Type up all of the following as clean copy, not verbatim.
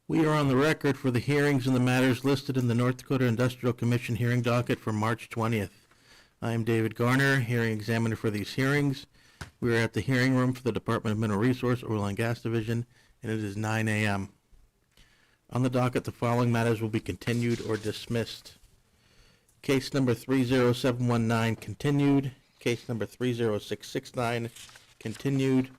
We are on the record for the hearings and the matters listed in the North Dakota Industrial Commission hearing docket for March 20th. I am David Garner, hearing examiner for these hearings. We are at the hearing room for the Department of Mineral Resource, Oil and Gas Division, and it is 9 a.m. On the docket, the following matters will be continued or dismissed. Case number 30719 continued. Case number 30669 continued.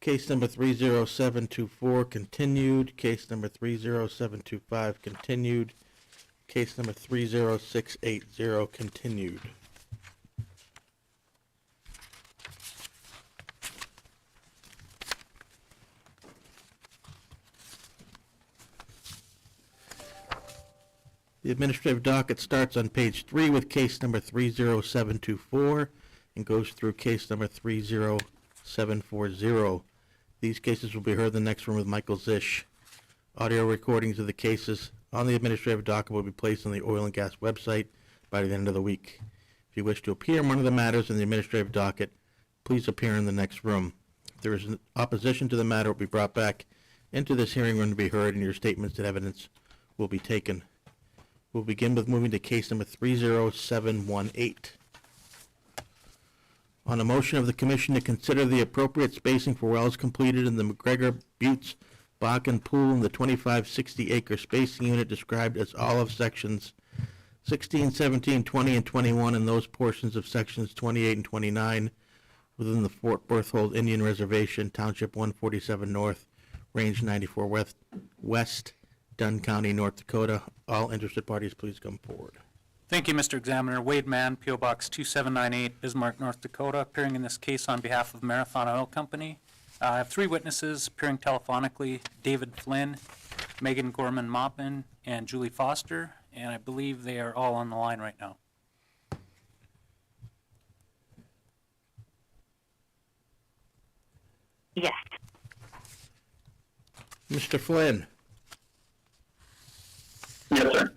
Case number 30724 continued. Case number 30725 continued. Case number 30680 continued. The administrative docket starts on page 3 with case number 30724 and goes through case number 30740. These cases will be heard in the next room with Michael Zish. Audio recordings of the cases on the administrative docket will be placed on the oil and gas website by the end of the week. If you wish to appear on one of the matters in the administrative docket, please appear in the next room. If there is an opposition to the matter, it will be brought back into this hearing room to be heard, and your statements and evidence will be taken. We'll begin with moving to case number 30718. On a motion of the Commission to consider the appropriate spacing for wells completed in the McGregor Buttes Bakken Pool in the 2560-acre spacing unit described as all of sections 16, 17, 20, and 21, and those portions of sections 28 and 29 within the Fort Berthold Indian Reservation, Township 147 North, Range 94 West, Dunn County, North Dakota. All interested parties, please come forward. Thank you, Mr. Examiner. Wade Mann, P.O. Box 2798, Bismarck, North Dakota, appearing in this case on behalf of Marathon Oil Company. I have 3 witnesses appearing telephonically: David Flynn, Megan Gorman Mopin, and Julie Foster, and I believe they are all on the line right now. Yes. Mr. Flynn. Yes, sir.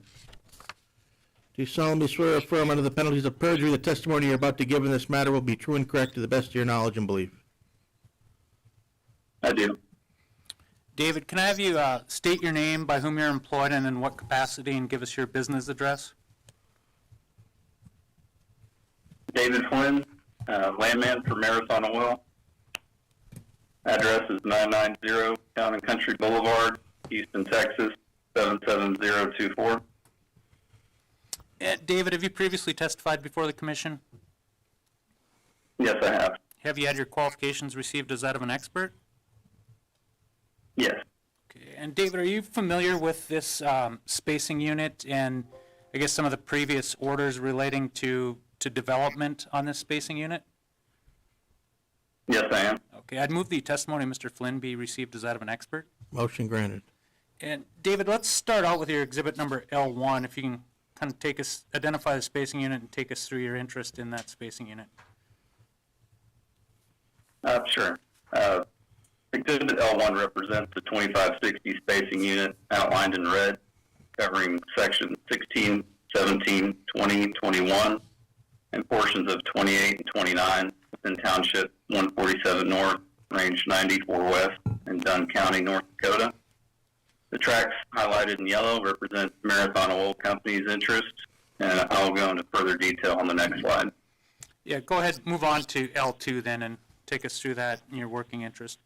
Do you solemnly swear or affirm under the penalties of perjury the testimony you're about to give in this matter will be true and correct to the best of your knowledge and belief? I do. David, can I have you state your name, by whom you're employed, and in what capacity, and give us your business address? David Flynn, landman for Marathon Oil. Address is 990 Town and Country Boulevard, Houston, Texas, 77024. David, have you previously testified before the Commission? Yes, I have. Have you had your qualifications received as that of an expert? Yes. Okay. And David, are you familiar with this spacing unit and I guess some of the previous orders relating to development on this spacing unit? Yes, I am. Okay, I'd move the testimony of Mr. Flynn be received as that of an expert. Motion granted. And David, let's start out with your exhibit number L1, if you can kind of identify the spacing unit and take us through your interest in that spacing unit. Sure. Exhibit L1 represents the 2560 spacing unit outlined in red, covering sections 16, 17, 20, 21, and portions of 28 and 29 within Township 147 North, Range 94 West, in Dunn County, North Dakota. The tracks highlighted in yellow represent Marathon Oil Company's interest, and I'll go into further detail on the next slide. Yeah, go ahead, move on to L2 then, and take us through that and your working interest.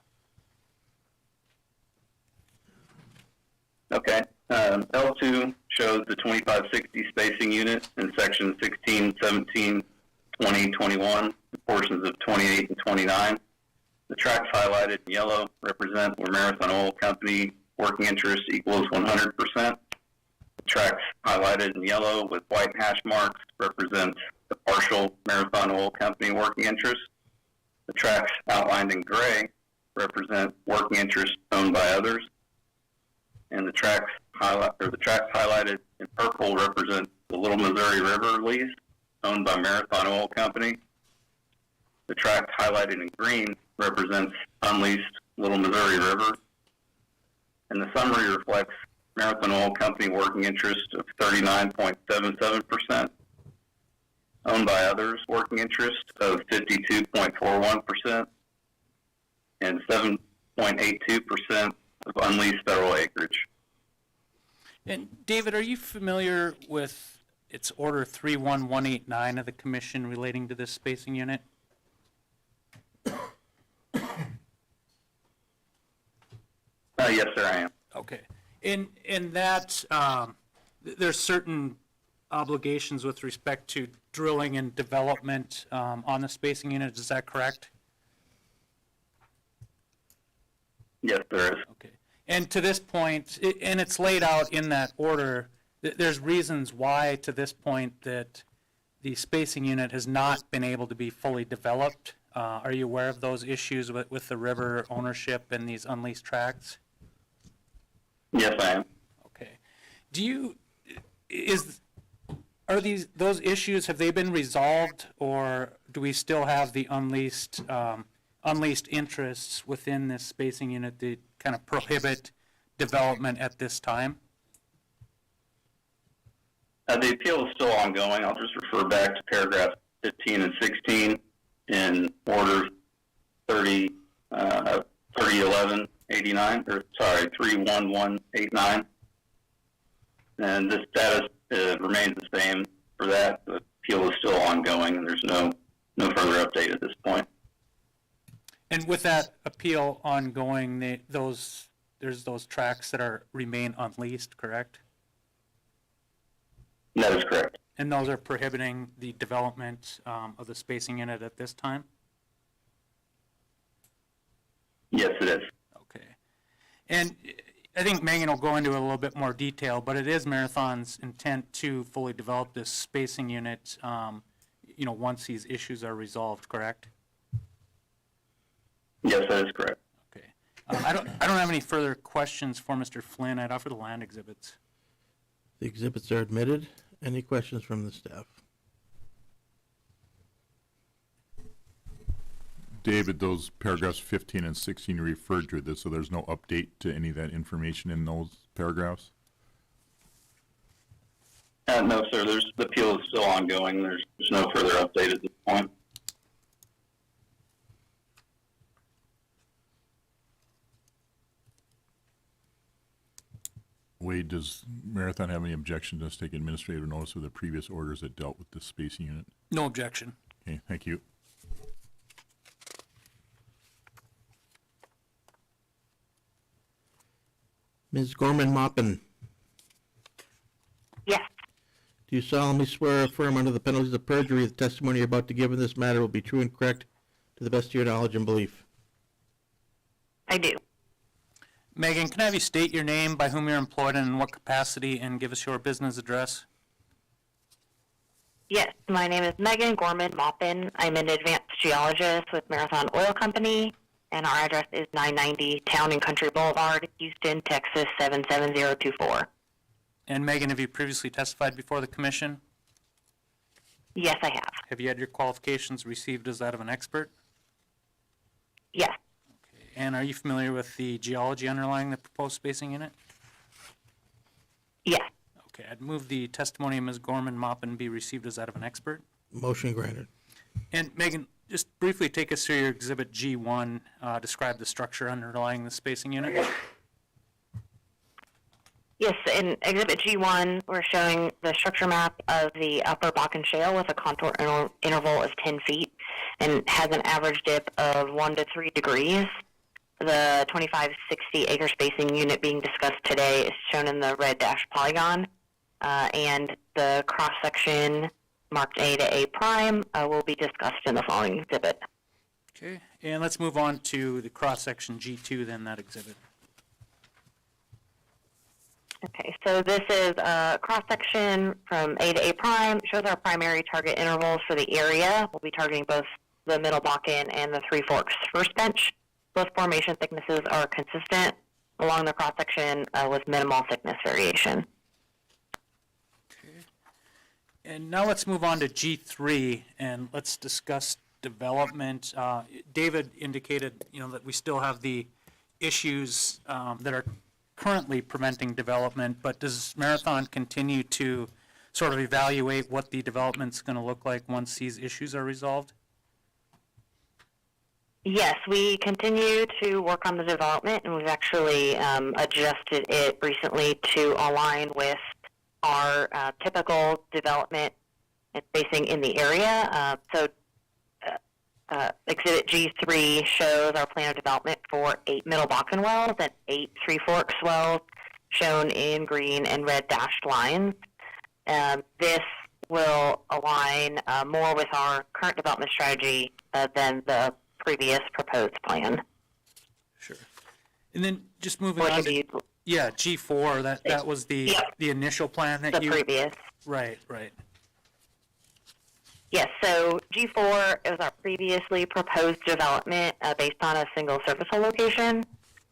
Okay. L2 shows the 2560 spacing unit in sections 16, 17, 20, 21, and portions of 28 and 29. The tracks highlighted in yellow represent where Marathon Oil Company working interest equals 100%. The tracks highlighted in yellow with white hash marks represent the partial Marathon Oil Company working interest. The tracks outlined in gray represent working interest owned by others. And the tracks highlighted in purple represent the Little Missouri River lease owned by Marathon Oil Company. The tracks highlighted in green represents unleased Little Missouri River. And the summary reflects Marathon Oil Company working interest of 39.77%, owned by others working interest of 52.41%, and 0.82% of unleased federal acreage. And David, are you familiar with its Order 31189 of the Commission relating to this spacing unit? Yes, sir, I am. Okay. In that, there's certain obligations with respect to drilling and development on the spacing unit. Is that correct? Yes, there is. Okay. And to this point, and it's laid out in that order, there's reasons why to this point that the spacing unit has not been able to be fully developed. Are you aware of those issues with the river ownership and these unleased tracts? Yes, I am. Okay. Are those issues, have they been resolved, or do we still have the unleased interests within this spacing unit that kind of prohibit development at this time? The appeal is still ongoing. I'll just refer back to paragraphs 15 and 16 in Order 31189. And the status remains the same for that. The appeal is still ongoing, and there's no further update at this point. And with that appeal ongoing, there's those tracts that remain unleased, correct? That is correct. And those are prohibiting the development of the spacing unit at this time? Yes, it is. Okay. And I think Megan will go into a little bit more detail, but it is Marathon's intent to fully develop this spacing unit, once these issues are resolved, correct? Yes, that is correct. Okay. I don't have any further questions for Mr. Flynn. I'd offer the land exhibits. The exhibits are admitted. Any questions from the staff? David, those paragraphs 15 and 16 you referred to this, so there's no update to any of that information in those paragraphs? No, sir. The appeal is still ongoing. There's no further update at this point. Wade, does Marathon have any objection to us taking administrative notice of the previous orders that dealt with the spacing unit? No objection. Okay, thank you. Ms. Gorman Mopin, Yes, do you solemnly swear or affirm under the penalties of perjury the testimony you're about to give in this matter will be true and correct to the best of your knowledge and belief? I do. Megan, can I have you state your name, by whom you're employed, and in what capacity, and give us your business address? Yes, my name is Megan Gorman Mopin. I'm an advanced geologist with Marathon Oil Company, and our address is 990 Town and Country Boulevard, Houston, Texas 77024. And Megan, have you previously testified before the commission? Yes, I have. Have you had your qualifications received as that of an expert? Yes, And are you familiar with the geology underlying the proposed spacing unit? yes, Okay, I'd move the testimony of Ms. Gorman Mopin be received as that of an expert. Motion granted. And Megan, just briefly take us through your Exhibit G1, describe the structure underlying the spacing unit. yes. In Exhibit G1, we're showing the structure map of the Upper Bakken Shale with a contour interval of 10 feet and has an average dip of 1 to 3 degrees. The 2560 acre spacing unit being discussed today is shown in the red dashed polygon, and the cross-section marked A to A prime will be discussed in the following exhibit. Okay, and let's move on to the cross-section G2, then, that exhibit. Okay, so this is a cross-section from A to A prime. It shows our primary target intervals for the area. We'll be targeting both the Middle Bakken and the Three Forks First Bench. Both formation thicknesses are consistent along the cross-section with minimal thickness variation. And now let's move on to G3, and let's discuss development. David indicated, that we still have the issues that are currently preventing development, but does Marathon continue to sort of evaluate what the development's going to look like once these issues are resolved? Yes, we continue to work on the development, and we've actually adjusted it recently to align with our typical development and spacing in the area. Exhibit G3 shows our plan of development for 8 Middle Bakken wells and 8 Three Forks wells, shown in green and red dashed lines. This will align more with our current development strategy than the previous proposed plan. Sure. And then just moving Which on if to, you, yeah, G4, that was the Yep. the initial plan that the you, previous. right. Yes, so G4 is our previously proposed development based on a single surface hole location.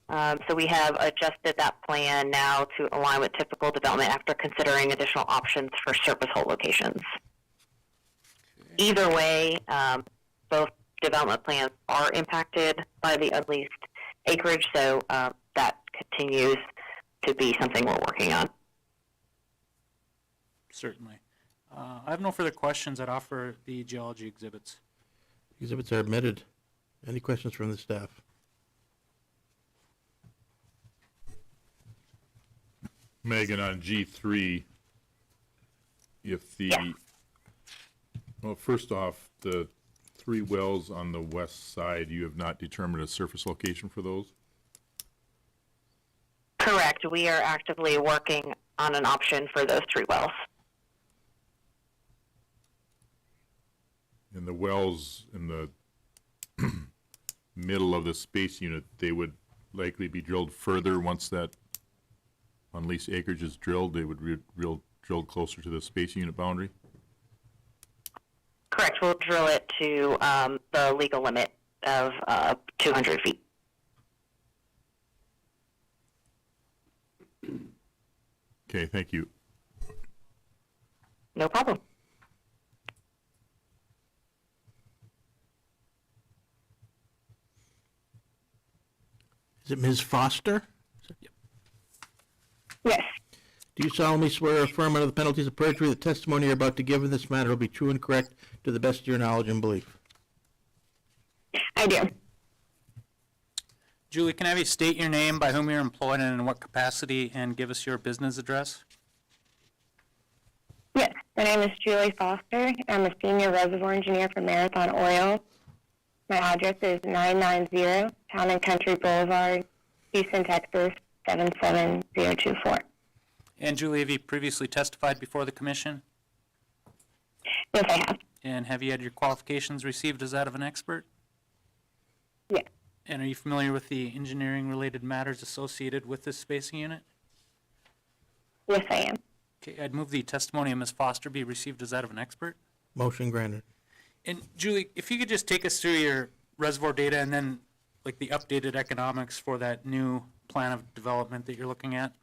So we have adjusted that plan now to align with typical development after considering additional options for surface hole locations. Either way, both development plans are impacted by the unleased acreage, so that continues to be something we're working on. Certainly. I have no further questions. I'd offer the geology exhibits. Exhibits are admitted. Any questions from the staff? Megan, on G3, if the, Yeah. well, first off, the 3 wells on the west side, you have not determined a surface location for those? Correct. We are actively working on an option for those 3 wells. And the wells in the middle of the space unit, they would likely be drilled further once that unleased acreage is drilled. They would drilled closer to the space unit boundary. Correct. We'll drill it to the legal limit of 200 feet. Okay, thank you. No problem. Is it Ms. Foster? Yes, Do you solemnly swear or affirm under the penalties of perjury the testimony you're about to give in this matter will be true and correct to the best of your knowledge and belief? I do. Julie, can I have you state your name, by whom you're employed, and in what capacity, and give us your business address? Yes, my name is Julie Foster. I'm a senior reservoir engineer for Marathon Oil. My address is 990 Town and Country Boulevard, Houston, Texas, 77024. And Julie, have you previously testified before the commission? Yes, I have. And have you had your qualifications received as that of an expert? Yes. And are you familiar with the engineering-related matters associated with this spacing unit? Yes, I am. Okay, I'd move the testimony of Ms. Foster be received as that of an expert. Motion granted. And Julie, if you could just take us through your reservoir data and then like the updated economics for that new plan of development that you're looking at.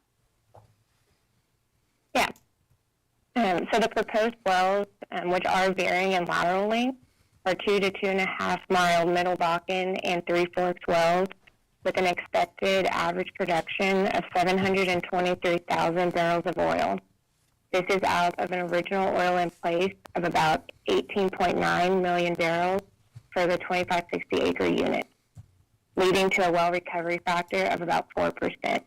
Yeah. So the proposed wells, which are varying in lateral length, are 2 to 2.5 mile Middle Bakken and Three Forks wells with an expected average production of 723,000 barrels of oil. This is out of an original oil in place of about 18.9 million barrels for the 2560 acre unit, leading to a well recovery factor of about 4%.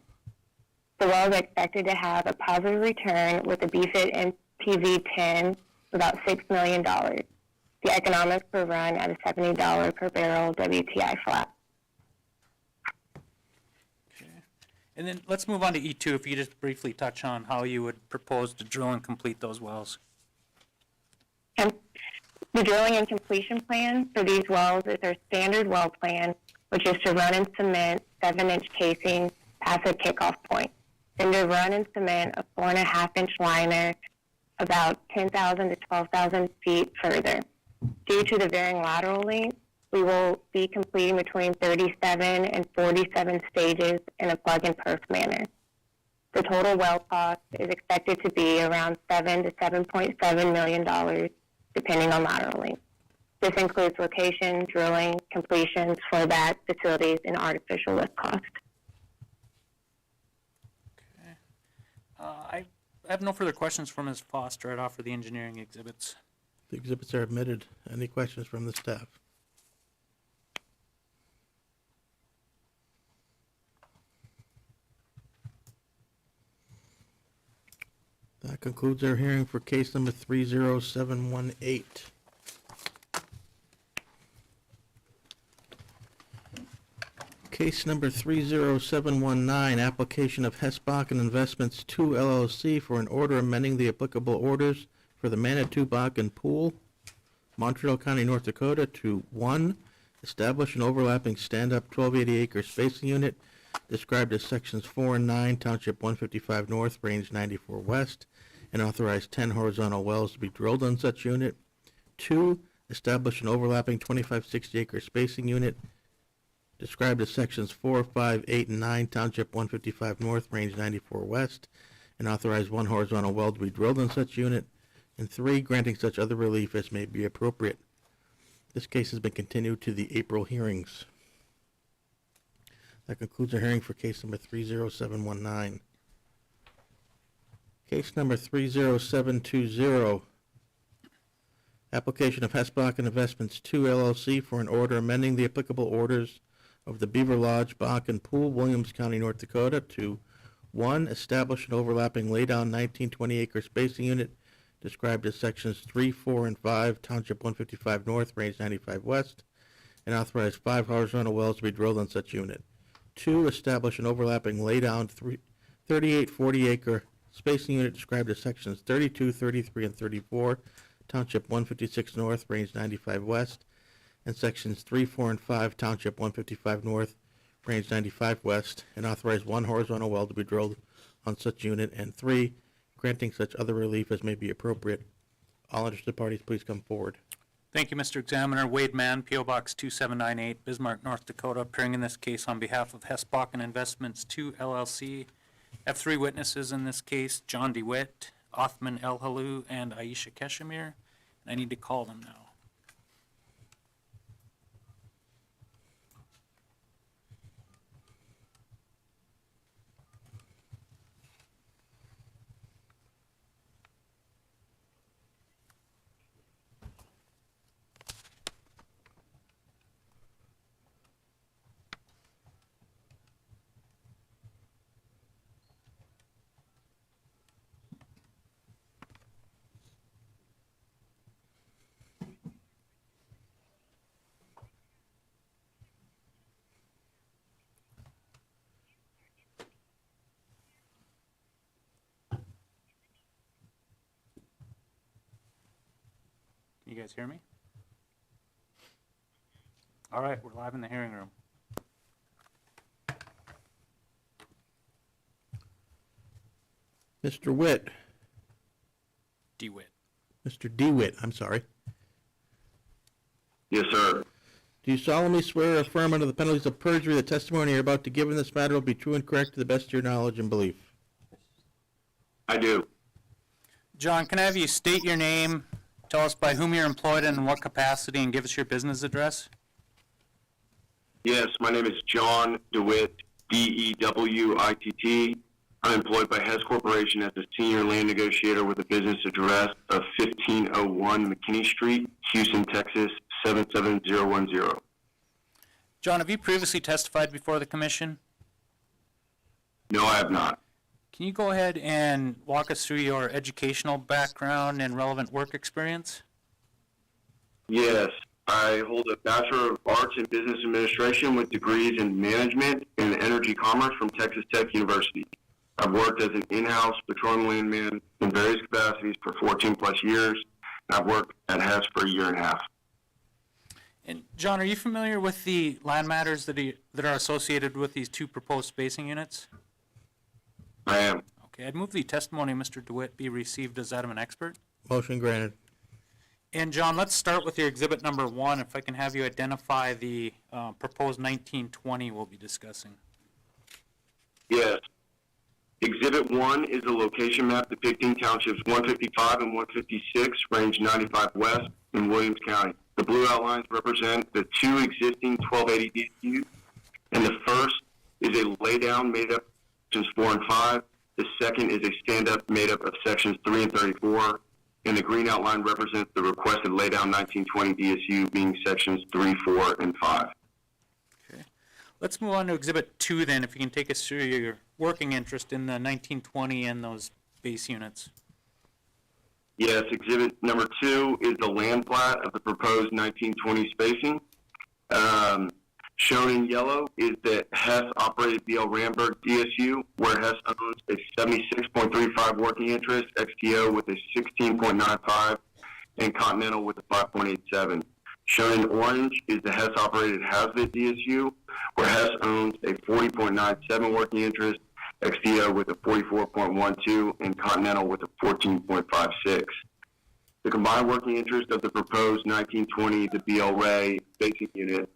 The well is expected to have a positive return with a BFIT NPV 10 of about $6 million. The economics per run at a $70 per barrel WTI flat. Okay. And then let's move on to E2, if you could just briefly touch on how you would propose to drill and complete those wells. The drilling and completion plan for these wells is our standard well plan, which is to run and cement 7-inch casing past a kickoff point, then to run and cement a 4.5-inch liner about 10,000 to 12,000 feet further. Due to the varying lateral length, we will be completing between 37 and 47 stages in a plug-and-perf manner. The total well cost is expected to be around $7 to $7.7 million, depending on lateral length. This includes location, drilling, completions, flowback, facilities, and artificial lift cost. Okay. I have no further questions from Ms. Foster. I'd offer the engineering exhibits. The exhibits are admitted. Any questions from the staff? That concludes our hearing for case number 30718. Case number 30719, application of Hesbachen Investments 2 LLC for an order amending the applicable orders for the Manitou Bakken Pool, Montreal County, North Dakota, to 1, establish an overlapping stand-up 1280-acre spacing unit described as sections 4 and 9, Township 155 North, Range 94 West, and authorize 10 horizontal wells to be drilled on such unit. 2, establish an overlapping 2560-acre spacing unit described as sections 4, 5, 8, and 9, Township 155 North, Range 94 West, and authorize 1 horizontal well to be drilled on such unit. And 3, granting such other relief as may be appropriate. This case has been continued to the April hearings. That concludes our hearing for case number 30719. Case number 30720, application of Hesbachen Investments 2 LLC for an order amending the applicable orders of the Beaver Lodge Bakken Pool, Williams County, North Dakota, to 1, establish an overlapping laydown 1920-acre spacing unit described as sections 3, 4, and 5, Township 155 North, Range 95 West, and authorize 5 horizontal wells to be drilled on such unit. 2, establish an overlapping laydown 38, 40-acre spacing unit described as sections 32, 33, and 34, Township 156 North, Range 95 West, and sections 3, 4, and 5, Township 155 North, Range 95 West, and authorize 1 horizontal well to be drilled on such unit. And 3, granting such other relief as may be appropriate. All interested parties, please come forward. Thank you, Mr. Examiner. Wade Mann, P.O. Box 2798, Bismarck, North Dakota, appearing in this case on behalf of Hesbachen Investments 2 LLC. I have 3 witnesses in this case, John Dwit, Othman El-Halou, and Aisha Keshemir. And I need to call them now. Can you guys hear me? All right, we're live in the hearing room. Mr. Witt, DeWitt. Mr. DeWitt, I'm sorry. Yes, sir. Do you solemnly swear or affirm under the penalties of perjury the testimony you're about to give in this matter will be true and correct to the best of your knowledge and belief? I do. John, can I have you state your name, tell us by whom you're employed and in what capacity, and give us your business address? Yes, my name is John DeWitt, D-E-W-I-T-T. I'm employed by Hess Corporation as a senior land negotiator with a business address of 1501 McKinney Street, Houston, Texas, 77010. John, have you previously testified before the commission? No, I have not. Can you go ahead and walk us through your educational background and relevant work experience? Yes, I hold a Bachelor of Arts in Business Administration with degrees in Management and Energy Commerce from Texas Tech University. I've worked as an in-house petroleum landman in various capacities for 14 plus years, and I've worked at Hess for a year and a half. And John, are you familiar with the land matters that are associated with these 2 proposed spacing units? I am. Okay, I'd move the testimony of Mr. DeWitt be received as that of an expert. Motion granted. And John, let's start with your exhibit number 1, if I can have you identify the proposed 1920 we'll be discussing. Yes. Exhibit 1 is a location map depicting townships 155 and 156, range 95 west in Williams County. The blue outlines represent the 2 existing 1280 DSUs, and the first is a laydown made up of sections 4 and 5. The second is a stand-up made up of sections 3 and 34, and the green outline represents the requested laydown 1920 DSU being sections 3, 4, and 5. Okay. Let's move on to exhibit 2 then, if you can take us through your working interest in the 1920 and those base units. Yes, exhibit number 2 is the land plat of the proposed 1920 spacing. Shown in yellow is the Hess-operated BL Ramberg DSU, where Hess owns a 76.35 working interest, XTO with a 16.95, and Continental with a 5.87. Shown in orange is the Hess-operated Hazbit DSU, where Hess owns a 40.97 working interest, XTO with a 44.12, and Continental with a 14.56. The combined working interest of the proposed 1920 to BL Ray spacing unit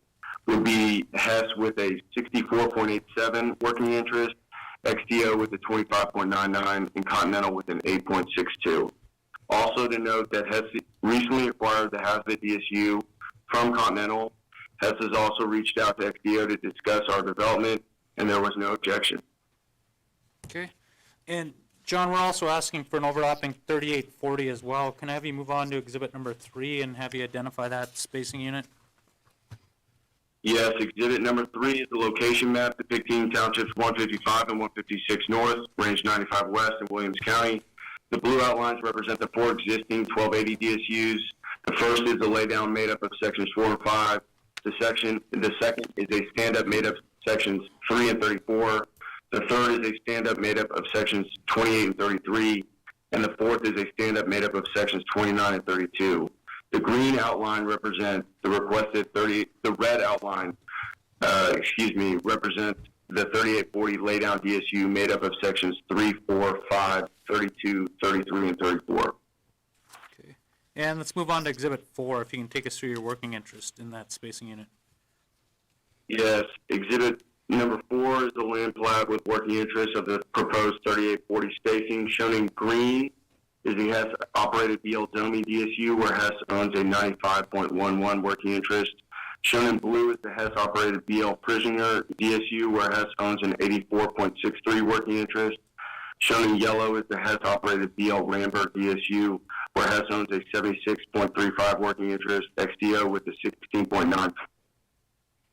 would be Hess with a 64.87 working interest, XTO with a 25.99, and Continental with an 8.62. Also to note that Hess recently acquired the Hazbit DSU from Continental. Hess has also reached out to XTO to discuss our development, and there was no objection. Okay. And John, we're also asking for an overlapping 3840 as well. Can I have you move on to exhibit number 3 and have you identify that spacing unit? Yes, exhibit number 3 is the location map depicting townships 155 and 156 north, range 95 west in Williams County. The blue outlines represent the 4 existing 1280 DSUs. The first is a laydown made up of sections 4 and 5. The second is a stand-up made up of sections 3 and 34. The third is a stand-up made up of sections 28 and 33. And the fourth is a stand-up made up of sections 29 and 32. The green outline represents the requested 30, the red outline, represents the 3840 laydown DSU made up of sections 3, 4, 5, 32, 33, and 34. Okay. And let's move on to exhibit 4, if you can take us through your working interest in that spacing unit. Yes, exhibit number 4 is the land plat with working interest of the proposed 3840 spacing. Shown in green is the Hess-operated BL Domi DSU, where Hess owns a 95.11 working interest. Shown in blue is the Hess-operated BL Prisinger DSU, where Hess owns an 84.63 working interest. Shown in yellow is the Hess-operated BL Ramberg DSU, where Hess owns a 76.35 working interest, XTO with a 16.9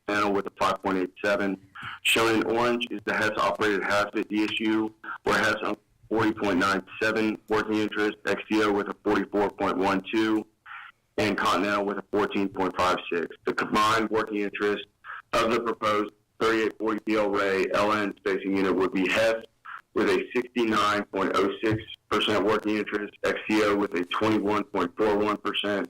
panel with a 5.87. Shown in orange is the Hess-operated Hazbit DSU, where Hess owns 40.97 working interest, XTO with a 44.12, and Continental with a 14.56. The combined working interest of the proposed 3840 BL Ray LN spacing unit would be Hess with a 69.06% working interest, XTO with a 21.41%,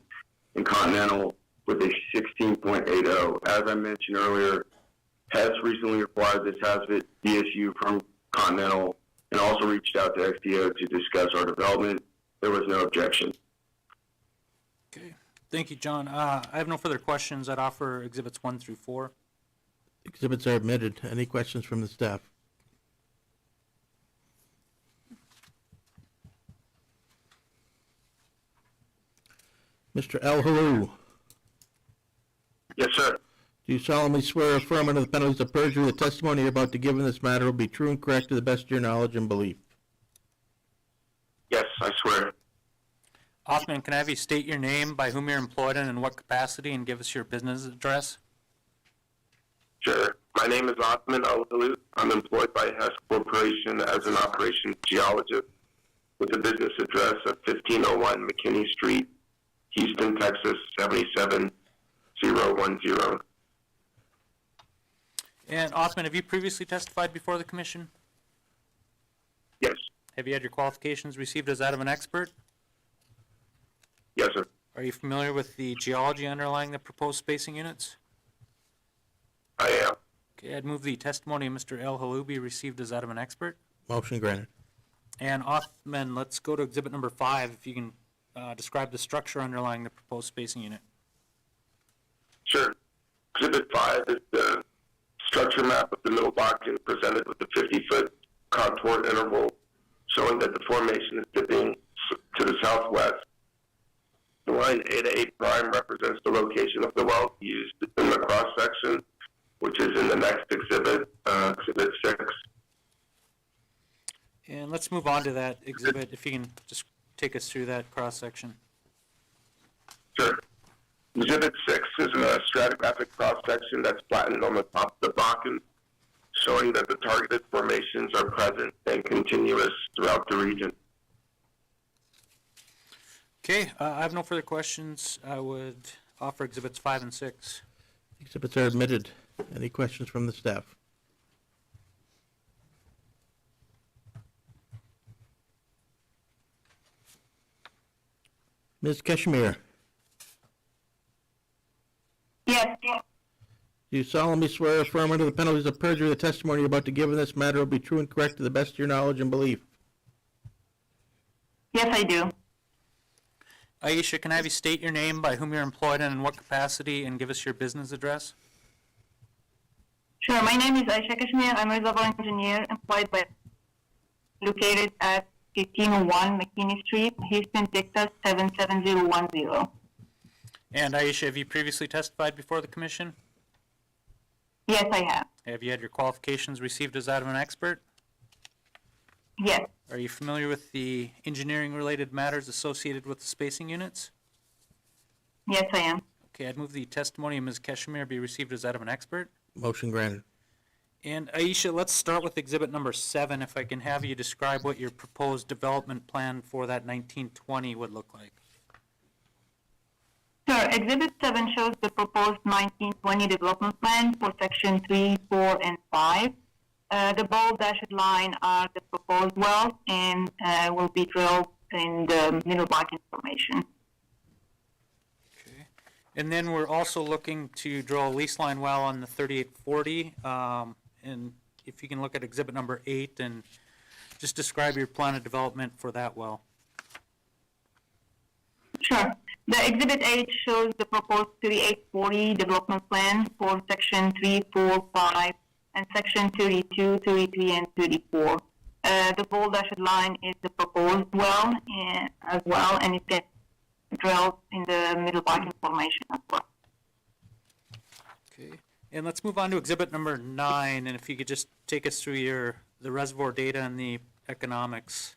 and Continental with a 16.80. As I mentioned earlier, Hess recently acquired this Hazbit DSU from Continental and also reached out to XTO to discuss our development. There was no objection. Okay. Thank you, John. I have no further questions. I'd offer exhibits 1 through 4. Exhibits are admitted. Any questions from the staff? Mr. El Halou, Yes, sir. do you solemnly swear or affirm under the penalties of perjury the testimony you're about to give in this matter will be true and correct to the best of your knowledge and belief? Yes, I swear. Othman, can I have you state your name, by whom you're employed in what capacity, and give us your business address? Sure. My name is Othman Al-Halut. I'm employed by Hess Corporation as an operations geologist with a business address of 1501 McKinney Street, Houston, Texas, 77010. And Othman, have you previously testified before the commission? Yes. Have you had your qualifications received as that of an expert? Yes, sir. Are you familiar with the geology underlying the proposed spacing units? I am. Okay, I'd move the testimony of Mr. El Halou be received as that of an expert. Motion granted. And Othman, let's go to exhibit number 5, if you can describe the structure underlying the proposed spacing unit. Sure. Exhibit 5 is the structure map of the Middle Bakken presented with the 50-foot contour interval showing that the formation is dipping to the southwest. The line A to 8 prime represents the location of the well used in the cross-section, which is in the next exhibit, exhibit 6. And let's move on to that exhibit, if you can just take us through that cross-section. Sure. Exhibit 6 is a stratigraphic cross-section that's flattened on the top of the Bakken, showing that the targeted formations are present and continuous throughout the region. Okay, I have no further questions. I would offer Exhibits 5 and 6. Exhibits are admitted. Any questions from the staff? Ms. Kashmir, Yes. do you solemnly swear or affirm under the penalties of perjury the testimony you're about to give in this matter will be true and correct to the best of your knowledge and belief? Yes, I do. Aisha, can I have you state your name, by whom you're employed, and in what capacity, and give us your business address? Sure. My name is Aisha Kashmir. I'm a reservoir engineer employed by located at 1501 McKinney Street, Houston, Texas 77010. And Aisha, have you previously testified before the commission? Yes, I have. Have you had your qualifications received as that of an expert? Yes. Are you familiar with the engineering-related matters associated with the spacing units? Yes, I am. Okay, I'd move the testimony of Ms. Keshmir be received as that of an expert. Motion granted. And Aisha, let's start with exhibit number 7, if I can have you describe what your proposed development plan for that 1920 would look like. Sure. Exhibit 7 shows the proposed 1920 development plan for section 3, 4, and 5. The bold dashed line are the proposed wells and will be drilled in the middle Bakken formation. Okay. And then we're also looking to drill a lease line well on the 3840. And if you can look at exhibit number 8 and just describe your plan of development for that well. Sure. The Exhibit 8 shows the proposed 3840 development plan for section 3, 4, 5, and section 32, 33, and 34. The bold dashed line is the proposed well as well, and it's drilled in the middle Bakken formation as well. Okay. And let's move on to exhibit number 9, and if you could just take us through the reservoir data and the economics.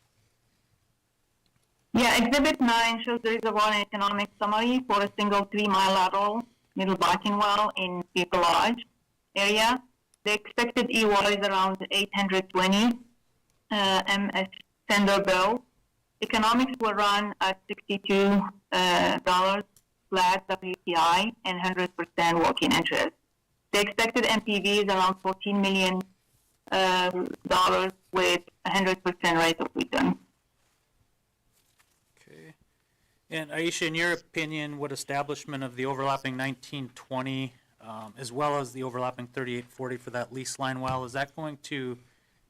Yeah, Exhibit 9 shows the reservoir and economic summary for a single 3-mile lateral middle Bakken well in People Lodge area. The expected EUR is around 820 ms tender bill. Economics will run at $62 flat WTI and 100% working interest. The expected NPV is around $14 million with 100% rate of return. Okay. And Aisha, in your opinion, would establishment of the overlapping 1920 as well as the overlapping 3840 for that lease line well, is that going to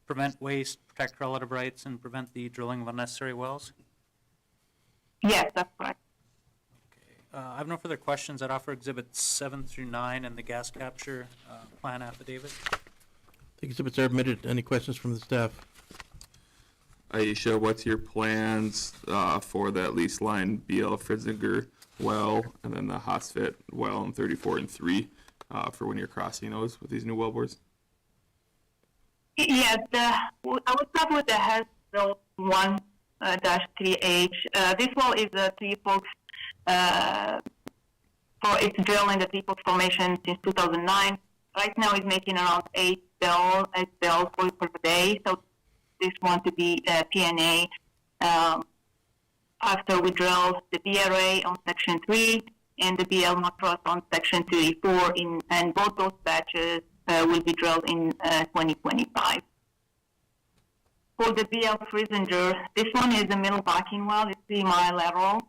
prevent waste, protect relative rights, and prevent the drilling of unnecessary wells? Yes, that's correct. I have no further questions. I'd offer exhibits 7 through 9 and the gas capture plan affidavit. The exhibits are admitted. Any questions from the staff? Aisha, what's your plans for that lease line BL Fritzinger well and then the Hosfit well in 34 and 3 for when you're crossing those with these new wellbores? Yes, I would start with the Hasbro 1-3H. This well is a Three Forks, for its drill in the Three Forks formation since 2009. Right now it's making around 8 barrels per day, so this one to be PNA. After we drill the BRA on section 3 and the BL Matras on section 34, and both those batches will be drilled in 2025. For the BL Friesinger, this one is a middle Bakken well. It's 3-mile lateral.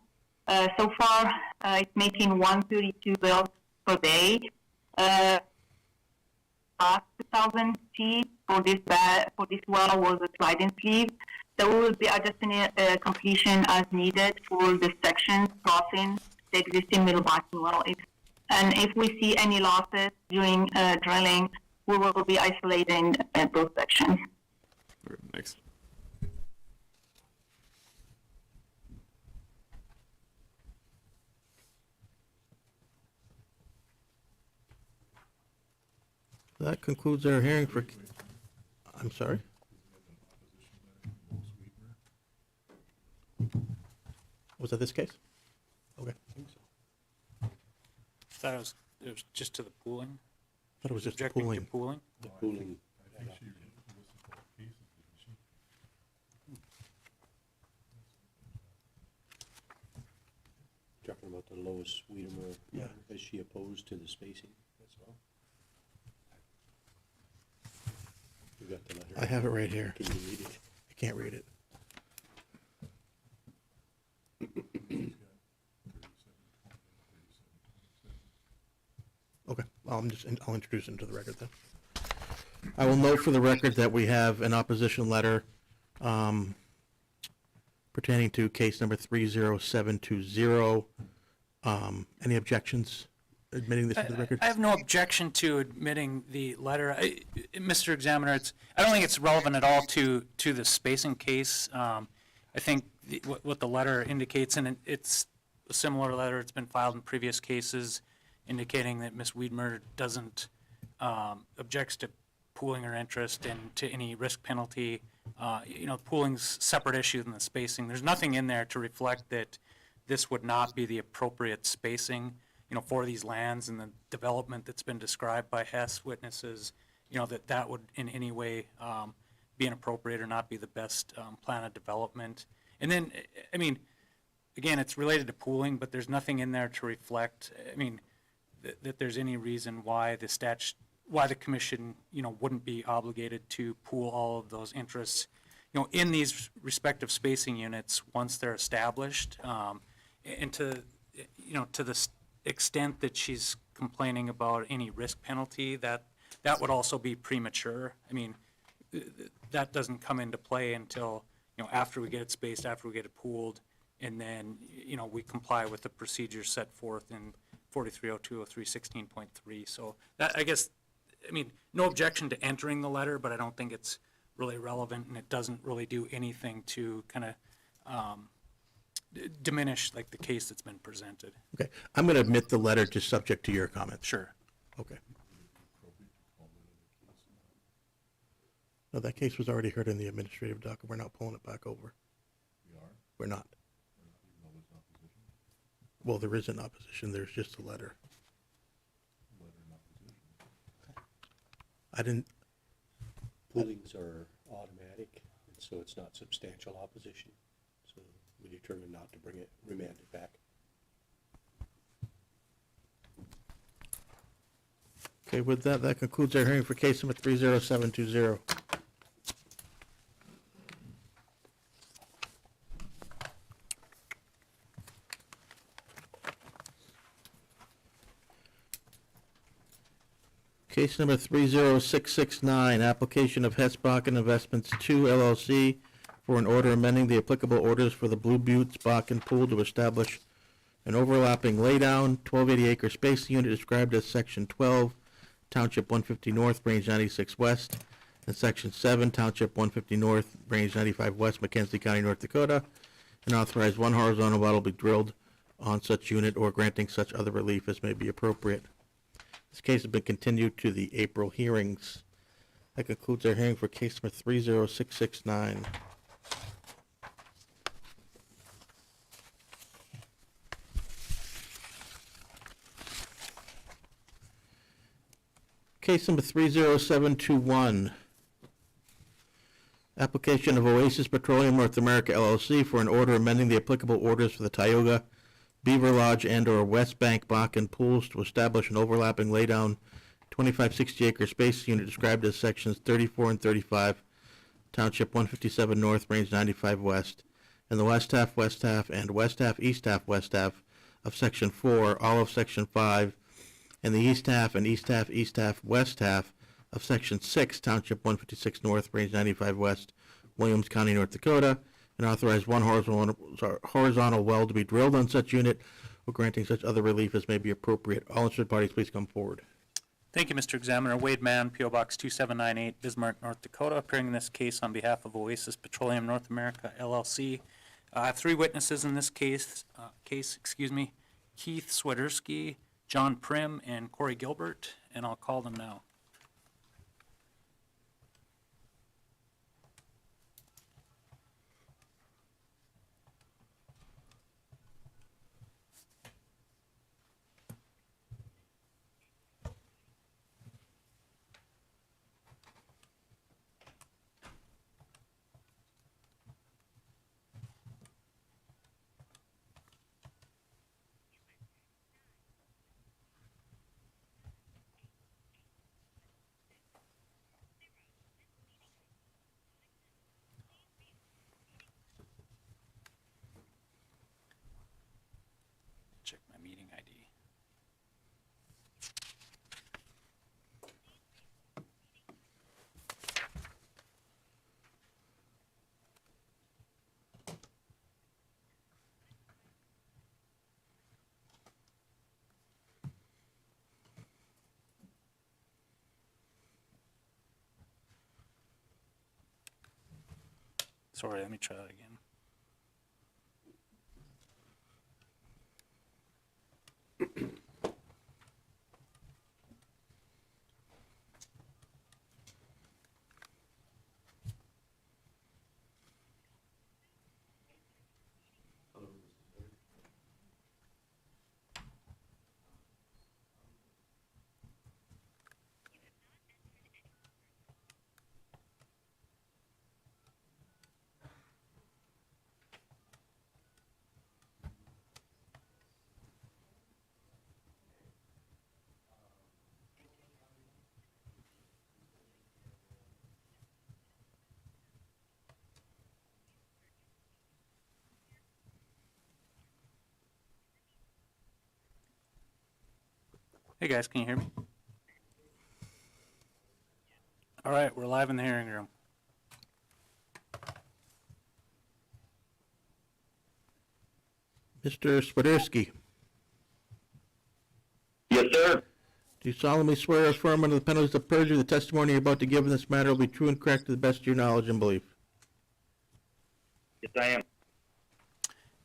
So far, it's making 132 barrels per day. 2,000 feet for this well was a sliding sleeve. So we will be adjusting completion as needed for the sections crossing the existing middle Bakken well. And if we see any losses during drilling, we will be isolating those sections. All right, thanks. That concludes our hearing for, I'm sorry? Was that this case? Okay. Thought it was just to the pooling. Thought it was just Objecting to pooling. pooling. Lois Wiedemer, Yeah. is she opposed to the spacing? That's all. You got the letter? I have it right here. Can you read it? I can't read it. Okay, well, I'll introduce it into the record then. I will note for the record that we have an opposition letter pertaining to case number 30720. Any objections admitting this into the record? I have no objection to admitting the letter. Mr. Examiner, I don't think it's relevant at all to the spacing case. I think what the letter indicates, and it's a similar letter, it's been filed in previous cases, indicating that Ms. Wiedemer doesn't objects to pooling her interest and to any risk penalty. Pooling's a separate issue than the spacing. There's nothing in there to reflect that this would not be the appropriate spacing, for these lands and the development that's been described by Hess witnesses, that would in any way be inappropriate or not be the best plan of development. And then, again, it's related to pooling, but there's nothing in there to reflect, that there's any reason why the commission, wouldn't be obligated to pool all of those interests, in these respective spacing units once they're established. And to the extent that she's complaining about any risk penalty, that would also be premature. That doesn't come into play until, after we get it spaced, after we get it pooled, and then, we comply with the procedures set forth in 43020316.3. So that, I guess, no objection to entering the letter, but I don't think it's really relevant, and it doesn't really do anything to kind of diminish like the case that's been presented. Okay, I'm going to admit the letter just subject to your comments. Sure. Okay. No, that case was already heard in the administrative docket. We're not pulling it back over. We are? We're not. Even though there's opposition? Well, there is an opposition. There's just a letter. Letter in opposition. I didn't, Poolings are automatic, and so it's not substantial opposition. So we determined not to bring it, remand it back. okay, with that, that concludes our hearing for case number 30720. Case number 30669, application of Hess-Bakken Investments 2 LLC for an order amending the applicable orders for the Blue Buttes Bakken Pool to establish an overlapping laydown, 1280-acre spacing unit described as Section 12, Township 150 North, Range 96 West, and Section 7, Township 150 North, Range 95 West, McKenzie County, North Dakota, and authorize one horizontal well to be drilled on such unit or granting such other relief as may be appropriate. This case has been continued to the April hearings. That concludes our hearing for case number 30669. Case number 30721. Application of Oasis Petroleum North America LLC for an order amending the applicable orders for the Tioga, Beaver Lodge, and/or West Bank Bakken pools to establish an overlapping laydown 2560-acre space unit described as sections 34 and 35, Township 157 North, Range 95 West, and the west half, and west half, east half of Section 4, all of Section 5, and the east half, west half of Section 6, Township 156 North, Range 95 West, Williams County, North Dakota, and authorize one horizontal well to be drilled on such unit or granting such other relief as may be appropriate. All interested parties, please come forward. Thank you, Mr. Examiner. Wade Mann, P.O. Box 2798, Bismarck, North Dakota, appearing in this case on behalf of Oasis Petroleum North America, LLC. I have three witnesses in this case, Keith Swiderski, John Prim, and Corey Gilbert, and I'll call them now. Sorry, let me try that again. Hey guys, can you hear me? All right, we're live in the hearing room. Mr. Swiderski, Yes, sir. do you solemnly swear or affirm under the penalties of perjury the testimony you're about to give in this matter will be true and correct to the best of your knowledge and belief? Yes, I am.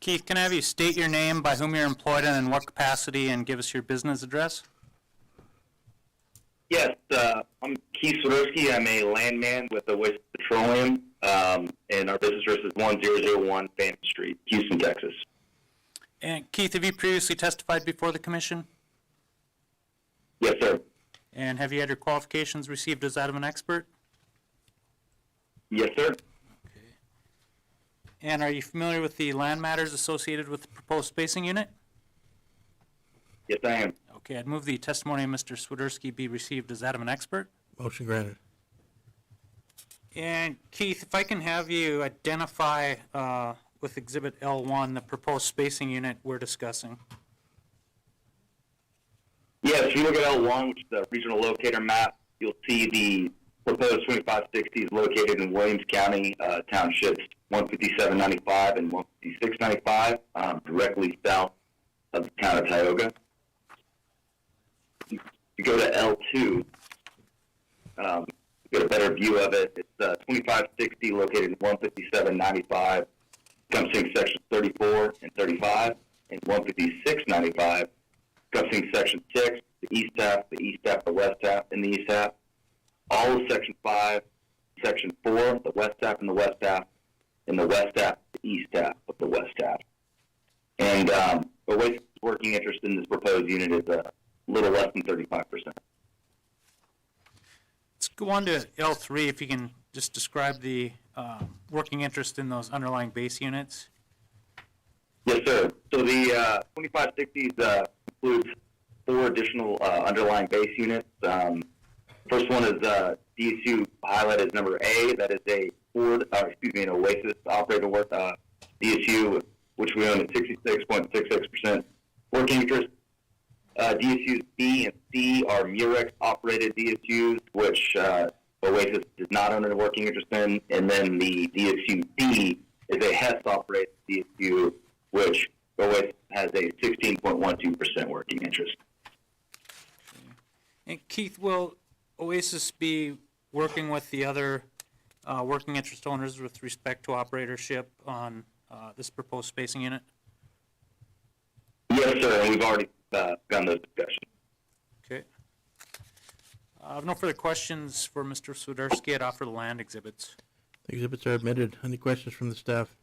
Keith, can I have you state your name, by whom you're employed, and in what capacity, and give us your business address? Yes, I'm Keith Swiderski. I'm a landman with Oasis Petroleum, and our business address is 1001 Phantom Street, Houston, Texas. And Keith, have you previously testified before the commission? Yes, sir. And have you had your qualifications received as that of an expert? Yes, sir. And are you familiar with the land matters associated with the proposed spacing unit? Yes, I am. Okay, I'd move the testimony of Mr. Swiderski be received as that of an expert. Motion granted. And Keith, if I can have you identify with Exhibit L1 the proposed spacing unit we're discussing. Yes, if you look at L1, which is the regional locator map, you'll see the proposed 2560 is located in Williams County, townships 15795 and 15695, directly south of the town of Tioga. If you go to L2, you get a better view of it. It's 2560 located in 15795, encompassing sections 34 and 35, and 15695, encompassing section 6, the east half, the west half, and the east half. All of section 5, section 4, the west half and the west half, and the west half, the east half of the west half. And Oasis' working interest in this proposed unit is a little less than 35%. Let's go on to L3, if you can just describe the working interest in those underlying base units. Yes, sir. So the 2560s includes 4 additional underlying base units. First one is DSU highlighted as number A. That is a an Oasis operator work DSU, which we own at 66.66% working interest. DSUs B and C are Murex operated DSUs, which Oasis does not own a working interest in. And then the DSU D is a Hess operated DSU, which Oasis has a 16.12% working interest. And Keith, will Oasis be working with the other working interest owners with respect to operatorship on this proposed spacing unit? Yes, sir, and we've already begun those discussions. Okay. I have no further questions for Mr. Swiderski. I'd offer the land exhibits. The exhibits are admitted. Any questions from the staff?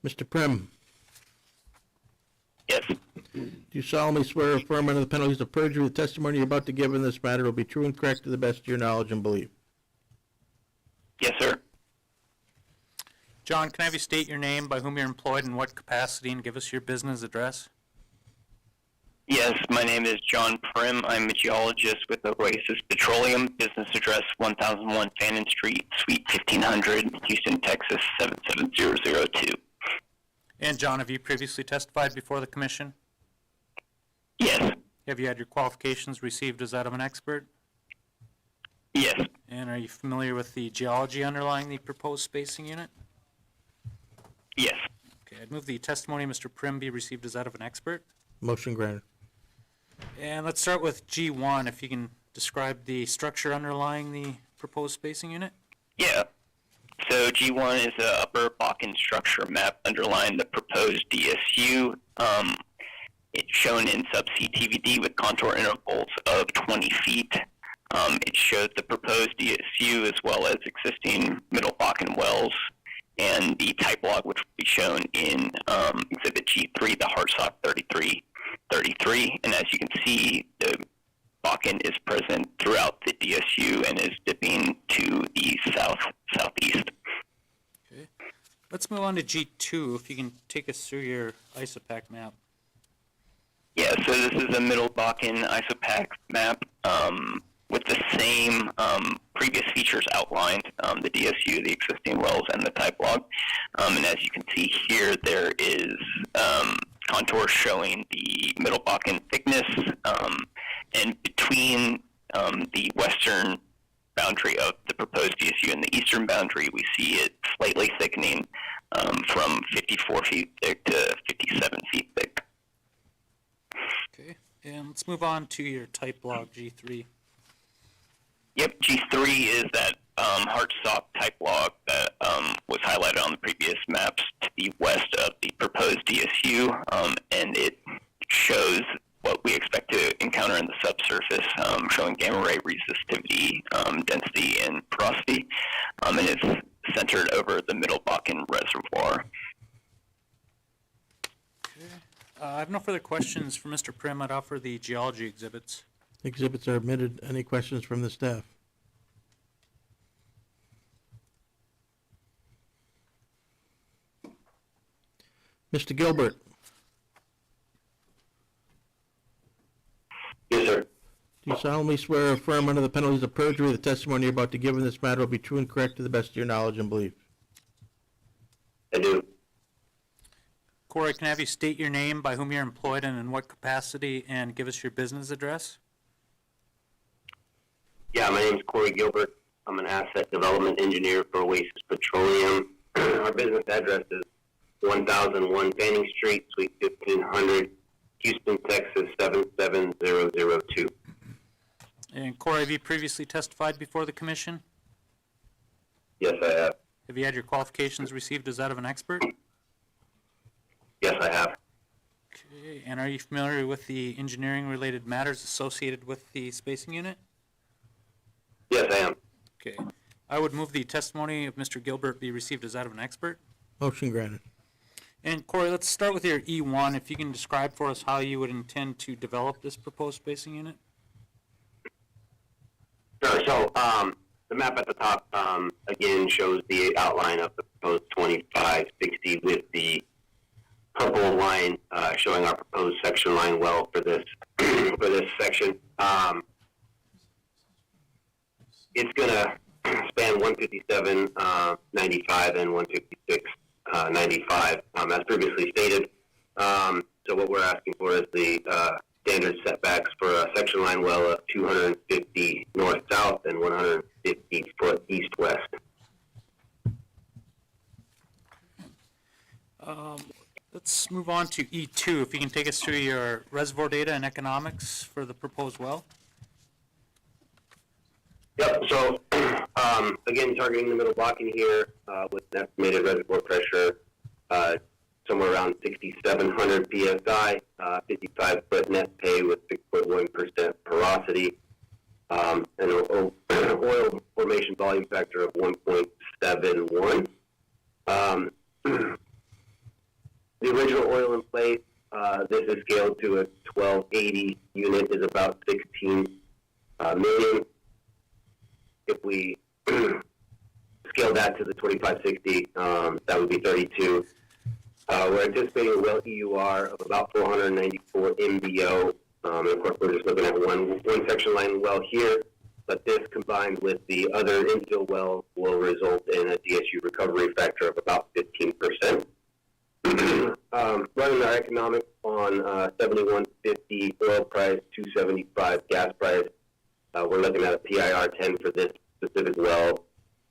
Mr. Prim, Yes. do you solemnly swear or affirm under the penalties of perjury the testimony you're about to give in this matter will be true and correct to the best of your knowledge and belief? Yes, sir. John, can I have you state your name, by whom you're employed, in what capacity, and give us your business address? Yes, my name is John Prim. I'm a geologist with Oasis Petroleum. Business address 1001 Fannin Street, Suite 1500, Houston, Texas 77002. And John, have you previously testified before the commission? Yes, Have you had your qualifications received as that of an expert? yes, And are you familiar with the geology underlying the proposed spacing unit? yes. Okay, I'd move the testimony of Mr. Prim be received as that of an expert. Motion granted. And let's start with G1, if you can describe the structure underlying the proposed spacing unit. Yeah. So G1 is a upper Bakken structure map underlying the proposed DSU. It's shown in subsea TVD with contour intervals of 20 feet. It shows the proposed DSU as well as existing middle Bakken wells, and the type log, which will be shown in Exhibit G3, the Hartsock 3333. And as you can see, the Bakken is present throughout the DSU and is dipping to the southeast. Okay. Let's move on to G2, if you can take us through your ISOPAC map. Yeah, so this is a middle Bakken ISOPAC map with the same previous features outlined, the DSU, the existing wells, and the type log. And as you can see here, there is contours showing the middle Bakken thickness, and between the western boundary of the proposed DSU and the eastern boundary, we see it slightly thickening from 54 feet thick to 57 feet thick. Okay. And let's move on to your type log, G3. Yep, G3 is that Hartsock type log that was highlighted on the previous maps to the west of the proposed DSU, and it shows what we expect to encounter in the subsurface, showing gamma ray resistivity, density, and porosity, and it's centered over the middle Bakken reservoir. Okay. I have no further questions for Mr. Prim. I'd offer the geology exhibits. Exhibits are admitted. Any questions from the staff? Mr. Gilbert, Yes, sir. do you solemnly swear or affirm under the penalties of perjury the testimony you're about to give in this matter will be true and correct to the best of your knowledge and belief? I do. Corey, can I have you state your name, by whom you're employed, and in what capacity, and give us your business address? Yeah, my name is Corey Gilbert. I'm an asset development engineer for Oasis Petroleum. Our business address is 1001 Fanning Street, Suite 1500, Houston, Texas 77002. And Corey, have you previously testified before the commission? Yes, I have. Have you had your qualifications received as that of an expert? Yes, I have. Okay. And are you familiar with the engineering-related matters associated with the spacing unit? Yes, I am. Okay. I would move the testimony of Mr. Gilbert be received as that of an expert. Motion granted. And Corey, let's start with your E1. If you can describe for us how you would intend to develop this proposed spacing unit. Sure. So the map at the top, again, shows the outline of the proposed 2560 with the purple line showing our proposed section line well for this for this section. It's going to span 157.95 and 156.95, as previously stated. So what we're asking for is the standard setbacks for a section line well of 250 north-south and 150 foot east-west. Let's move on to E2. If you can take us through your reservoir data and economics for the proposed well. Yep. So again, targeting the middle Bakken here with an estimated reservoir pressure somewhere around 6,700 psi, 55-foot net pay with 6.1% porosity, and an oil formation volume factor of 1.71. The original oil in place, this is scaled to a 1280 unit, is about 16 million. If we scale that to the 2560, that would be 32. We're anticipating a well EUR of about 494 MBO. And of course, we're just looking at one section line well here, but this combined with the other infill well will result in a DSU recovery factor of about 15%. Running our economics on 71.50 oil price, 275 gas price, we're looking at a PIR 10 for this specific well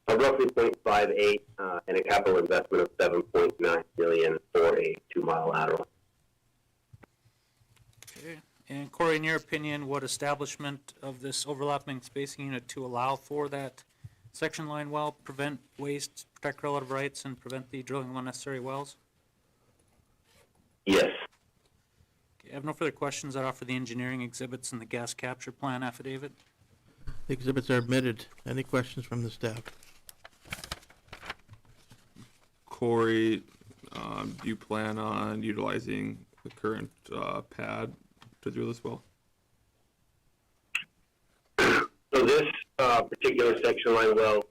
of roughly 0.58 and a capital investment of 7.9 million for a 2-mile lateral. Okay. And Corey, in your opinion, what establishment of this overlapping spacing unit to allow for that section line well, prevent waste, protect relative rights, and prevent the drilling of unnecessary wells? Yes. Okay, I have no further questions. I'd offer the engineering exhibits and the gas capture plan affidavit. The exhibits are admitted. Any questions from the staff? Corey, do you plan on utilizing the current pad to drill this well? So this particular section line well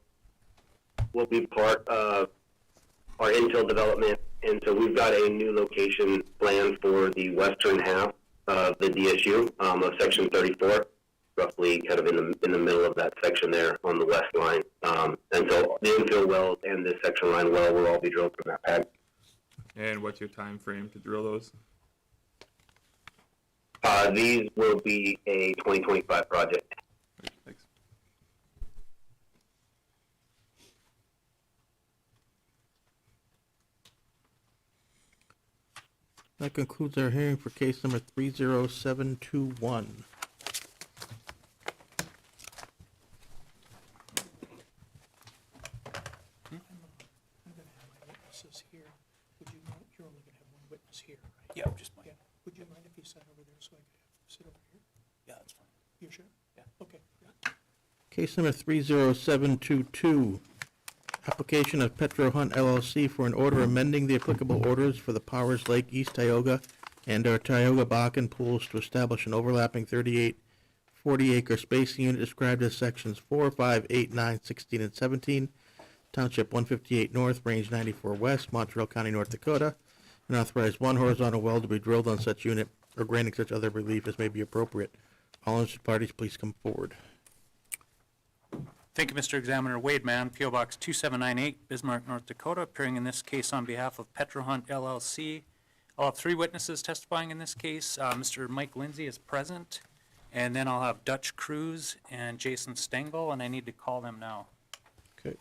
will be part of our infill development, and so we've got a new location planned for the western half of the DSU of section 34, roughly kind of in the middle of that section there on the west line. And so the infill wells and this section line well will all be drilled from that pad. And what's your time frame to drill those? These will be a 2025 project. Great, thanks. That concludes our hearing for case number 30721. Witnesses here. Would you mind, you're only gonna have one witness here, right? Yeah, just Yeah. Would you mind if he sat over there so I could sit over here? Yeah, that's fine. You sure? Yeah. Okay. Case number 30722. Application of Petro Hunt LLC for an order amending the applicable orders for the Powers Lake East Tioga and our Tioga Bakken pools to establish an overlapping 40-acre spacing unit described as sections 4, 5, 8, 9, 16, and 17, Township 158 North, Range 94 West, Montreal County, North Dakota, and authorize one horizontal well to be drilled on such unit or granting such other relief as may be appropriate. All interested parties, please come forward. Thank you, Mr. Examiner. Wade Mann, P.O. Box 2798, Bismarck, North Dakota, appearing in this case on behalf of Petro Hunt LLC. I'll have three witnesses testifying in this case. Mr. Mike Lindsay is present, and then I'll have Dutch Cruz and Jason Stengel, and I need to call them now. Okay.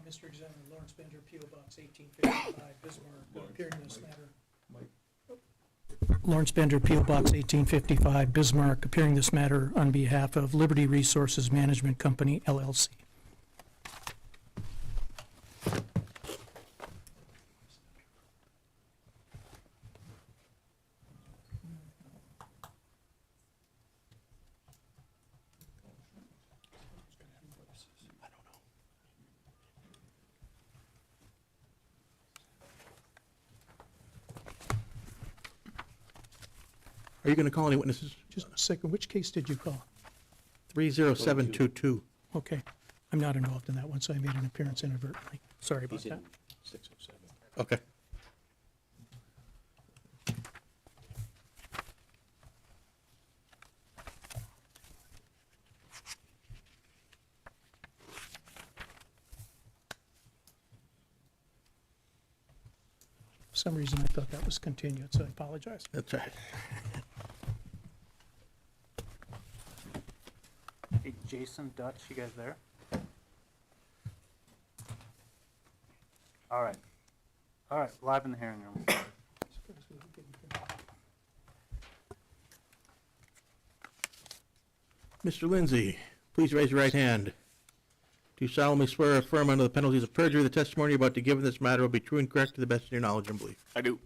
Mr. Examiner, Lawrence Bender, P.O. Box 1855, Bismarck, appearing in this matter. Lawrence Bender, P.O. Box 1855, Bismarck, appearing this matter on behalf of Liberty Resources Management Company, LLC. Are you going to call any witnesses? Just a second, which case did you call? 30722. Okay, I'm not involved in that one, so I made an appearance inadvertently. Sorry about He's that. in 607. Okay. For some reason, I thought that was continued, so I apologize. That's right. Hey, Jason, Dutch, you guys there? All right. All right, live in the hearing room. Mr. Lindsay, please raise your right hand. Do you solemnly swear or affirm under the penalties of perjury the testimony you're about to give in this matter will be true and correct to the best of your knowledge and belief? I do.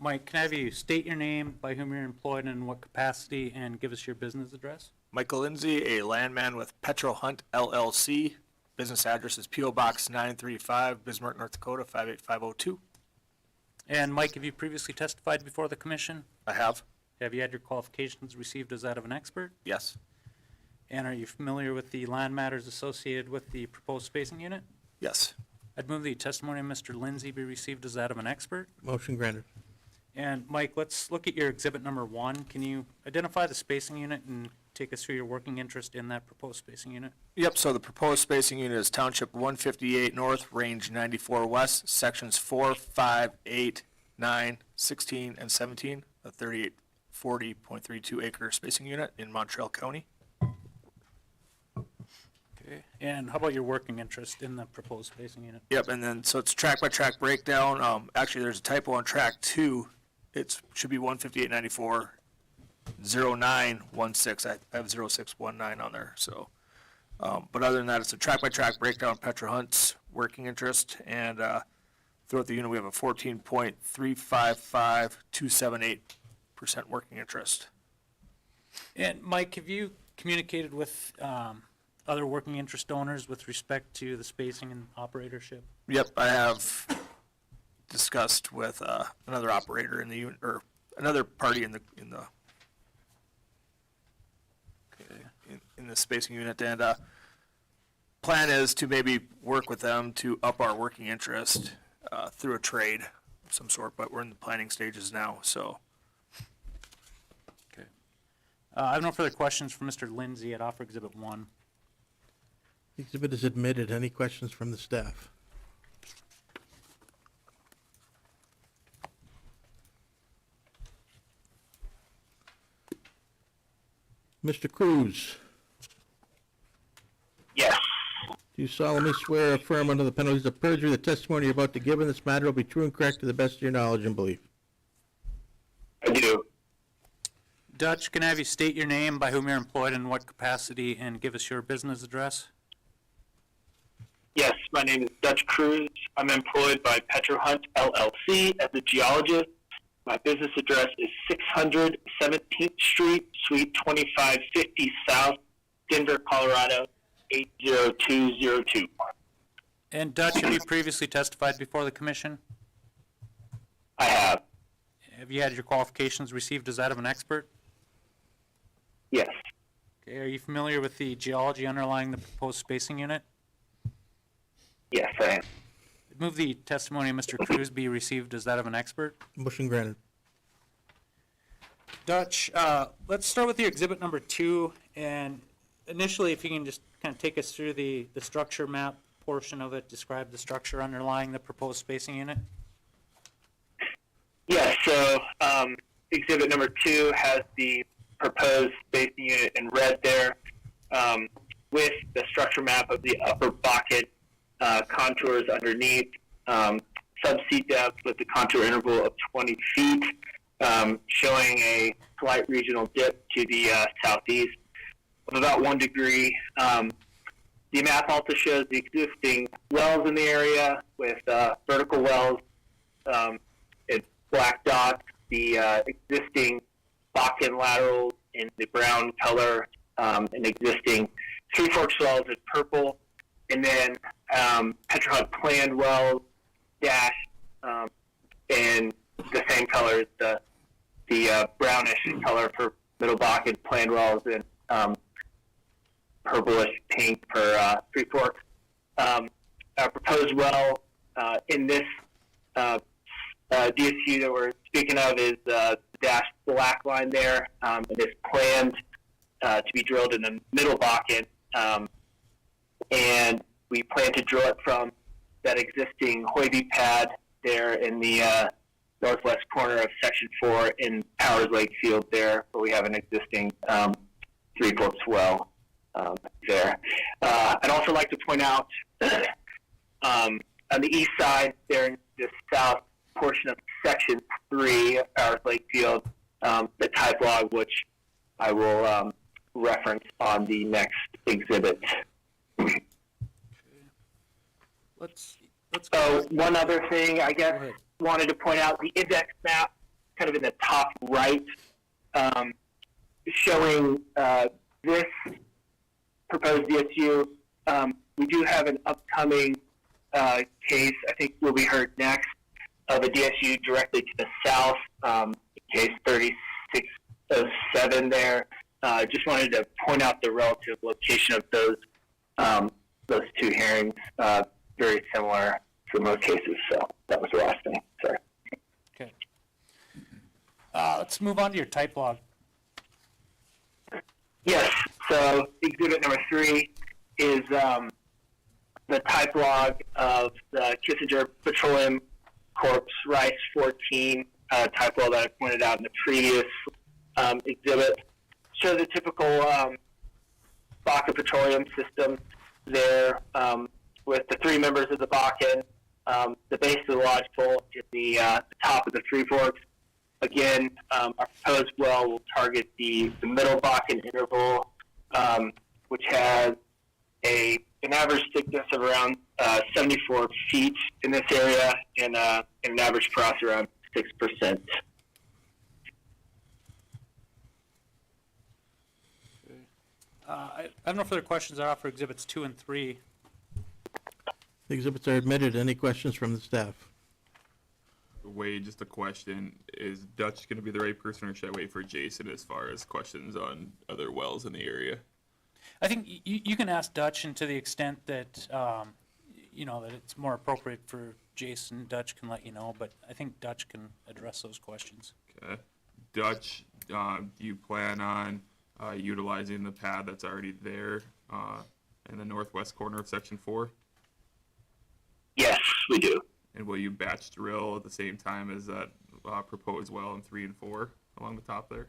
Mike, can I have you state your name, by whom you're employed, and in what capacity, and give us your business address? Michael Lindsay, a landman with Petro Hunt LLC. Business address is P.O. Box 935, Bismarck, North Dakota 58502. And Mike, have you previously testified before the commission? I have. Have you had your qualifications received as that of an expert? Yes. And are you familiar with the land matters associated with the proposed spacing unit? Yes. I'd move the testimony of Mr. Lindsay be received as that of an expert. Motion granted. And Mike, let's look at your exhibit number 1. Can you identify the spacing unit and take us through your working interest in that proposed spacing unit? Yep, so the proposed spacing unit is Township 158 North, Range 94 West, Sections 4, 5, 8, 9, 16, and 17, a 3840.32 acre spacing unit in Montreal County. Okay. And how about your working interest in the proposed spacing unit? Yep, and then, so it's track by track breakdown. Actually, there's a typo on track 2. it should be 15894 0916. I have 0619 on there, so. But other than that, it's a track-by-track breakdown of Petra Hunt's working interest, and throughout the unit, we have a 14.355278% working interest. And Mike, have you communicated with other working interest owners with respect to the spacing and operatorship? Yep, I have discussed with another operator in the unit, or another party in the in the spacing unit, and plan is to maybe work with them to up our working interest through a trade of some sort, but we're in the planning stages now, so. Okay. I have no further questions for Mr. Lindsay at Offer Exhibit 1. The exhibit is admitted. Any questions from the staff? Mr. Cruz, Yes. do you solemnly swear or affirm under the penalties of perjury the testimony you're about to give in this matter will be true and correct to the best of your knowledge and belief? I do. Dutch, can I have you state your name, by whom you're employed, in what capacity, and give us your business address? Yes, my name is Dutch Cruz. I'm employed by Petra Hunt LLC as a geologist. My business address is 600 17th Street, Suite 2550 South, Denver, Colorado, 80202. And Dutch, have you previously testified before the commission? I have. Have you had your qualifications received as that of an expert? Yes. Okay, are you familiar with the geology underlying the proposed spacing unit? Yes, I am. Move the testimony of Mr. Cruz be received as that of an expert. Motion granted. Dutch, let's start with your exhibit number 2, and initially, if you can just kind of take us through the structure map portion of it, describe the structure underlying the proposed spacing unit. Yes, so exhibit number 2 has the proposed spacing unit in red there, with the structure map of the upper bucket contours underneath, subsea depth with the contour interval of 20 feet, showing a slight regional dip to the southeast of about 1 degree. The map also shows the existing wells in the area with vertical wells. It's black dots, the existing Bakken laterals in the brown color, and existing Three Forks wells in purple, and then Petra Hunt planned wells dashed in the same colors, the brownish color for Middle Bakken planned wells, and purplish pink for Three Forks. Our proposed well in this DSU that we're speaking of is the dashed black line there. It is planned to be drilled in the Middle Bakken, and we plan to drill it from that existing Hoyby pad there in the northwest corner of Section 4 in Powers Lake Field there, where we have an existing Three Forks well there. I'd also like to point out on the east side there in the south portion of Section 3 of Powers Lake Field, the type log, which I will reference on the next exhibit. Let's So one other thing, I guess, wanted to point out the index map, kind of in the top right, showing this proposed DSU. We do have an upcoming case, I think will be heard next, of a DSU directly to the south, case 3607 there. Just wanted to point out the relative location of those two hearings. Very similar cases, so that was the last thing. Sorry. Okay. Let's move on to your type log. Yes, so exhibit number 3 is the type log of the Kissinger Petroleum Corp. Rice 14 type log that I pointed out in the previous exhibit. Show the typical Bakken petroleum system there, with the 3 members of the Bakken, the base of the lodgepole at the top of the Three Forks, Again, our proposed well will target the middle Bakken interval, which has an average thickness of around 74 feet in this area and an average frost around 6%. I have no further questions. I offer Exhibits 2 and 3. The exhibits are admitted. Any questions from the staff? Wade, just a question. Is Dutch going to be the right person, or should I wait for Jason as far as questions on other wells in the area? I think you can ask Dutch, and to the extent that, that it's more appropriate for Jason, Dutch can let you know, but I think Dutch can address those questions. Okay. Dutch, do you plan on utilizing the pad that's already there in the northwest corner of Section 4? Yes, we do. And will you batch drill at the same time as that proposed well in 3 and 4 along the top there?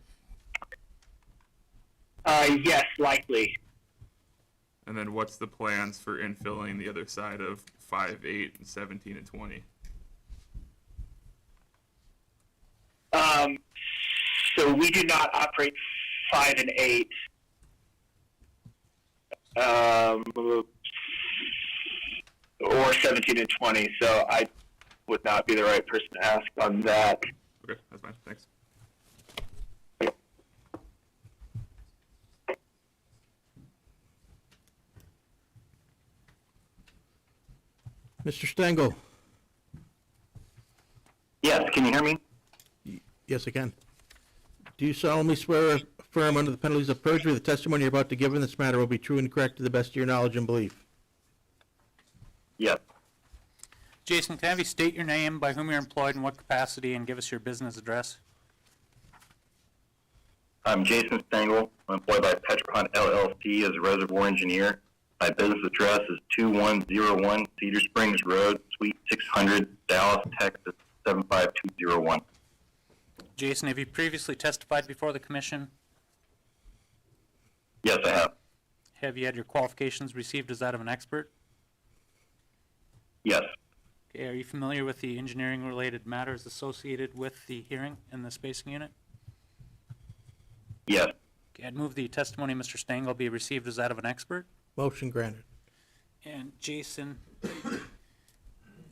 Yes, likely. And then what's the plans for infilling the other side of 5, 8, and 17 and 20? So we do not operate 5 and 8. Or 17 and 20, so I would not be the right person to ask on that. Okay, that's fine. Thanks. Mr. Stengel? Yes, can you hear me? Yes, I can. Do you solemnly swear or affirm under the penalties of perjury the testimony you're about to give in this matter will be true and correct to the best of your knowledge and belief? Yes. Jason, can I have you state your name, by whom you're employed, in what capacity, and give us your business address? I'm Jason Stengel. I'm employed by Petrocon LLC as a reservoir engineer. My business address is 2101 Cedar Springs Road, Suite 600, Dallas, Texas 75201. Jason, have you previously testified before the commission? Yes, I have. Have you had your qualifications received as that of an expert? Yes. Okay, are you familiar with the engineering-related matters associated with the hearing and the spacing unit? Yes. Okay, I'd move the testimony of Mr. Stengel be received as that of an expert. Motion granted. And Jason, I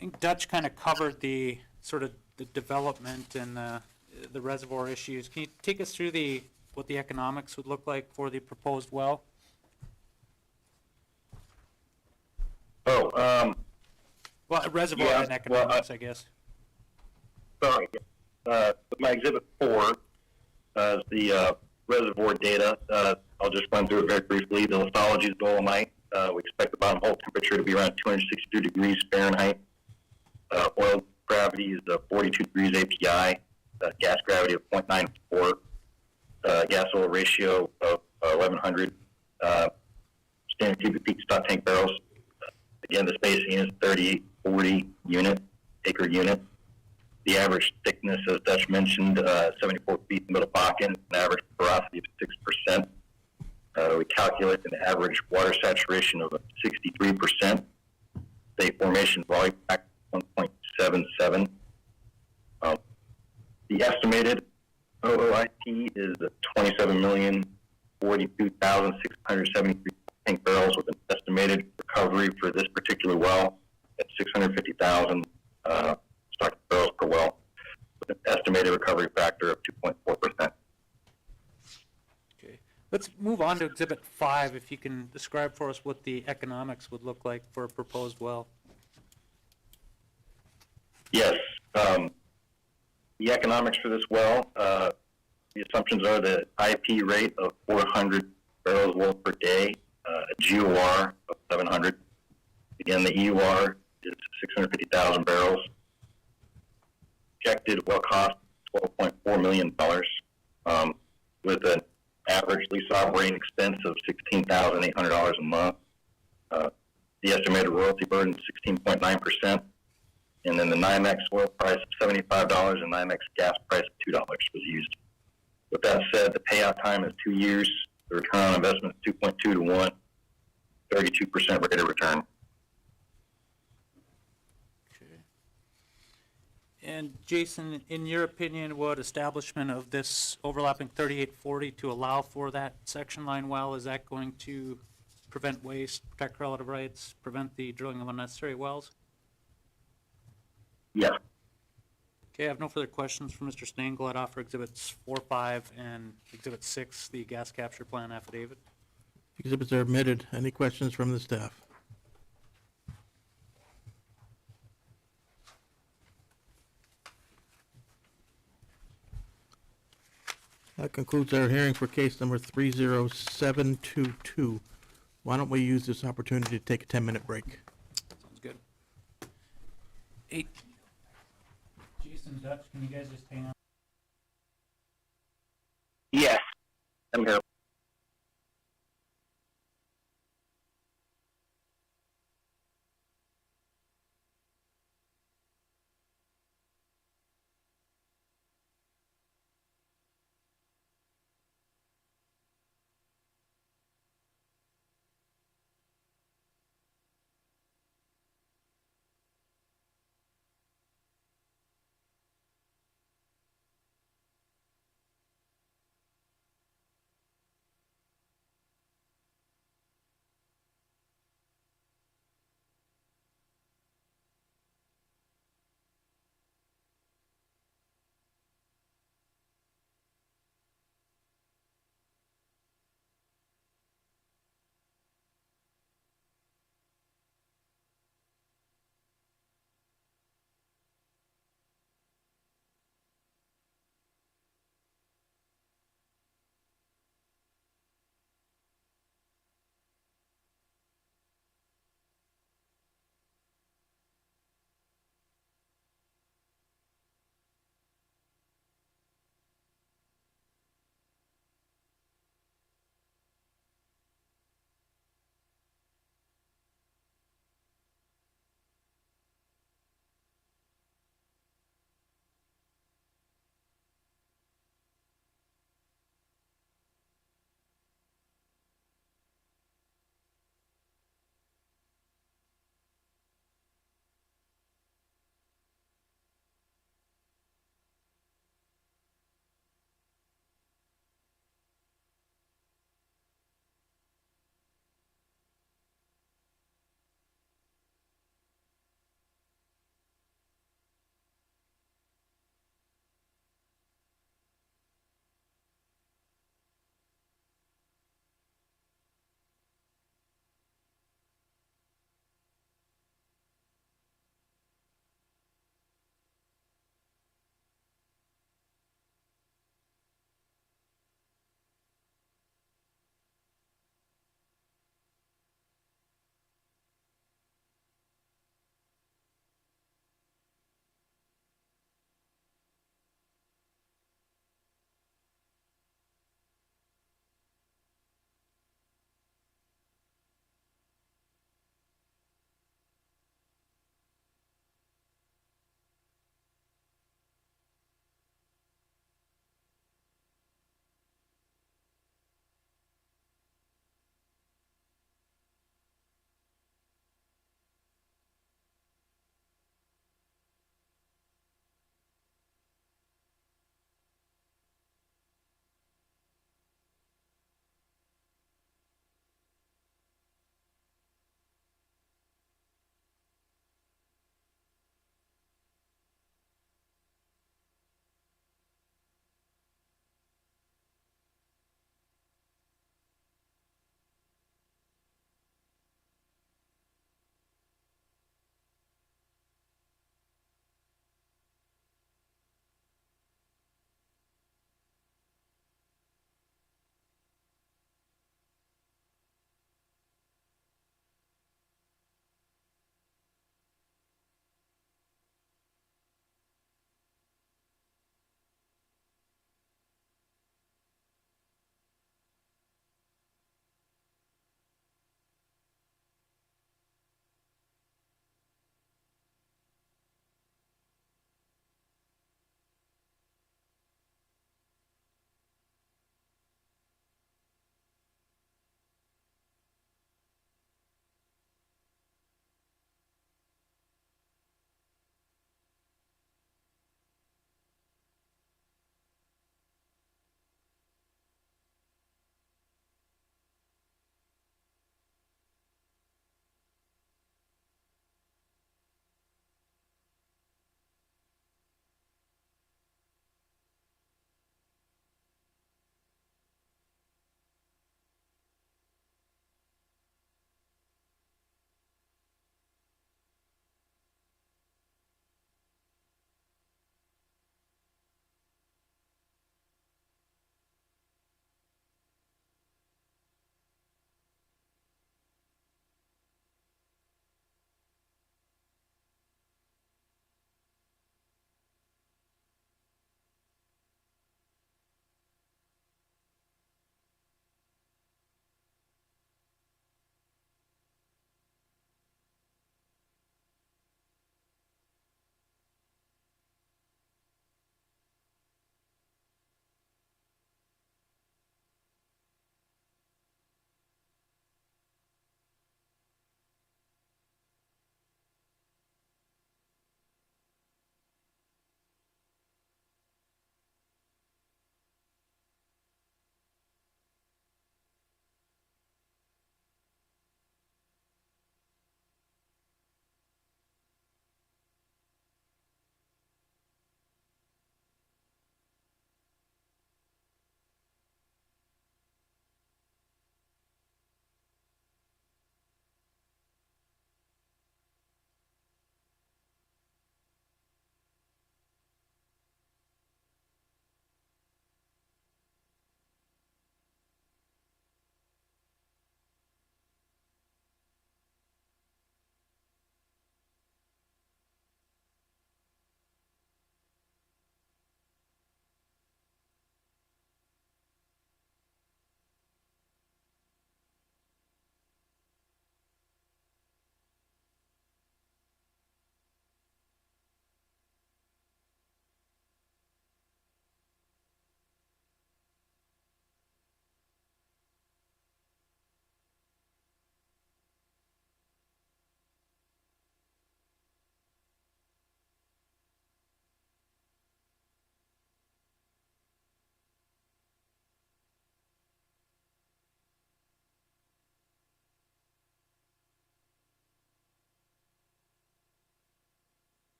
think Dutch kind of covered the sort of the development and the reservoir issues. Can you take us through what the economics would look like for the proposed well? Well, reservoir Yeah, and economics, I guess. Sorry. My Exhibit 4 is the reservoir data. I'll just run through it very briefly. The lithology is dolomite. We expect the bottom hole temperature to be around 262 degrees Fahrenheit. Oil gravity is 42 degrees API. Gas gravity of 0.94. Gas-oil ratio of 1,100. Standard cubic feet stock tank barrels. Again, the spacing is 3840 acre unit. The average thickness, as Dutch mentioned, 74 feet in the middle Bakken, an average porosity of 6%. We calculate an average water saturation of 63%. The formation volume factor 1.77. The estimated OOIP is 27,042,673 tank barrels with an estimated recovery for this particular well at 650,000 stock barrels per well, with an estimated recovery factor of 2.4%. Okay. Let's move on to Exhibit 5, if you can describe for us what the economics would look like for a proposed well. Yes. The economics for this well, the assumptions are the IP rate of 400 barrels of oil per day, a GOR of 700. Again, the EUR is 650,000 barrels. Projected well cost $12.4 million, with an average lease operating expense of $16,800 a month. The estimated royalty burden is 16.9%. And then the NYMEX oil price of $75 and NYMEX gas price of $2 was used. With that said, the payout time is 2 years. The return on investment is 2.2 to 1, 32% rate of return. Okay. And Jason, in your opinion, would establishment of this overlapping 3840 to allow for that section line well, is that going to prevent waste, protect relative rights, prevent the drilling of unnecessary wells? Yes. Okay, I have no further questions for Mr. Stengel. I'd offer Exhibits 4, 5, and Exhibit 6, the gas capture plan affidavit. Exhibits are admitted. Any questions from the staff? That concludes our hearing for case number 30722. Why don't we use this opportunity to take a 10-minute break? Sounds good. Hey, Jason, Dutch, can you guys just hang on? Yes, I'm here.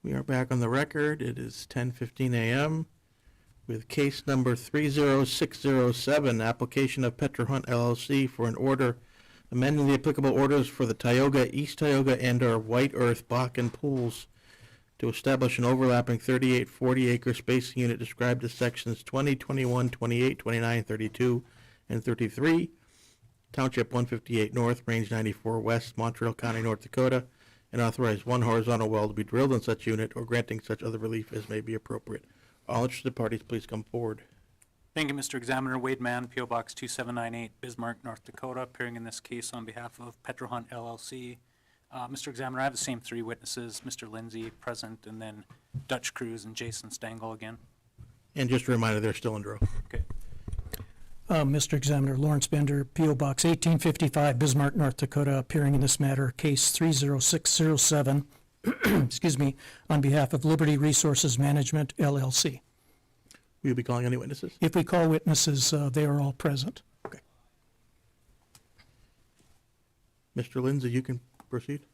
We are back on the record. It is 10:15 a.m. with case number 30607, application of Petro Hunt LLC for an order amending the applicable orders for the Tioga, East Tioga, and/or White Earth Bakken pools to establish an overlapping 3840 acre spacing unit described as sections 20, 21, 28, 29, 32, and 33, Township 158 North, Range 94 West, Montreal County, North Dakota, and authorize one horizontal well to be drilled in such unit or granting such other relief as may be appropriate. All interested parties, please come forward. Thank you, Mr. Examiner. Wade Mann, P.O. Box 2798, Bismarck, North Dakota, appearing in this case on behalf of Petro Hunt LLC. Mr. Examiner, I have the same three witnesses, Mr. Lindsay present, and then Dutch Cruz and Jason Stengel again. And just a reminder, they're still in draw. Okay. Mr. Examiner, Lawrence Bender, P.O. Box 1855, Bismarck, North Dakota, appearing in this matter, case 30607, excuse me, on behalf of Liberty Resources Management, LLC. Will you be calling any witnesses? If we call witnesses, they are all present. Okay. Mr. Lindsay, you can proceed.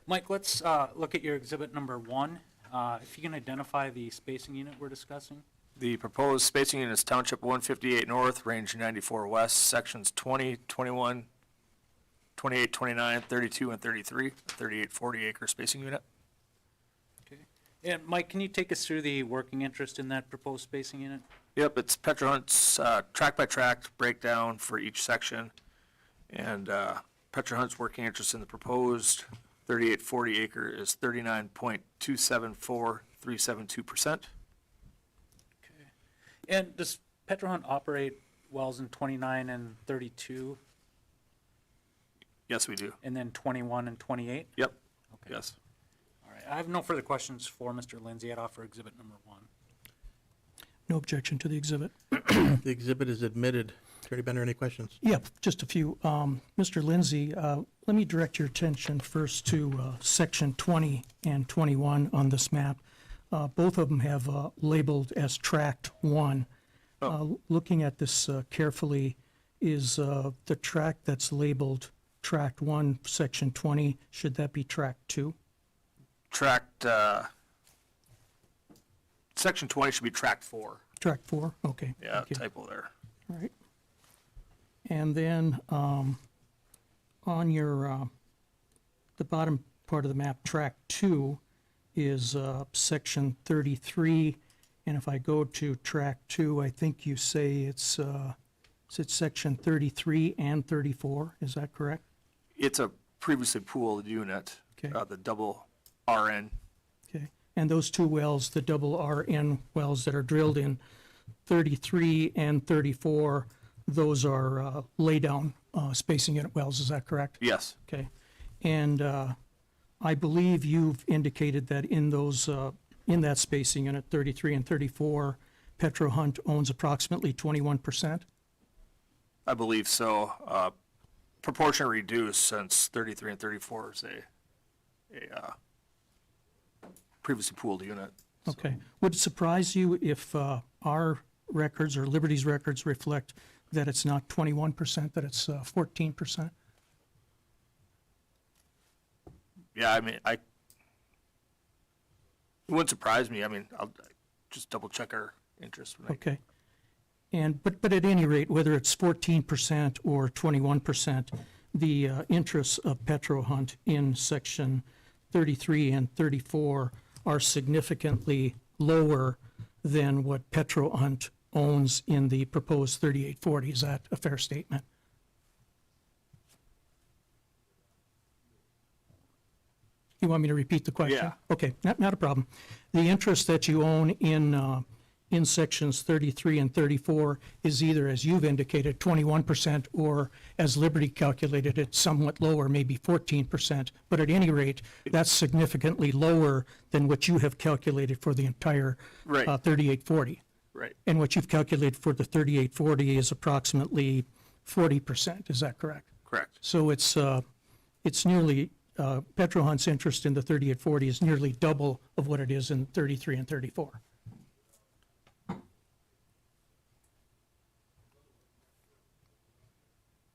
Mike, let's look at your exhibit number 1. If you can identify the spacing unit we're discussing. The proposed spacing unit is Township 158 North, Range 94 West, Sections 20, 21, 28, 29, 32, and 33, 3840 acre spacing unit. Okay. And Mike, can you take us through the working interest in that proposed spacing unit? Yep, it's Petro Hunt's track-by-track breakdown for each section. And Petro Hunt's working interest in the proposed 3840 acre is 39.274372%. And does Petro Hunt operate wells in 29 and 32, Yes, we do. and then 21 and 28? Yep, Okay. yes. All right. I have no further questions for Mr. Lindsay. I'd offer exhibit number 1. No objection to the exhibit. The exhibit is admitted. Attorney Bender, any questions? Yeah, just a few. Mr. Lindsay, let me direct your attention first to section 20 and 21 on this map. Both of them have labeled as tract 1. Looking at this carefully, is the tract that's labeled tract 1, section 20, should that be tract 2? Section 20 should be tract 4. Tract 4? Okay. Yeah, thank you. typo there. All right. And then on your, the bottom part of the map, tract 2 is section 33. And if I go to tract 2, I think you say it's section 33 and 34. Is that correct? It's a previously pooled unit, Okay. the double RN. Okay. And those two wells, the double RN wells that are drilled in 33 and 34, those are laydown spacing unit wells. Is that correct? Yes, Okay. And I believe you've indicated that in those, in that spacing unit, 33 and 34, Petro Hunt owns approximately 21%? I believe so. Proportion reduced since 33 and 34 is a previously pooled unit. Okay. Would it surprise you if our records or Liberty's records reflect that it's not 21%, that it's 14%? Yeah, I mean, it wouldn't surprise me. I mean, I'll just double check our interest. When Okay. And, but at any rate, whether it's 14% or 21%, the interests of Petro Hunt in section 33 and 34 are significantly lower than what Petro Hunt owns in the proposed 3840. Is that a fair statement? You want me to repeat the question? Yeah. Okay, not a problem. The interest that you own in sections 33 and 34 is either, as you've indicated, 21%, or as Liberty calculated it, somewhat lower, maybe 14%. But at any rate, that's significantly lower than what you have calculated for the entire Right. 3840. Right. And what you've calculated for the 3840 is approximately 40%. Is that correct? Correct. So it's nearly, Petro Hunt's interest in the 3840 is nearly double of what it is in 33 and 34.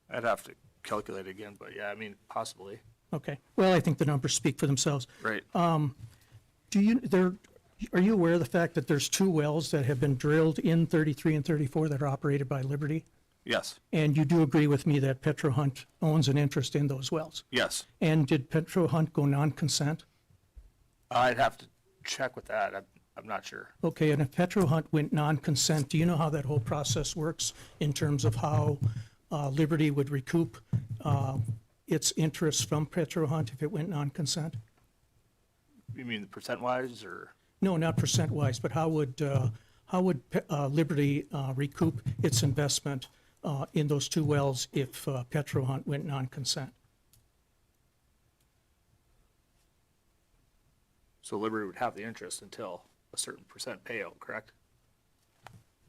I'd have to calculate again, but yeah, I mean, possibly. Okay. Well, I think the numbers speak for themselves. Right. Are you aware of the fact that there's 2 wells that have been drilled in 33 and 34 that are operated by Liberty? Yes. And you do agree with me that Petro Hunt owns an interest in those wells? Yes. And did Petro Hunt go non-consent? I'd have to check with that. I'm not sure. Okay, and if Petro Hunt went non-consent, do you know how that whole process works in terms of how Liberty would recoup its interest from Petro Hunt if it went non-consent? You mean the percent-wise, or? No, not percent-wise, but how would Liberty recoup its investment in those 2 wells if Petro Hunt went non-consent? So Liberty would have the interest until a certain percent payout, correct?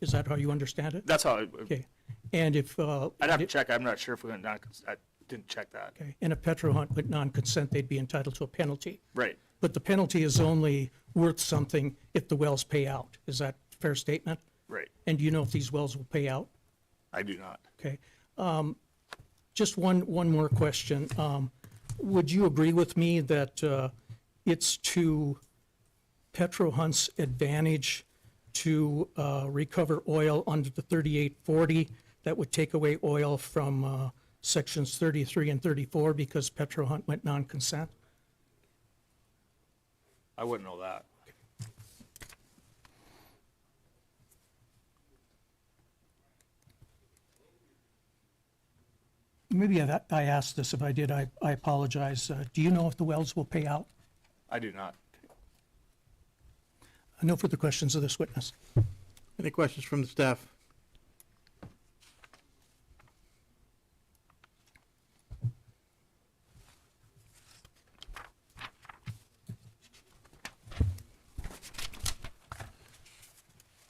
Is that how you understand it? That's how, Okay, and if... I'd have to check. I'm not sure if we went non-consent. I didn't check that. Okay, and if Petro Hunt went non-consent, they'd be entitled to a penalty. Right. But the penalty is only worth something if the wells pay out. Is that a fair statement? Right. And do you know if these wells will pay out? I do not. Okay. Just one more question. Would you agree with me that it's to Petro Hunt's advantage to recover oil under the 3840 that would take away oil from sections 33 and 34 because Petro Hunt went non-consent? I wouldn't know that. Maybe I asked this. If I did, I apologize. Do you know if the wells will pay out? I do not. No further questions of this witness. Any questions from the staff?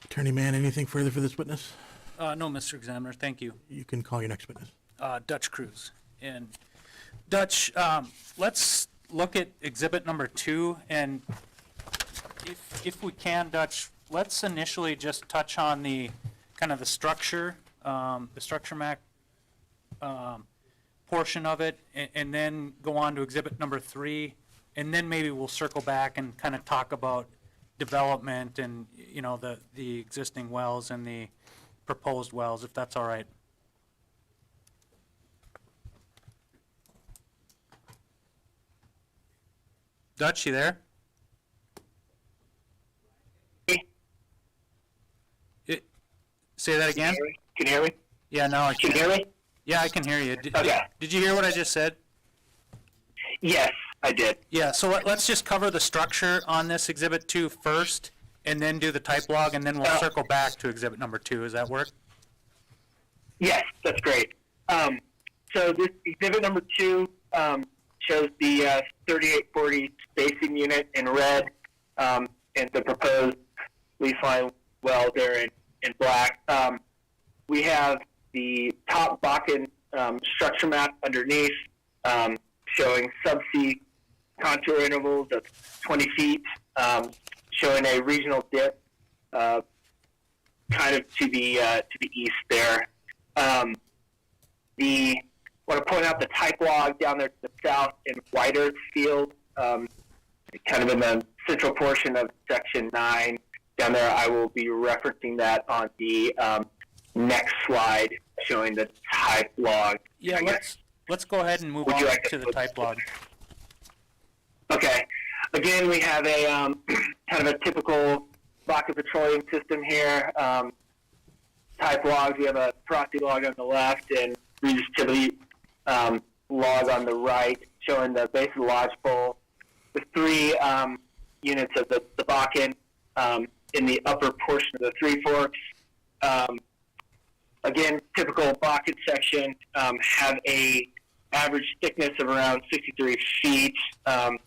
Attorney Mann, anything further for this witness? No, Mr. Examiner, thank you. You can call your next witness. Dutch Cruz. And Dutch, let's look at exhibit number 2, and if we can, Dutch, let's initially just touch on the kind of the structure map portion of it, and then go on to exhibit number 3, and then maybe we'll circle back and kind of talk about development and, you know, the existing wells and the proposed wells, if that's all right. Dutch, you there? Say that again? Can you hear me? Yeah, now I can. Can you hear me? Yeah, I can hear you. Okay. Did you hear what I just said? Yes, I did. Yeah, so let's just cover the structure on this exhibit 2 first, and then do the type log, and then we'll circle back to exhibit number 2. Does that work? Yes, that's great. So this exhibit number 2 shows the 3840 spacing unit in red, and the proposed leaf line well there in black. We have the top Bakken structure map underneath, showing subsea contour intervals of 20 feet, showing a regional dip kind of to the east there. Want to point out the type log down there to the south in White Earth Field, kind of in the central portion of section 9 down there. I will be referencing that on the next slide, showing the type log. Yeah, let's go ahead and move on to the type log. Okay. Again, we have a kind of a typical Bakken petroleum system here. Type logs, we have a porosity log on the left and resistivity log on the right, showing the base of the lodge bowl. The 3 units of the Bakken in the upper portion of the Three Forks. Again, typical Bakken section, have a average thickness of around 63 feet, and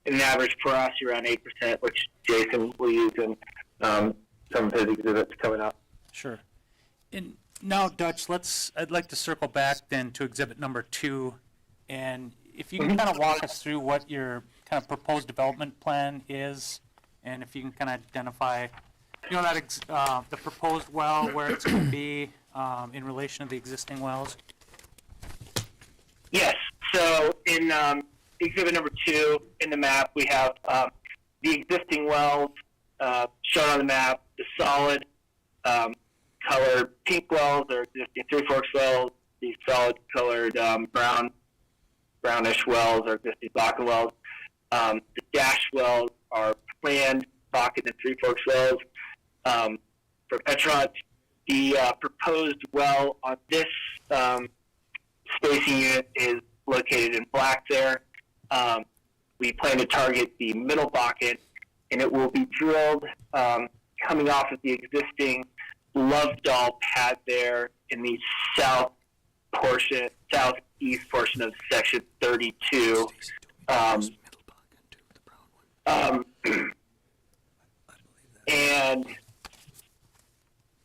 an average porosity around 8%, which Jason will use in some of his exhibits coming up. Sure. And now, Dutch, I'd like to circle back then to exhibit number 2, and if you can kind of walk us through what your kind of proposed development plan is, and if you can kind of identify, you know, that the proposed well, where it's going to be in relation to the existing wells. Yes. So in exhibit number 2 in the map, we have the existing wells shown on the map, the solid colored pink wells are existing Three Forks wells. The solid colored brownish wells are existing Bakken wells. The dash wells are planned Bakken and Three Forks wells. For Petrot, the proposed well on this spacing unit is located in black there. We plan to target the middle Bakken, and it will be drilled coming off of the existing Lovedoll pad there in the southeast portion of section 32. And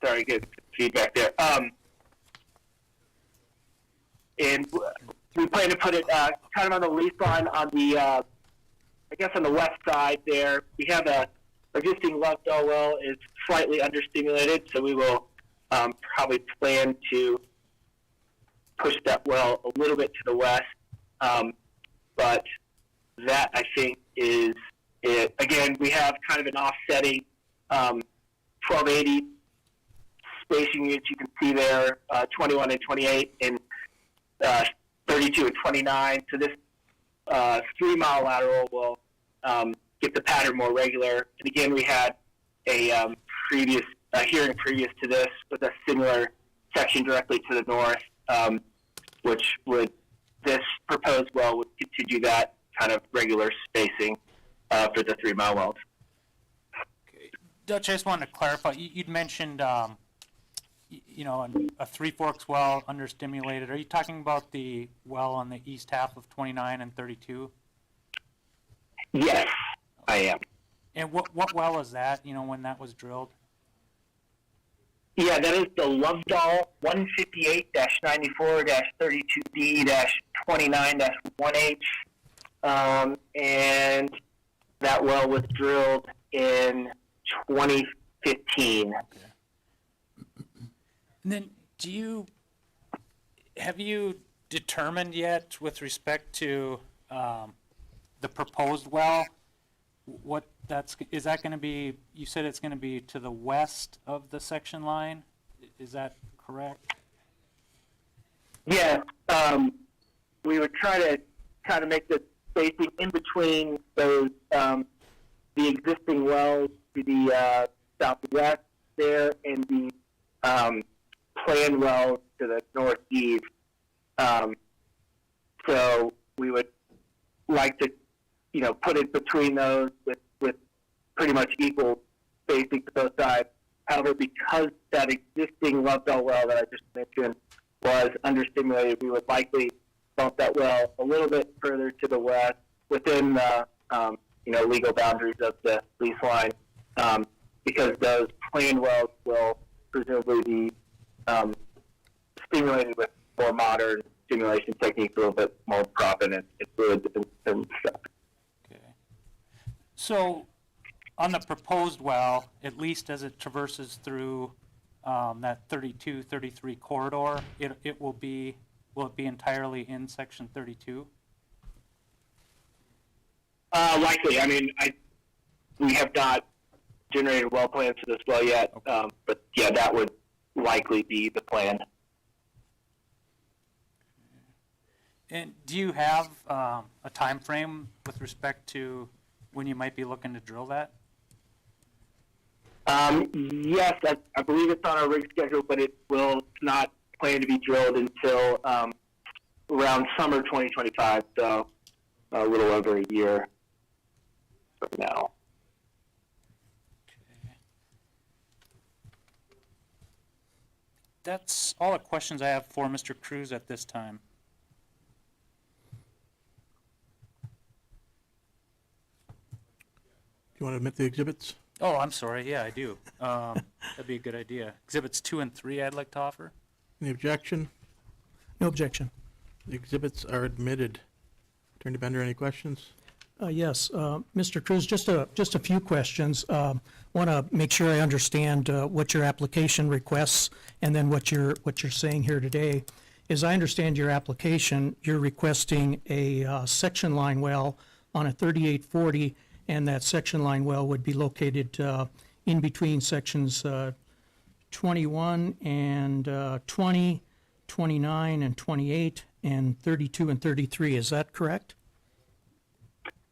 sorry, good feedback there. And we plan to put it kind of on the lease line on the, I guess on the west side there. We have a existing Lovedoll well is slightly understimulated, so we will probably plan to push that well a little bit to the west. But that, I think, is it. Again, we have kind of an offsetting 1280 spacing units you can see there, 21 and 28, and 32 and 29. So this 3-mile lateral will get the pattern more regular. And again, we had a hearing previous to this with a similar section directly to the north, which would, this proposed well would continue that kind of regular spacing for the 3-mile wells. Okay. Dutch, I just wanted to clarify, you'd mentioned, you know, a Three Forks well understimulated. Are you talking about the well on the east half of 29 and 32? Yes, I am. And what well is that, you know, when that was drilled? Yeah, that is the Lovedoll 158-94-32D-29-1H. And that well was drilled in 2015. Okay. And then have you determined yet with respect to the proposed well, is that going to be, you said it's going to be to the west of the section line? Is that correct? Yeah, we would try to kind of make the spacing in between those, the existing wells to the southwest there and the planned wells to the northeast. So we would like to, you know, put it between those with pretty much equal spacing to both sides. However, because that existing Lovedoll well that I just mentioned was understimulated, we would likely bump that well a little bit further to the west within the you know, legal boundaries of the lease line, because those planned wells will presumably be stimulated with more modern stimulation techniques, a little bit more proppant and fluids and stuff. Okay. So on the proposed well, at least as it traverses through that 32, 33 corridor, will it be entirely in section 32? Likely. I mean, we have not generated well plans for this well yet, okay. But yeah, that would likely be the plan. And do you have a time frame with respect to when you might be looking to drill that? Yes, I believe it's on our rig schedule, but it will not plan to be drilled until around summer 2025, so a little over a year from now. Okay. That's all the questions I have for Mr. Cruz at this time. Do you want to admit the exhibits? Oh, I'm sorry. Yeah, I do. That'd be a good idea. Exhibits 2 and 3 I'd like to offer. Any objection? No objection. The exhibits are admitted. Attorney Bender, any questions? Yes, Mr. Cruz, just a few questions. Want to make sure I understand what your application requests and then what you're saying here today. As I understand your application, you're requesting a section line well on a 3840 and that section line well would be located in between sections 21 and 20, 29 and 28, and 32 and 33. Is that correct?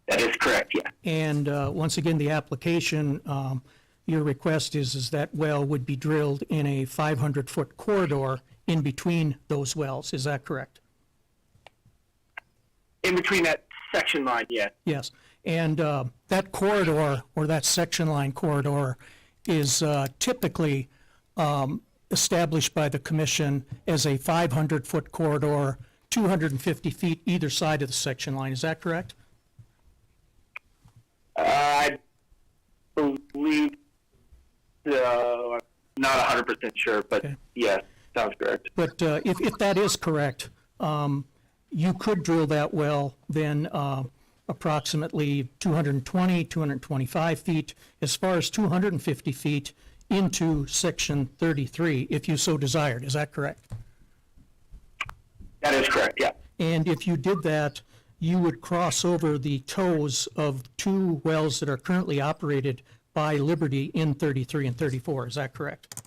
That is correct, yeah. And once again, the application, your request is that well would be drilled in a 500-foot corridor in between those wells. Is that correct? In between that section line, yeah. Yes. And that corridor, or that section line corridor, is typically established by the commission as a 500-foot corridor, 250 feet either side of the section line. Is that correct? I believe so. I'm not 100% sure, but Okay. yes, sounds correct. But if that is correct, you could drill that well then approximately 220, 225 feet, as far as 250 feet into section 33, if you so desired. Is that correct? That is correct, yeah. And if you did that, you would cross over the toes of two wells that are currently operated by Liberty in 33 and 34. Is that correct?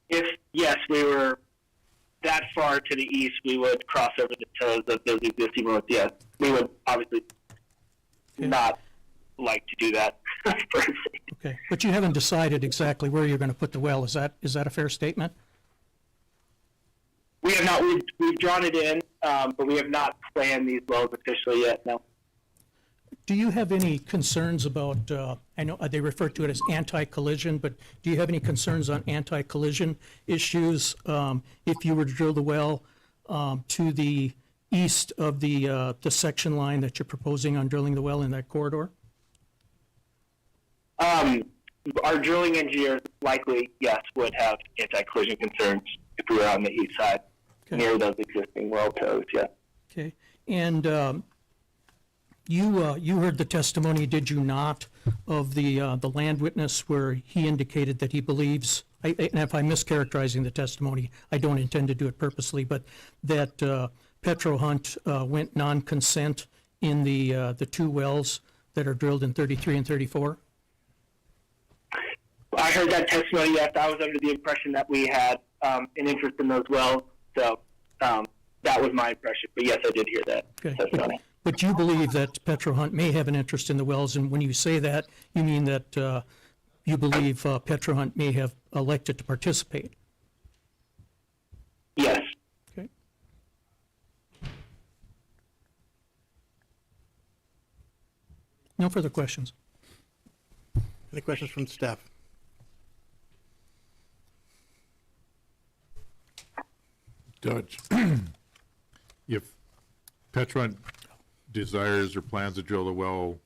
If, yes, we were that far to the east, we would cross over the toes of those existing roads, yes. We would obviously not like to do that. Okay. But you haven't decided exactly where you're going to put the well. Is that a fair statement? We have not, we've drawn it in, but we have not planned these wells officially yet, no. Do you have any concerns about, I know they refer to it as anti-collision, but do you have any concerns on anti-collision issues if you were to drill the well to the east of the section line that you're proposing on drilling the well in that corridor? Our drilling engineers likely, yes, would have anti-collision concerns if we were on the east side, near those existing well toes, yeah. Okay. And you heard the testimony, did you not, of the land witness where he indicated that he believes, and if I'm mischaracterizing the testimony, I don't intend to do it purposely, but that Petro Hunt went non-consent in the two wells that are drilled in 33 and 34? I heard that testimony, yes. I was under the impression that we had an interest in those wells, so that was my impression. But yes, I did hear that testimony. But you believe that Petro Hunt may have an interest in the wells, and when you say that, you mean that you believe Petro Hunt may have elected to participate? Yes. Okay. No further questions. Any questions from staff? Judge, if Petron desires or plans to drill the well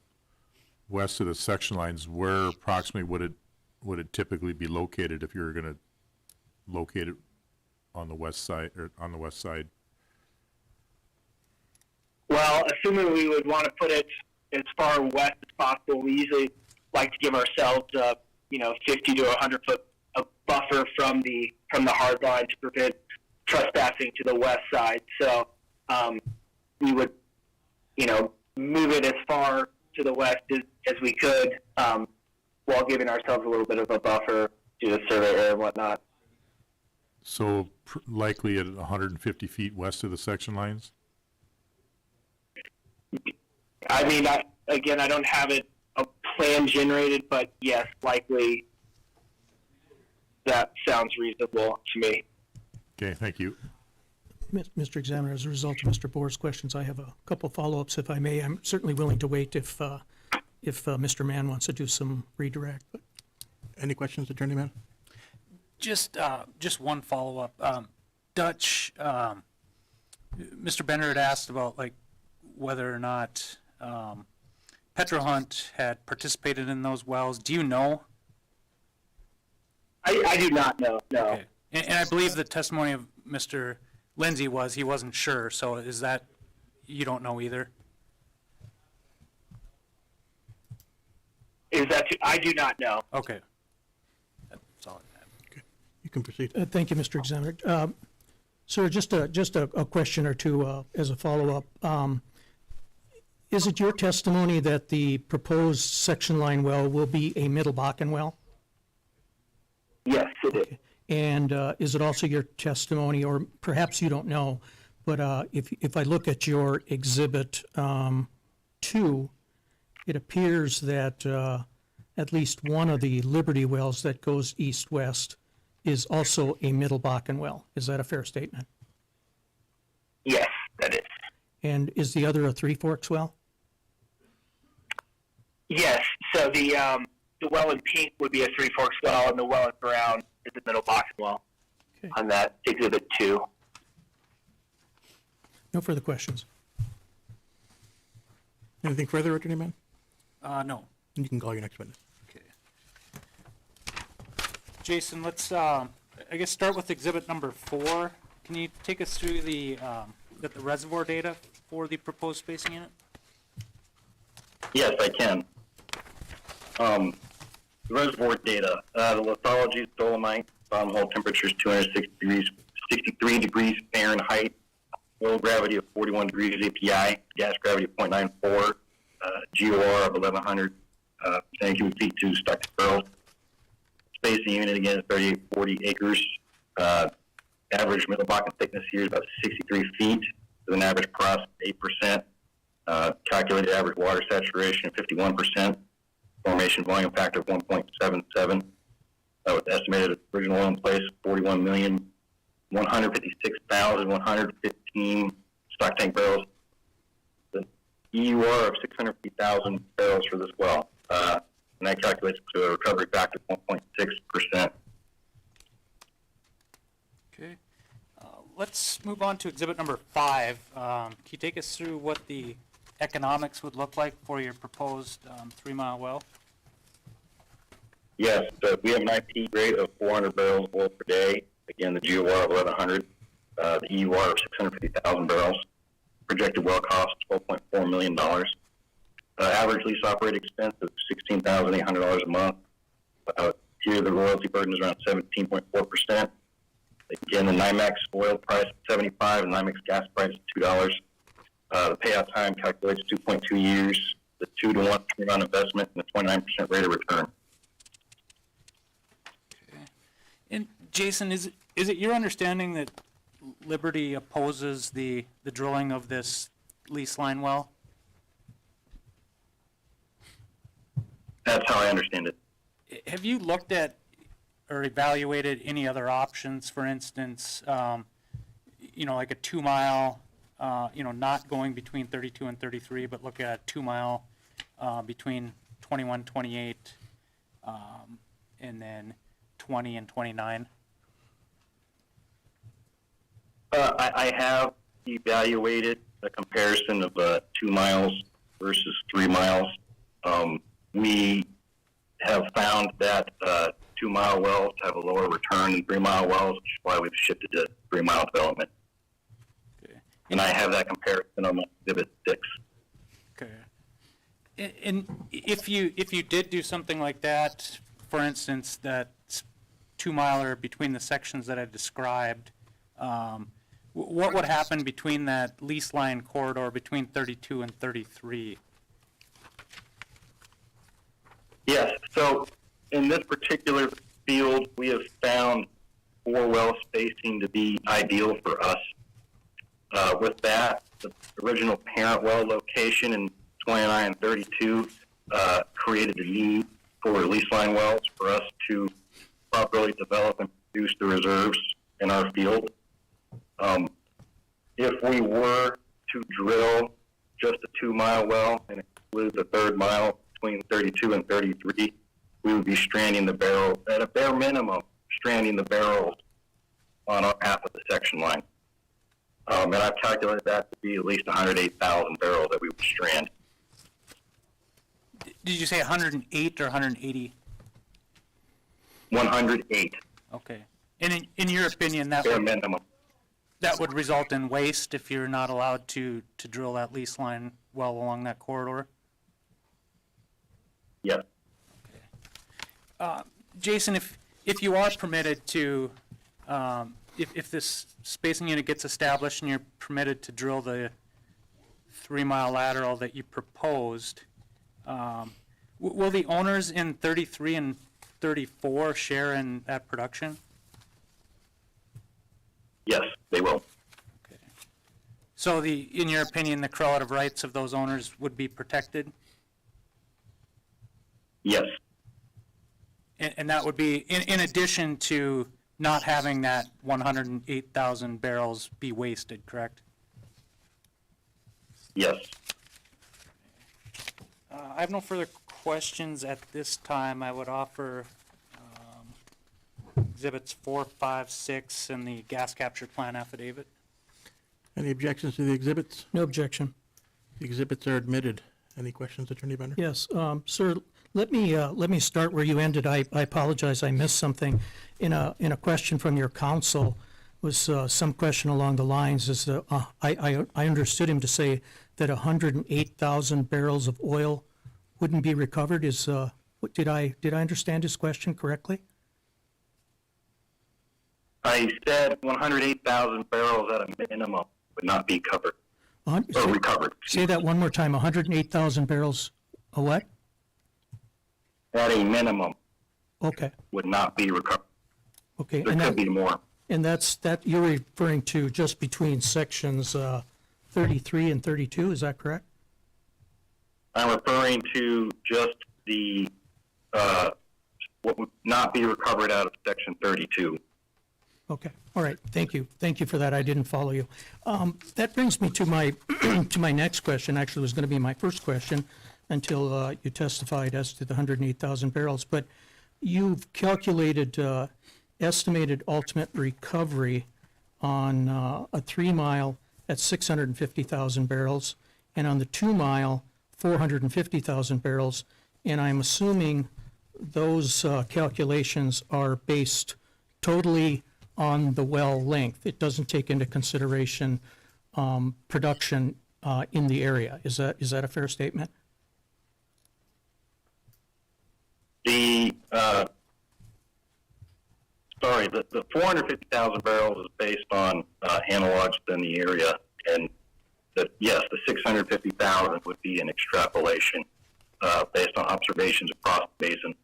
west of the section lines, where approximately would it typically be located if you were going to locate it on the west side or on the west side? Well, assuming we would want to put it as far west as possible, we usually like to give ourselves, 50 to 100 foot buffer from the hard line to prevent trespassing to the west side. So we would, move it as far to the west as we could, while giving ourselves a little bit of a buffer due to survey error and whatnot. So likely at 150 feet west of the section lines? I mean, I don't have a plan generated, but yes, likely that sounds reasonable to me. Okay, thank you. Mr. Examiner, as a result of Mr. Boer's questions, I have a couple follow-ups, if I may. I'm certainly willing to wait if Mr. Mann wants to do some redirect. But. Any questions, Attorney Mann? Just one follow-up. Dutch, Mr. Benner had asked about whether or not Petro Hunt had participated in those wells. Do you know? I do not know, no. Okay. And I believe the testimony of Mr. Lindsay was he wasn't sure, so is that, you don't know either? I do not know. Okay. That's all I have. Okay, you can proceed. Thank you, Mr. Examiner. Sir, just a question or two as a follow-up. Is it your testimony that the proposed section line well will be a middle Bakken well? Yes, it is. And is it also your testimony, or perhaps you don't know, but if I look at your Exhibit 2, it appears that at least one of the Liberty wells that goes east-west is also a middle Bakken well. Is that a fair statement? Yes, that is. And is the other a Three Forks well? Yes, so the well in pink would be a Three Forks well, and the well in brown is the middle box well. Okay. On that Exhibit 2. No further questions. Anything further, Attorney Mann? No. You can call your next witness. Okay. Jason, let's, I guess, start with exhibit number 4. Can you take us through the reservoir data for the proposed spacing unit? Yes, I can. The reservoir data, the lithology is dolomite, bottom hole temperature is 63 degrees Fahrenheit, oil gravity of 41 degrees API, gas gravity of 0.94, GOR of 1100 cubic feet to stocked barrels. Spacing unit again is 3840 acres. Average middle Bakken thickness here is about 63 feet with an average porosity of 8%. Calculated average water saturation of 51%. Formation volume factor of 1.77. With estimated original oil in place of 41,156,115 stock tank barrels. The EUR of 650,000 barrels for this well. And that calculates to a recovery factor of 1.6%. Okay. Let's move on to exhibit number 5. Can you take us through what the economics would look like for your proposed 3-mile well? Yes, so we have an IP rate of 400 barrels of oil per day. Again, the GOR of 1,100, the EUR of 650,000 barrels. Projected well cost, $12.4 million. Average lease operating expense of $16,800 a month. Here, the royalty burden is around 17.4%. Again, the NYMEX oil price is 75, and NYMEX gas price is $2. The payout time calculates 2.2 years, the 2-to-1 return on investment, and the 29% rate of return. Okay. And Jason, is it your understanding that Liberty opposes the drilling of this lease line well? That's how I understand it. Have you looked at or evaluated any other options, for instance, like a 2-mile, not going between 32 and 33, but look at a 2-mile between 21, 28, and then 20 and 29? I have evaluated a comparison of 2 miles versus 3 miles. We have found that 2-mile wells have a lower return than 3-mile wells, which is why we've shifted to 3-mile development. Okay. And I have that comparison on Exhibit 6. Okay. And if you did do something like that, for instance, that 2-miler between the sections that I've described, what would happen between that lease line corridor between 32 and 33? Yes, so in this particular field, we have found 4-well spacing to be ideal for us. With that, the original parent well location in 29 and 32 created a need for lease line wells for us to properly develop and produce the reserves in our field. If we were to drill just a 2-mile well and exclude the 3rd mile between 32 and 33, we would be stranding the barrel, at a bare minimum, stranding the barrels on our half of the section line. And I've calculated that to be at least 108,000 barrels that we would strand. Did you say 108 or 180? 108, Okay. And in your opinion, that bare would, minimum. that would result in waste if you're not allowed to drill that lease line well along that corridor? Yes. Jason, if you are permitted to, if this spacing unit gets established and you're permitted to drill the 3-mile lateral that you proposed, will the owners in 33 and 34 share in that production? Yes, they will. So in your opinion, the correlative rights of those owners would be protected? Yes. And that would be in addition to not having that 108,000 barrels be wasted, correct? Yes. I have no further questions at this time. I would offer exhibits 4, 5, 6, and the gas capture plan affidavit. Any objections to the exhibits? No objection. The exhibits are admitted. Any questions, Attorney Bender? Yes, sir, let me start where you ended. I apologize, I missed something. In a question from your counsel was some question along the lines, I understood him to say that 108,000 barrels of oil wouldn't be recovered. Did I understand his question correctly? I said 108,000 barrels at a minimum would not be covered, or recovered. Say that one more time, 108,000 barrels, a what? At a minimum Okay, would not be recovered. okay. There And could be more. that you're referring to just between sections 33 and 32, is that correct? I'm referring to just the, what would not be recovered out of section 32. Okay, all right, thank you. Thank you for that, I didn't follow you. That brings me to my, to my next question, actually was going to be my first question until you testified as to the 108,000 barrels, but you've calculated estimated ultimate recovery on a 3-mile at 650,000 barrels, and on the 2-mile, 450,000 barrels, and I'm assuming those calculations are based totally on the well length. It doesn't take into consideration production in the area. Is that a fair statement? The 450,000 barrels is based on analogs in the area, and yes, the 650,000 would be an extrapolation based on observations across the basin.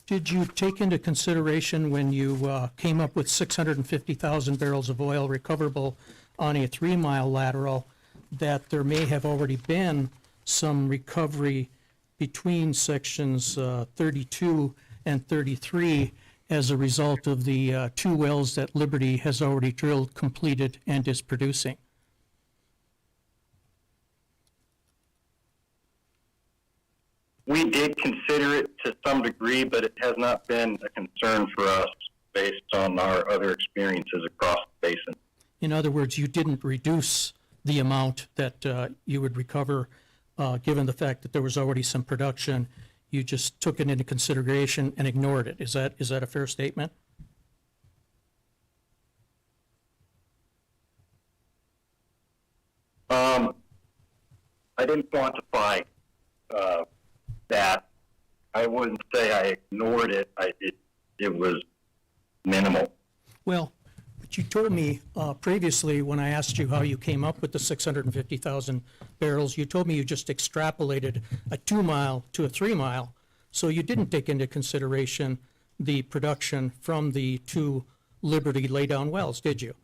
Did you take into consideration when you came up with 650,000 barrels of oil recoverable on a 3-mile lateral that there may have already been some recovery between sections 32 and 33 as a result of the 2 wells that Liberty has already drilled, completed, and is producing? We did consider it to some degree, but it has not been a concern for us based on our other experiences across the basin. In other words, you didn't reduce the amount that you would recover, given the fact that there was already some production. You just took it into consideration and ignored it. Is that a fair statement? I didn't quantify that. I wouldn't say I ignored it. It was minimal. Well, but you told me previously when I asked you how you came up with the 650,000 barrels, you told me you just extrapolated a 2-mile to a 3-mile, so you didn't take into consideration the production from the 2 Liberty laydown wells, did you?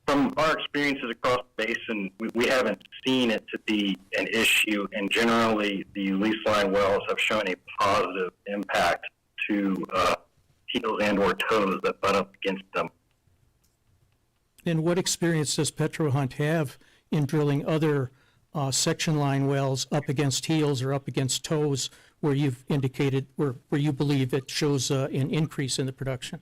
From our experiences across the basin, we haven't seen it to be an issue, and generally the lease line wells have shown a positive impact to heels and or toes that butt up against them. And what experience does PetroHunt have in drilling other section line wells up against heels or up against toes where you've indicated, where you believe it shows an increase in the production?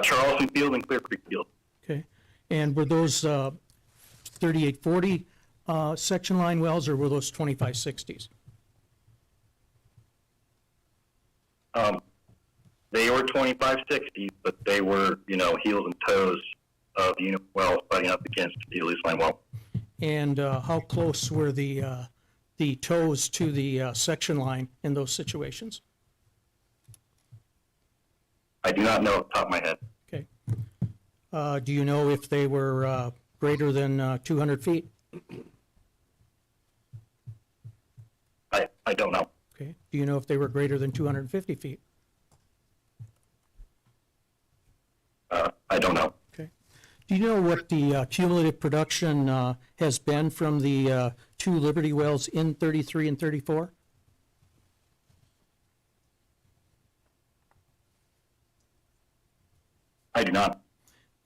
Charleston Field and Clear Creek Field. Okay. And were those 3840 section line wells, or were those 2560s? They were 2560, but they were, heels and toes of unit wells butting up against the lease line well. And how close were the toes to the section line in those situations? I do not know off the top of my head. Okay. Do you know if they were greater than 200 feet? I don't know. Okay. Do you know if they were greater than 250 feet? I don't know. Okay. Do you know what the cumulative production has been from the two Liberty wells in 33 and 34? I do not.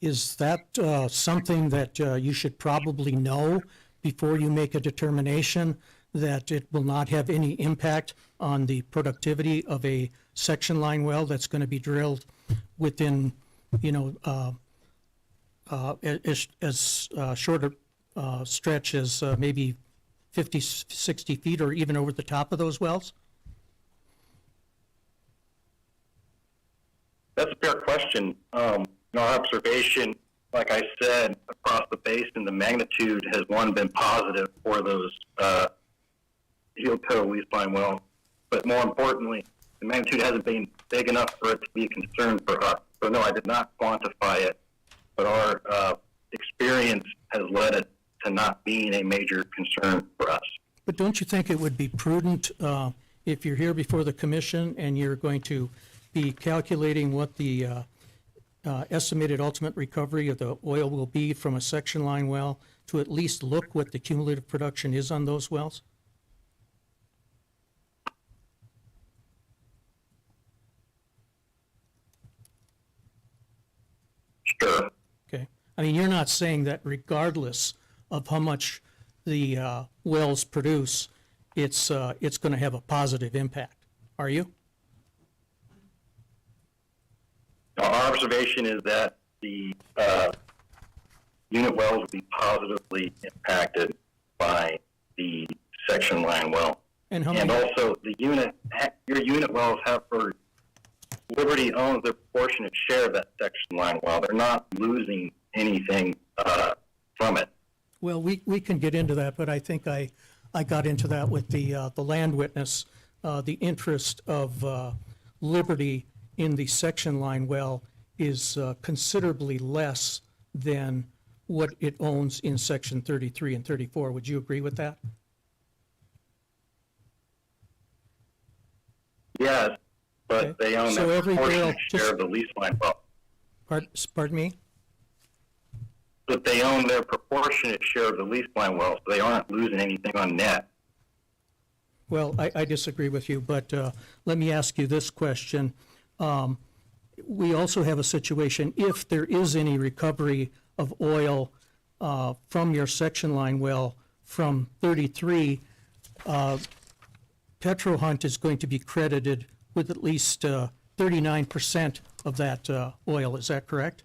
Is that something that you should probably know before you make a determination that it will not have any impact on the productivity of a section line well that's going to be drilled within, you know, as short a stretch as maybe 50, 60 feet or even over the top of those wells? That's a fair question. In our observation, like I said, across the basin, the magnitude has been positive for those heel toe lease line wells. But more importantly, the magnitude hasn't been big enough for it to be a concern for us. So no, I did not quantify it, but our experience has led it to not being a major concern for us. But don't you think it would be prudent, if you're here before the commission and you're going to be calculating what the estimated ultimate recovery of the oil will be from a section line well, to at least look what the cumulative production is on those wells? Sure. Okay. I mean, you're not saying that regardless of how much the wells produce, it's going to have a positive impact, are you? Our observation is that the unit wells will be positively impacted by the section line well. And how And many? also, your unit wells have for Liberty owns their proportionate share of that section line well. They're not losing anything from it. Well, we can get into that, but I think I got into that with the land witness, the interest of Liberty in the section line well is considerably less than what it owns in section 33 and 34. Would you agree with that? Yes, but Okay. they own So their every barrel, proportionate share just- of the lease line well. Pardon me? But they own their proportionate share of the lease line well, so they aren't losing anything on net. Well, I disagree with you, but let me ask you this question. We also have a situation, if there is any recovery of oil from your section line well from 33, Petro Hunt is going to be credited with at least 39% of that oil. Is that correct?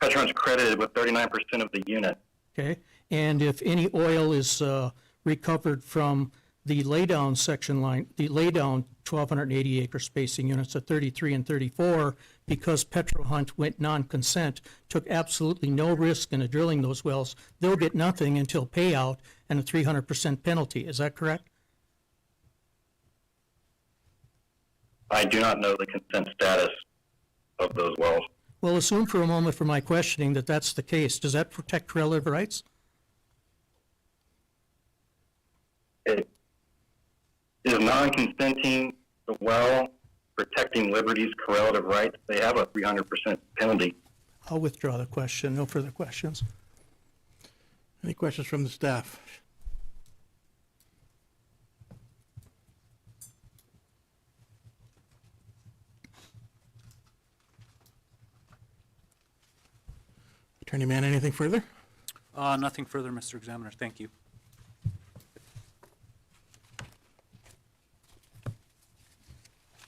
Petron's credited with 39% of the unit. Okay, and if any oil is recovered from the laydown section line, the laydown 1,280 acre spacing units at 33 and 34, because Petro Hunt went non-consent, took absolutely no risk in drilling those wells, they'll get nothing until payout and a 300% penalty. Is that correct? I do not know the consent status of those wells. Well, assume for a moment for my questioning that that's the case. Does that protect relative rights? It is non-consenting the well, protecting Liberty's correlative rights. They have a 300% penalty. I'll withdraw the question. No further questions. Any questions from the staff? Attorney Mann, anything further? Nothing further, Mr. Examiner. Thank you.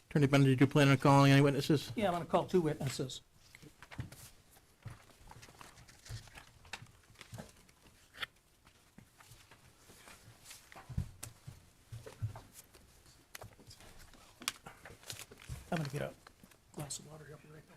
Attorney Bennett, did you plan on calling any witnesses? Yeah, I'm going to call two witnesses. I'm going to get a glass of water here. I'll be right back.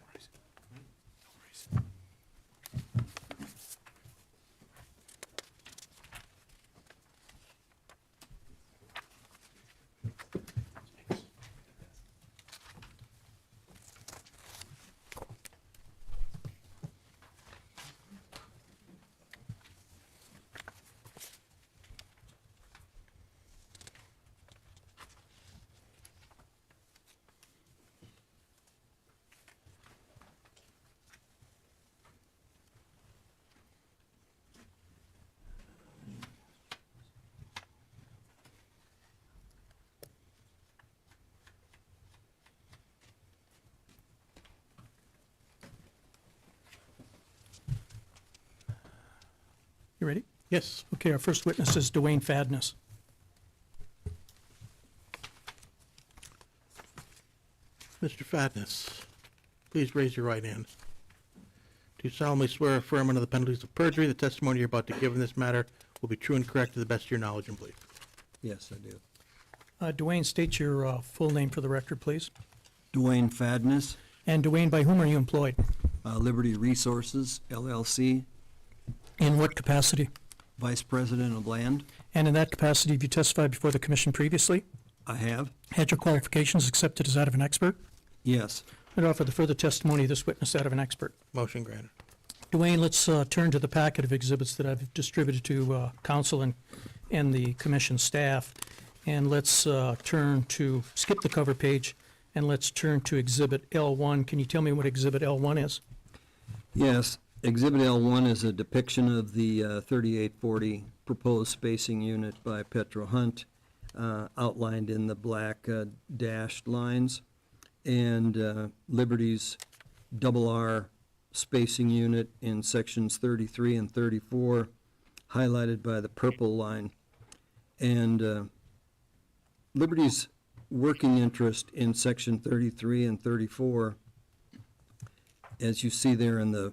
Yes. Okay, our first witness is Dwayne Fadness. Mr. Fadness, please raise your right hand. Do you solemnly swear or affirm under the penalties of perjury the testimony you're about to give in this matter will be true and correct to the best of your knowledge and belief? Yes, I do. Dwayne, state your full name for the record, please. Dwayne Fadness, And Dwayne, by whom are you employed? Liberty Resources, LLC, In what capacity? Vice President of Land. And in that capacity, have you testified before the commission previously? I have. Had your qualifications accepted as that of an expert? Yes. I'd offer the further testimony of this witness that of an expert. Motion granted. Dwayne, let's turn to the packet of exhibits that I've distributed to council and the commission staff. And let's skip the cover page, and let's turn to Exhibit L1. Can you tell me what Exhibit L1 is? Yes. Exhibit L1 is a depiction of the 3840 proposed spacing unit by Petro Hunt, outlined in the black dashed lines, and Liberty's R spacing unit in sections 33 and 34, highlighted by the purple line. And Liberty's working interest in section 33 and 34, as you see there in the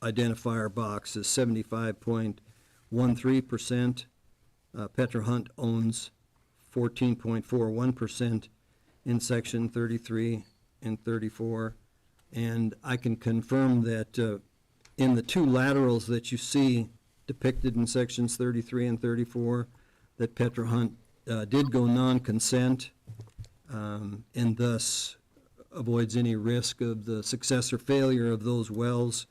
identifier box, is 75.13%. Petro Hunt owns 14.41% in section 33 and 34. And I can confirm that in the two laterals that you see depicted in sections 33 and 34, that Petro Hunt did go non-consent, and thus avoids any risk of the success or failure of those wells,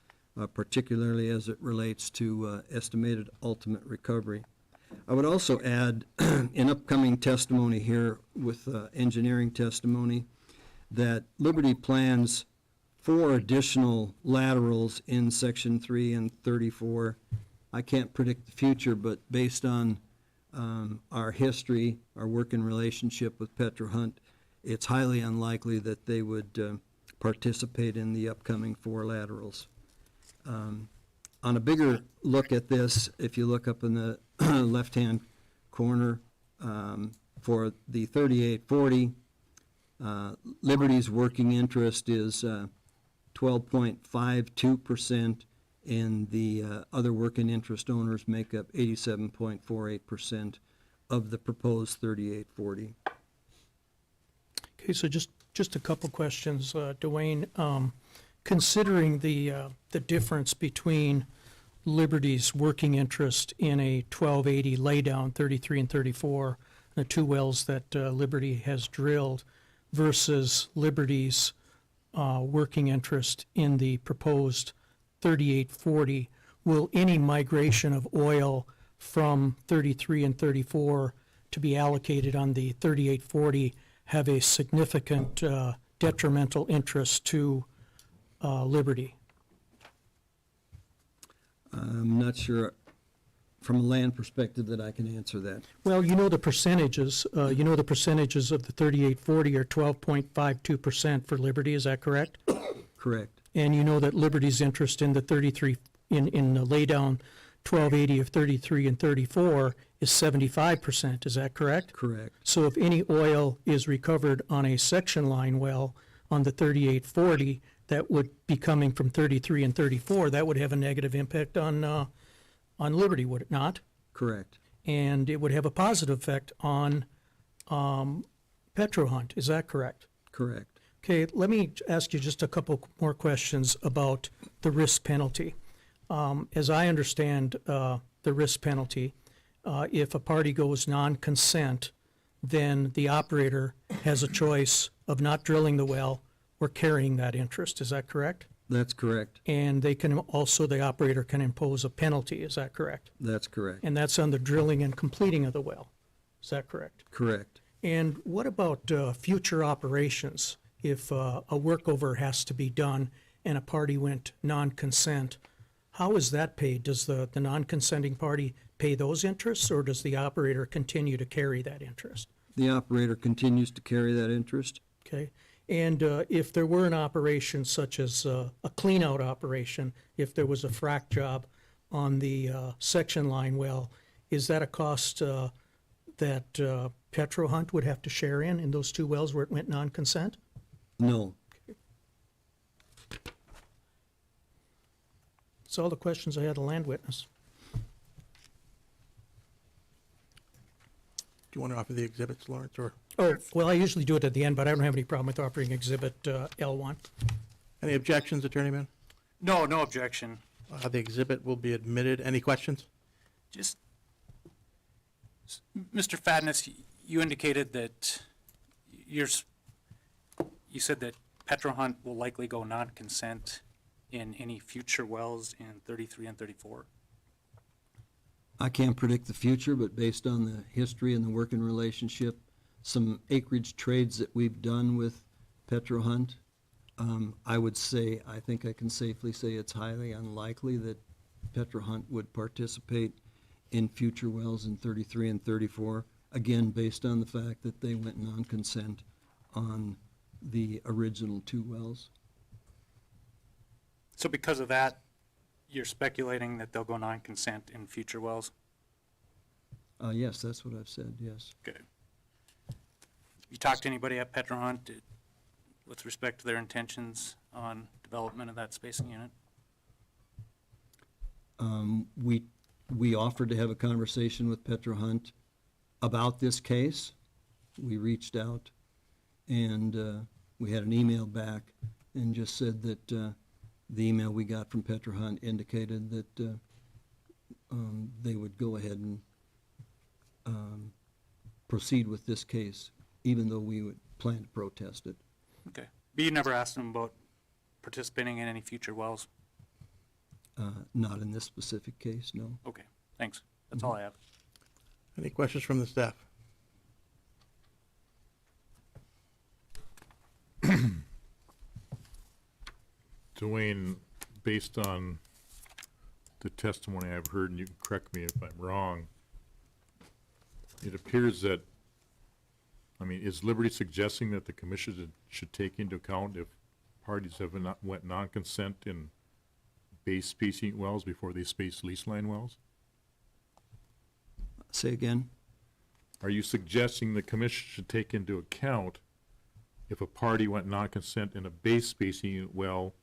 particularly as it relates to estimated ultimate recovery. I would also add, in upcoming testimony here with engineering testimony, that Liberty plans 4 additional laterals in section 3 and 34. I can't predict the future, but based on our history, our working relationship with Petro Hunt, it's highly unlikely that they would participate in the upcoming 4 laterals. On a bigger look at this, if you look up in the left-hand corner, for the 3840, Liberty's working interest is 12.52%, and the other working interest owners make up 87.48% of the proposed 3840. Okay, so just a couple questions, Dwayne. Considering the difference between Liberty's working interest in a 1280 laydown, 33 and 34, the 2 wells that Liberty has drilled, versus Liberty's working interest in the proposed 3840, will any migration of oil from 33 and 34 to be allocated on the 3840 have a significant detrimental interest to Liberty? I'm not sure from a land perspective that I can answer that. Well, you know the percentages. You know the percentages of the 3840 are 12.52% for Liberty. Is that correct? Correct. And you know that Liberty's interest in the 33 in the laydown 1280 of 33 and 34 is 75%. Is that correct? Correct. So if any oil is recovered on a section line well on the 3840, that would be coming from 33 and 34. That would have a negative impact on Liberty, would it not? Correct. And it would have a positive effect on Petro Hunt. Is that correct? Correct. Okay, let me ask you just a couple more questions about the risk penalty. As I understand the risk penalty, if a party goes non-consent, then the operator has a choice of not drilling the well or carrying that interest. Is that correct? That's correct. And they can also, the operator can impose a penalty. Is that correct? That's correct. And that's on the drilling and completing of the well. Is that correct? Correct. And what about future operations? If a workover has to be done and a party went non-consent, how is that paid? Does the non-consenting party pay those interests, or does the operator continue to carry that interest? The operator continues to carry that interest. Okay. And if there were an operation such as a clean-out operation, if there was a frack job on the section line well, is that a cost that Petro Hunt would have to share in those two wells where it went non-consent? No. That's all the questions I had of land witness. Do you want to offer the exhibits, Lawrence, or Oh, well, I usually do it at the end, but I don't have any problem with offering Exhibit L1. any objections, Attorney Mann? No, no objection. The exhibit will be admitted. Any questions? Just, Mr. Fadness, you indicated that you said that Petro Hunt will likely go non-consent in any future wells in 33 and 34. I can't predict the future, but based on the history and the working relationship, some acreage trades that we've done with Petro Hunt, I would say, I think I can safely say it's highly unlikely that Petro Hunt would participate in future wells in 33 and 34, again, based on the fact that they went non-consent on the original two wells. So because of that, you're speculating that they'll go non-consent in future wells? Yes, that's what I've said, yes. Okay. You talked to anybody at Petro Hunt with respect to their intentions on development of that spacing unit? We offered to have a conversation with Petro Hunt about this case. We reached out and we had an email back and just said that the email we got from Petro Hunt indicated that they would go ahead and proceed with this case, even though we would plan to protest it. Okay. But you never asked them about participating in any future wells? Not in this specific case, no. Okay, thanks. That's all I have. Any questions from the staff? Dwayne, based on the testimony I've heard, and you can correct me if I'm wrong, it appears that, I mean, is Liberty suggesting that the commission should take into account if parties have went non-consent in base spacing wells before they space lease line wells? Say again? Are you suggesting the commission should take into account if a party went non-consent in a base spacing well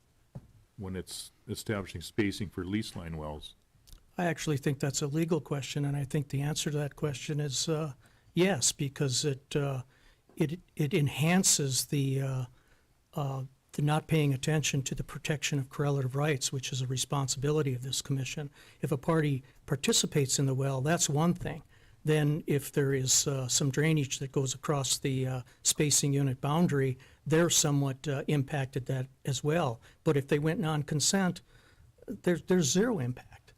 when it's establishing spacing for lease line wells? I actually think that's a legal question, and I think the answer to that question is yes, because it enhances the not paying attention to the protection of correlative rights, which is a responsibility of this commission. If a party participates in the well, that's one thing. Then if there is some drainage that goes across the spacing unit boundary, they're somewhat impacted that as well. But if they went non-consent, there's zero impact.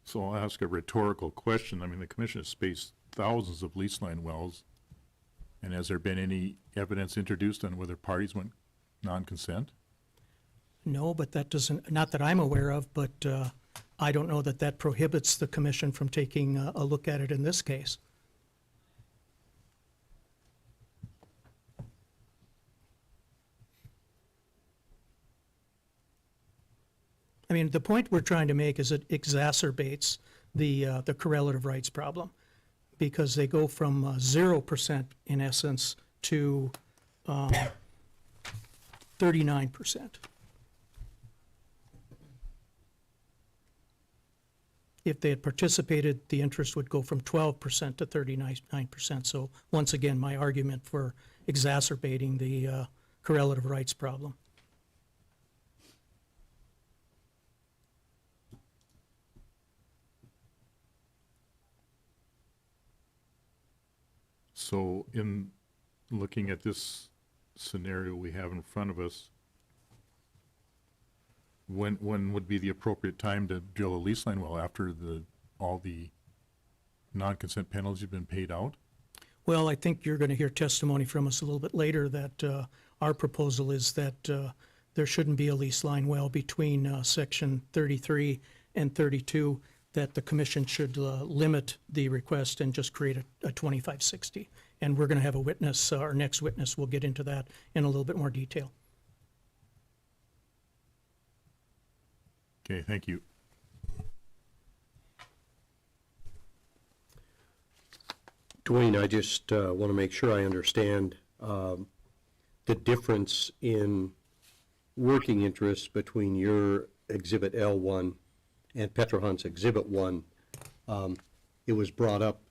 So I'll ask a rhetorical question. I mean, the commission has spaced thousands of lease line wells, and has there been any evidence introduced on whether parties went non-consent? No, but that doesn't, not that I'm aware of, but I don't know that that prohibits the commission from taking a look at it in this case. I mean, the point we're trying to make is it exacerbates the correlative rights problem, because they go from 0% in essence to 39%. If they had participated, the interest would go from 12% to 39%. So once again, my argument for exacerbating the correlative rights problem. So in looking at this scenario we have in front of us, when would be the appropriate time to drill a lease line well after all the non-consent penalties have been paid out? Well, I think you're going to hear testimony from us a little bit later that our proposal is that there shouldn't be a lease line well between section 33 and 32, that the commission should limit the request and just create a 2560. And we're going to have a witness, our next witness will get into that in a little bit more detail. Okay, thank you. Dwayne, I just want to make sure I understand the difference in working interests between your Exhibit L1 and Petrohunt's Exhibit 1. It was brought up,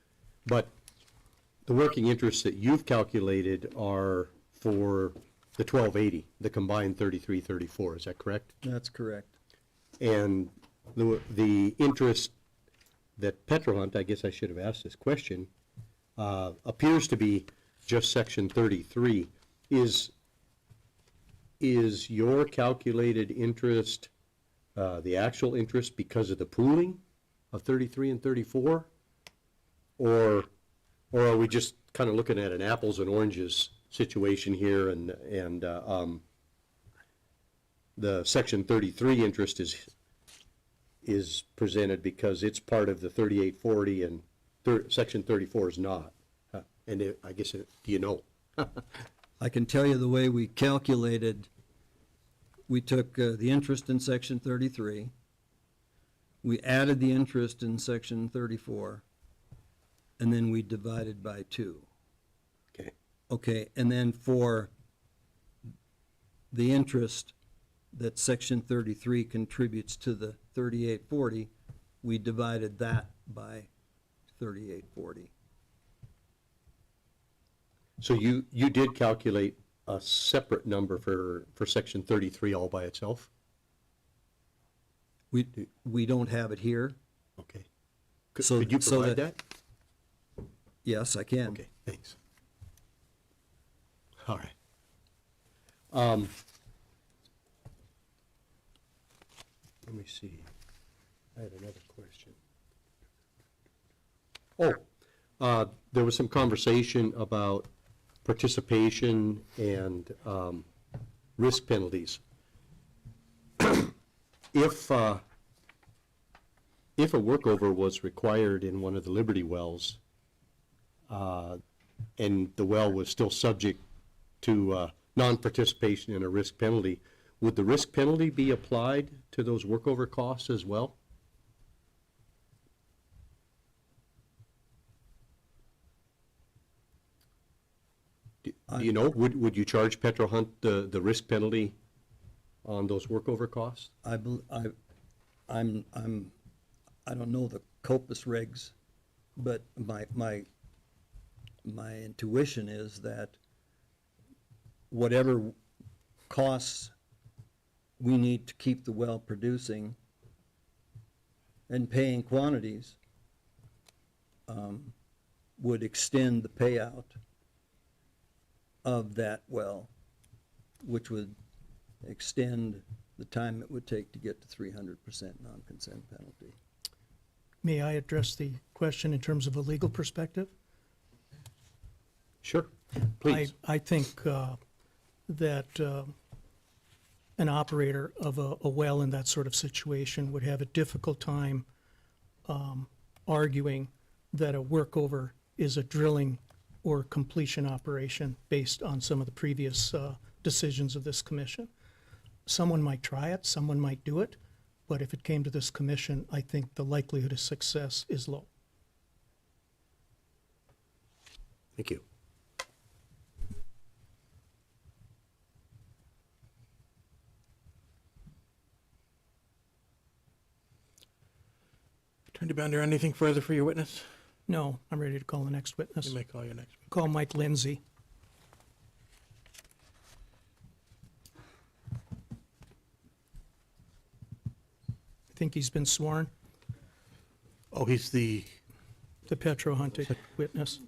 but the working interests that you've calculated are for the 1280, the combined 33-34, is that correct? That's correct. And the interest that Petrohunt, I guess I should have asked this question, appears to be just Section 33. Is your calculated interest the actual interest because of the pooling of 33 and 34? Or are we just kind of looking at an apples and oranges situation here, and the Section 33 interest is presented because it's part of the 3840 and Section 34 is not? I guess, do you know? I can tell you the way we calculated, we took the interest in Section 33, we added the interest in Section 34, and then we divided by 2. Okay. Okay, and then for the interest that Section 33 contributes to the 3840, we divided that by 3840. So you did calculate a separate number for Section 33 all by itself? We don't have it here. Okay. So- Could you so provide that- that? Yes, I can. Okay, thanks. All right. Let me see. I had another question. There was some conversation about participation and risk penalties. If a workover was required in one of the Liberty wells, and the well was still subject to non-participation in a risk penalty, would the risk penalty be applied to those workover costs as well? Do you know, would you charge Petrohunt the risk penalty on those workover costs? I don't know the COPUS regs, but my intuition is that whatever costs we need to keep the well producing and paying quantities would extend the payout of that well, which would extend the time it would take to get to 300% non-consent penalty. May I address the question in terms of a legal perspective? Sure, please. I think that an operator of a well in that sort of situation would have a difficult time arguing that a workover is a drilling or completion operation based on some of the previous decisions of this commission. Someone might try it, someone might do it, but if it came to this commission, I think the likelihood of success is low. Thank you. Attorney Bender, anything further for your witness? No, I'm ready to call the next witness. You may call your next. Call Mike Lindsay. I think he's been sworn, Oh, he's the, Petro Hunt witness.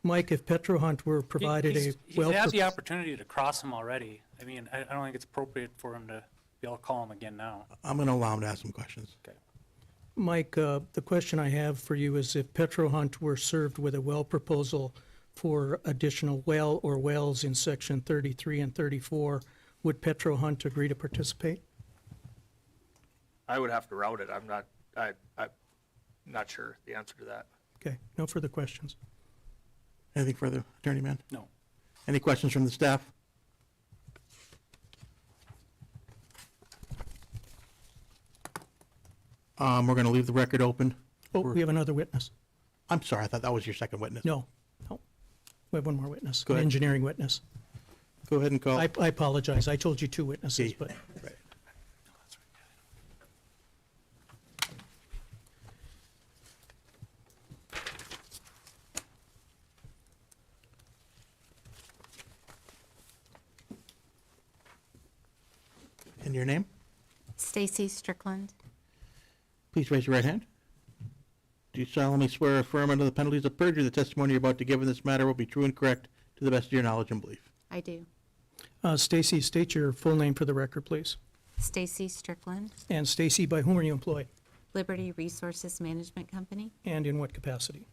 Mike, if Petro Hunt were provided a He's well... had the opportunity to cross him already. I mean, I don't think it's appropriate for him to be able to call him again now. I'm going to allow him to ask some questions. Okay. Mike, the question I have for you is if Petro Hunt were served with a well proposal for additional well or wells in section 33 and 34, would Petro Hunt agree to participate? I would have to route it. I'm not sure the answer to that. Okay, no further questions. Anything further, Attorney Mann? No. Any questions from the staff? We're going to leave the record open. Oh, we have another witness. I'm sorry, I thought that was your second witness. No. We have one more witness, Go an ahead. engineering witness. Go ahead and call. I apologize. I told you two witnesses, Okay. but Right. And your name? Stacy Strickland. Please raise your right hand. Do you solemnly swear or affirm under the penalties of perjury the testimony you're about to give in this matter will be true and correct to the best of your knowledge and belief? I do. Stacy, state your full name for the record, please. Stacy Strickland, And Stacy, by whom are you employed? Liberty Resources Management Company, And in what capacity?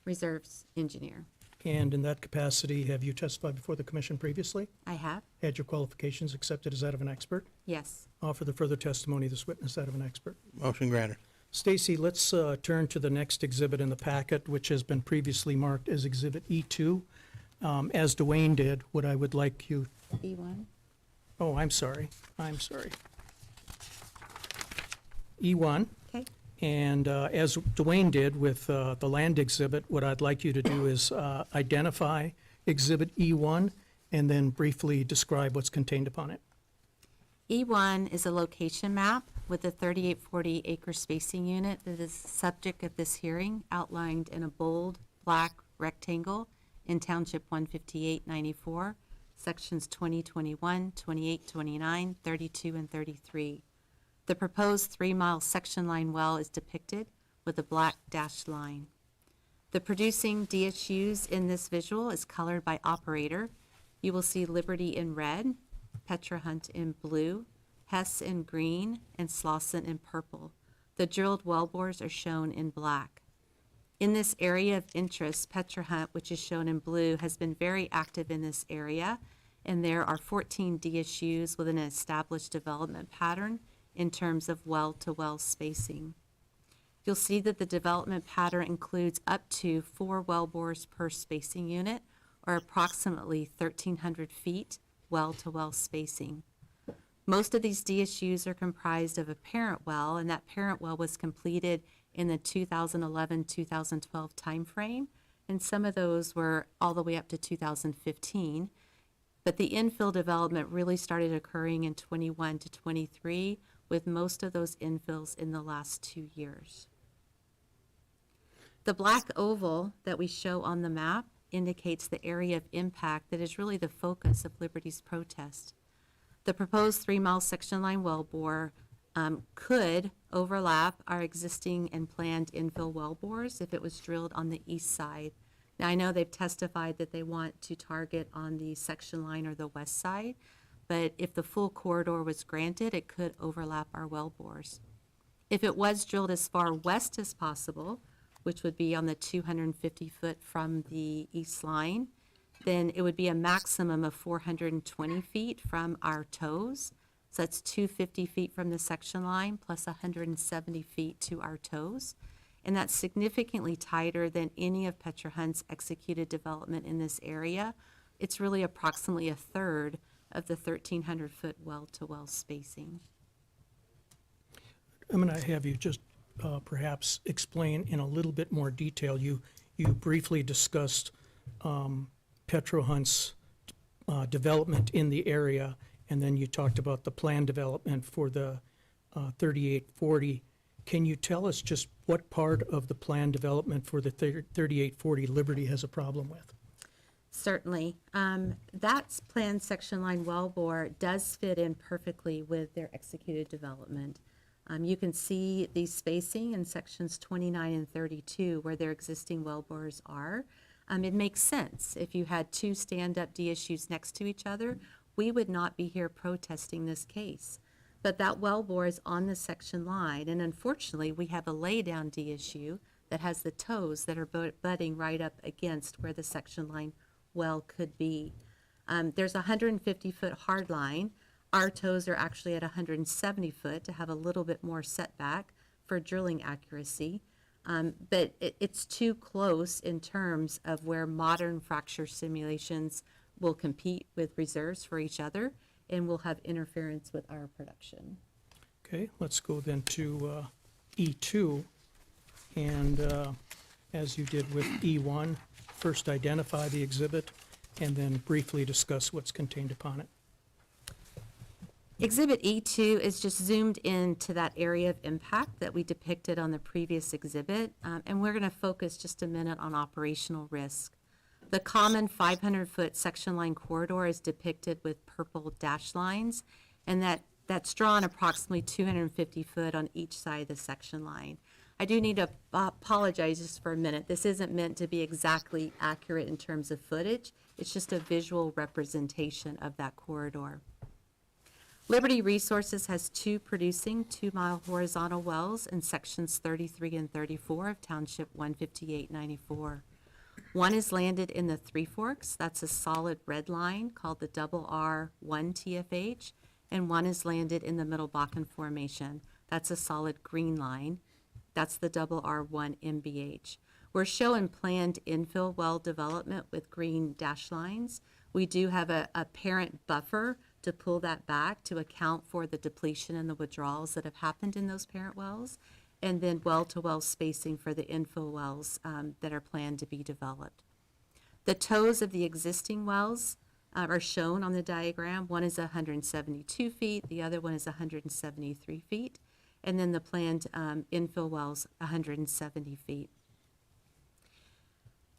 Reserves Engineer. And in that capacity, have you testified before the commission previously? I have? Had your qualifications accepted as that of an expert? Yes. Offer the further testimony of this witness that of an expert. Motion granted. Stacy, let's turn to the next exhibit in the packet, which has been previously marked as Exhibit E2. As Dwayne did, what I would like you, E1. oh, I'm sorry. E1. Okay. And as Dwayne did with the land exhibit, what I'd like you to do is identify Exhibit E1 and then briefly describe what's contained upon it. E1 is a location map with a 3840 acre spacing unit that is the subject of this hearing, outlined in a bold black rectangle in Township 15894, sections 20, 21, 28, 29, 32, and 33. The proposed 3-mile section line well is depicted with a black dashed line. The producing DSUs in this visual is colored by operator. You will see Liberty in red, Petra Hunt in blue, Hess in green, and Slauson in purple. The drilled wellbores are shown in black. In this area of interest, Petra Hunt, which is shown in blue, has been very active in this area, and there are 14 DSUs with an established development pattern in terms of well-to-well spacing. You'll see that the development pattern includes up to 4 wellbores per spacing unit, or approximately 1,300 feet well-to-well spacing. Most of these DSUs are comprised of a parent well, and that parent well was completed in the 2011-2012 timeframe, and some of those were all the way up to 2015. But the infill development really started occurring in 21 to 23, with most of those infills in the last 2 years. The black oval that we show on the map indicates the area of impact that is really the focus of Liberty's protest. The proposed 3-mile section line wellbore could overlap our existing and planned infill wellbores if it was drilled on the east side. Now, I know they've testified that they want to target on the section line or the west side, but if the full corridor was granted, it could overlap our wellbores. If it was drilled as far west as possible, which would be on the 250 foot from the east line, then it would be a maximum of 420 feet from our toes. So that's 250 feet from the section line plus 170 feet to our toes. And that's significantly tighter than any of Petra Hunt's executed development in this area. It's really approximately a third of the 1,300 foot well-to-well spacing. I'm going to have you just perhaps explain in a little bit more detail. You briefly discussed Petra Hunt's development in the area, and then you talked about the plan development for the 3840. Can you tell us just what part of the plan development for the 3840 Liberty has a problem with? Certainly. That planned section line wellbore does fit in perfectly with their executed development. You can see the spacing in sections 29 and 32 where their existing wellbores are. It makes sense. If you had 2 stand-up DSUs next to each other, we would not be here protesting this case. But that wellbore is on the section line, and unfortunately, we have a lay-down DSU that has the toes that are butting right up against where the section line well could be. There's a 150-foot hard line. Our toes are actually at 170 foot to have a little bit more setback for drilling accuracy. But it's too close in terms of where modern fracture simulations will compete with reserves for each other and will have interference with our production. Okay, let's go then to E2, and as you did with E1, first identify the exhibit and then briefly discuss what's contained upon it. Exhibit E2 is just zoomed into that area of impact that we depicted on the previous exhibit, and we're going to focus just a minute on operational risk. The common 500-foot section line corridor is depicted with purple dashed lines, and that's drawn approximately 250 foot on each side of the section line. I do need to apologize just for a minute. This isn't meant to be exactly accurate in terms of footage. It's just a visual representation of that corridor. Liberty Resources has two producing 2-mile horizontal wells in sections 33 and 34 of Township 15894. One is landed in the Three Forks, that's a solid red line called the R1 TFH, and one is landed in the Middle Bakken Formation, that's a solid green line, that's the R1 MBH. We're showing planned infill well development with green dash lines. We do have a parent buffer to pull that back to account for the depletion and the withdrawals that have happened in those parent wells, and then well-to-well spacing for the infill wells that are planned to be developed. The toes of the existing wells are shown on the diagram. One is 172 feet, the other one is 173 feet, and then the planned infill wells 170 feet.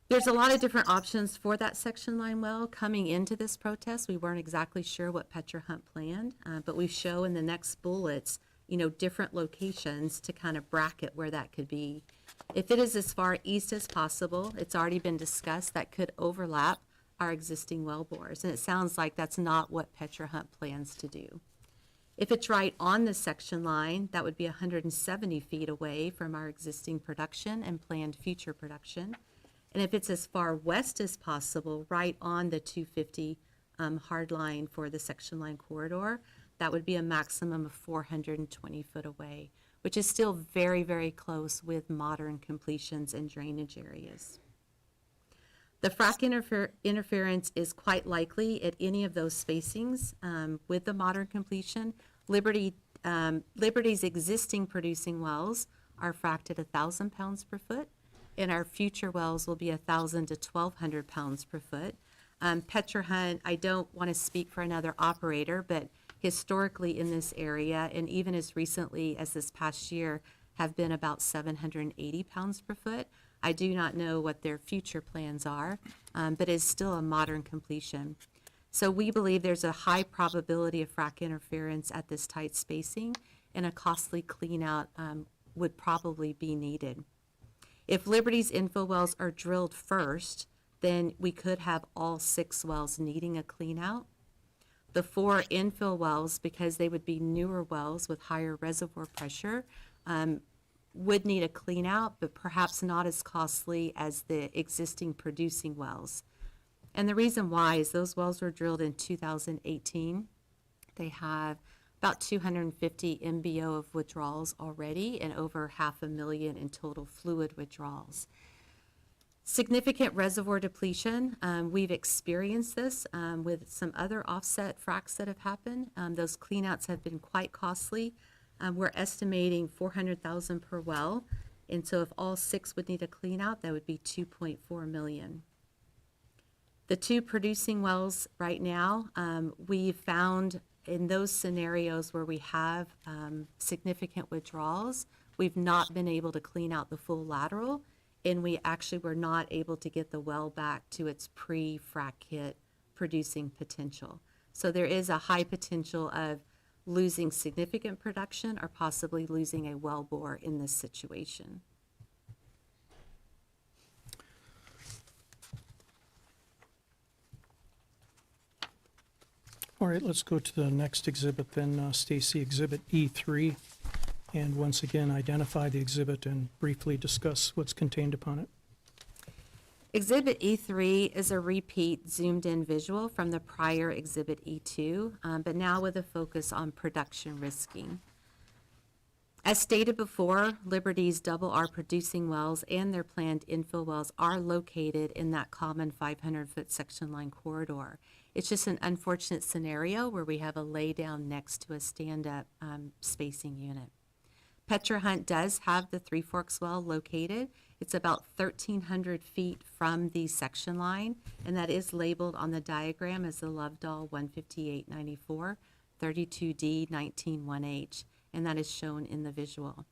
There's a lot of different options for that section line well. Coming into this protest, we weren't exactly sure what Petra Hunt planned, but we show in the next bullets, different locations to kind of bracket where that could be. If it is as far east as possible, it's already been discussed, that could overlap our existing well bores, and it sounds like that's not what Petra Hunt plans to do. If it's right on the section line, that would be 170 feet away from our existing production and planned future production. And if it's as far west as possible, right on the 250 hard line for the section line corridor, that would be a maximum of 420 foot away, which is still very, very close with modern completions and drainage areas. The frac interference is quite likely at any of those spacings with the modern completion. Liberty's existing producing wells are fracked at 1,000 pounds per foot, and our future wells will be 1,000 to 1,200 pounds per foot. Petra Hunt, I don't want to speak for another operator, but historically in this area, and even as recently as this past year, have been about 780 pounds per foot. I do not know what their future plans are, but it's still a modern completion. So we believe there's a high probability of frac interference at this tight spacing, and a costly clean out would probably be needed. If Liberty's infill wells are drilled first, then we could have all 6 wells needing a clean out. The 4 infill wells, because they would be newer wells with higher reservoir pressure, would need a clean out, but perhaps not as costly as the existing producing wells. And the reason why is those wells were drilled in 2018. They have about 250 MBO of withdrawals already and over 500,000 in total fluid withdrawals. Significant reservoir depletion. We've experienced this with some other offset fracs that have happened. Those cleanouts have been quite costly. We're estimating $400,000 per well, and so if all 6 would need a clean out, that would be $2.4 million. The 2 producing wells right now, we've found in those scenarios where we have significant withdrawals, we've not been able to clean out the full lateral, and we actually were not able to get the well back to its pre-frac hit producing potential. So there is a high potential of losing significant production or possibly losing a well bore in this situation. All right, let's go to the next exhibit then, Stacy, Exhibit E3. And once again, identify the exhibit and briefly discuss what's contained upon it. Exhibit E3 is a repeat zoomed-in visual from the prior Exhibit E2, but now with a focus on production risking. As stated before, Liberty's R producing wells and their planned infill wells are located in that common 500-foot section line corridor. It's just an unfortunate scenario where we have a laydown next to a stand-up spacing unit. Petra Hunt does have the Three Forks well located. It's about 1,300 feet from the section line, and that is labeled on the diagram as the Lovedahl 15894, 32D 191H, and that is shown in the visual.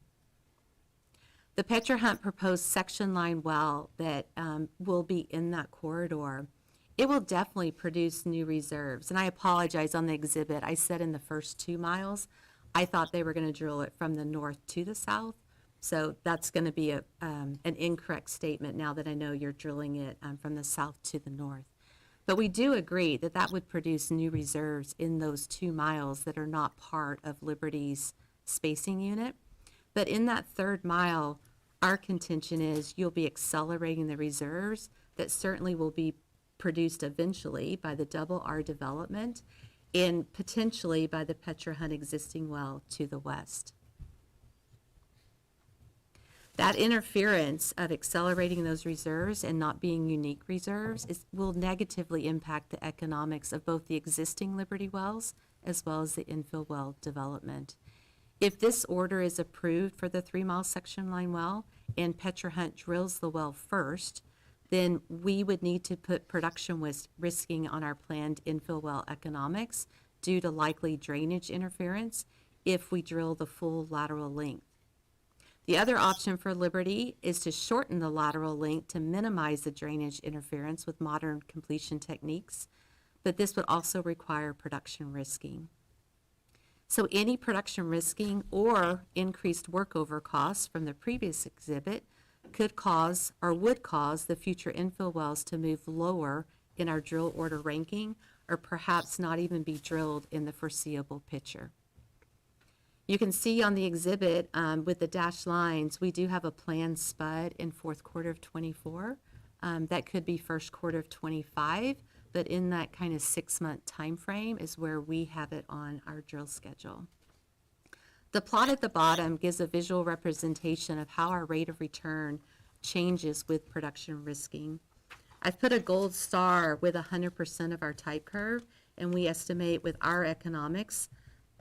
The Petra Hunt proposed section line well that will be in that corridor, it will definitely produce new reserves. And I apologize, on the exhibit, I said in the first 2 miles, I thought they were going to drill it from the north to the south. So that's going to be an incorrect statement now that I know you're drilling it from the south to the north. But we do agree that that would produce new reserves in those 2 miles that are not part of Liberty's spacing unit. But in that 3rd mile, our contention is you'll be accelerating the reserves that certainly will be produced eventually by the Double R development and potentially by the Petra Hunt existing well to the west. That interference of accelerating those reserves and not being unique reserves will negatively impact the economics of both the existing Liberty wells as well as the infill well development. If this order is approved for the 3-mile section line well and Petra Hunt drills the well first, then we would need to put production risking on our planned infill well economics due to likely drainage interference if we drill the full lateral length. The other option for Liberty is to shorten the lateral length to minimize the drainage interference with modern completion techniques, but this would also require production risking. So any production risking or increased workover costs from the previous exhibit could cause or would cause the future infill wells to move lower in our drill order ranking or perhaps not even be drilled in the foreseeable picture. You can see on the exhibit with the dashed lines, we do have a planned spud in 4th quarter of 24. That could be 1st quarter of 25, but in that kind of 6-month time frame is where we have it on our drill schedule. The plot at the bottom gives a visual representation of how our rate of return changes with production risking. I've put a gold star with 100% of our type curve, and we estimate with our economics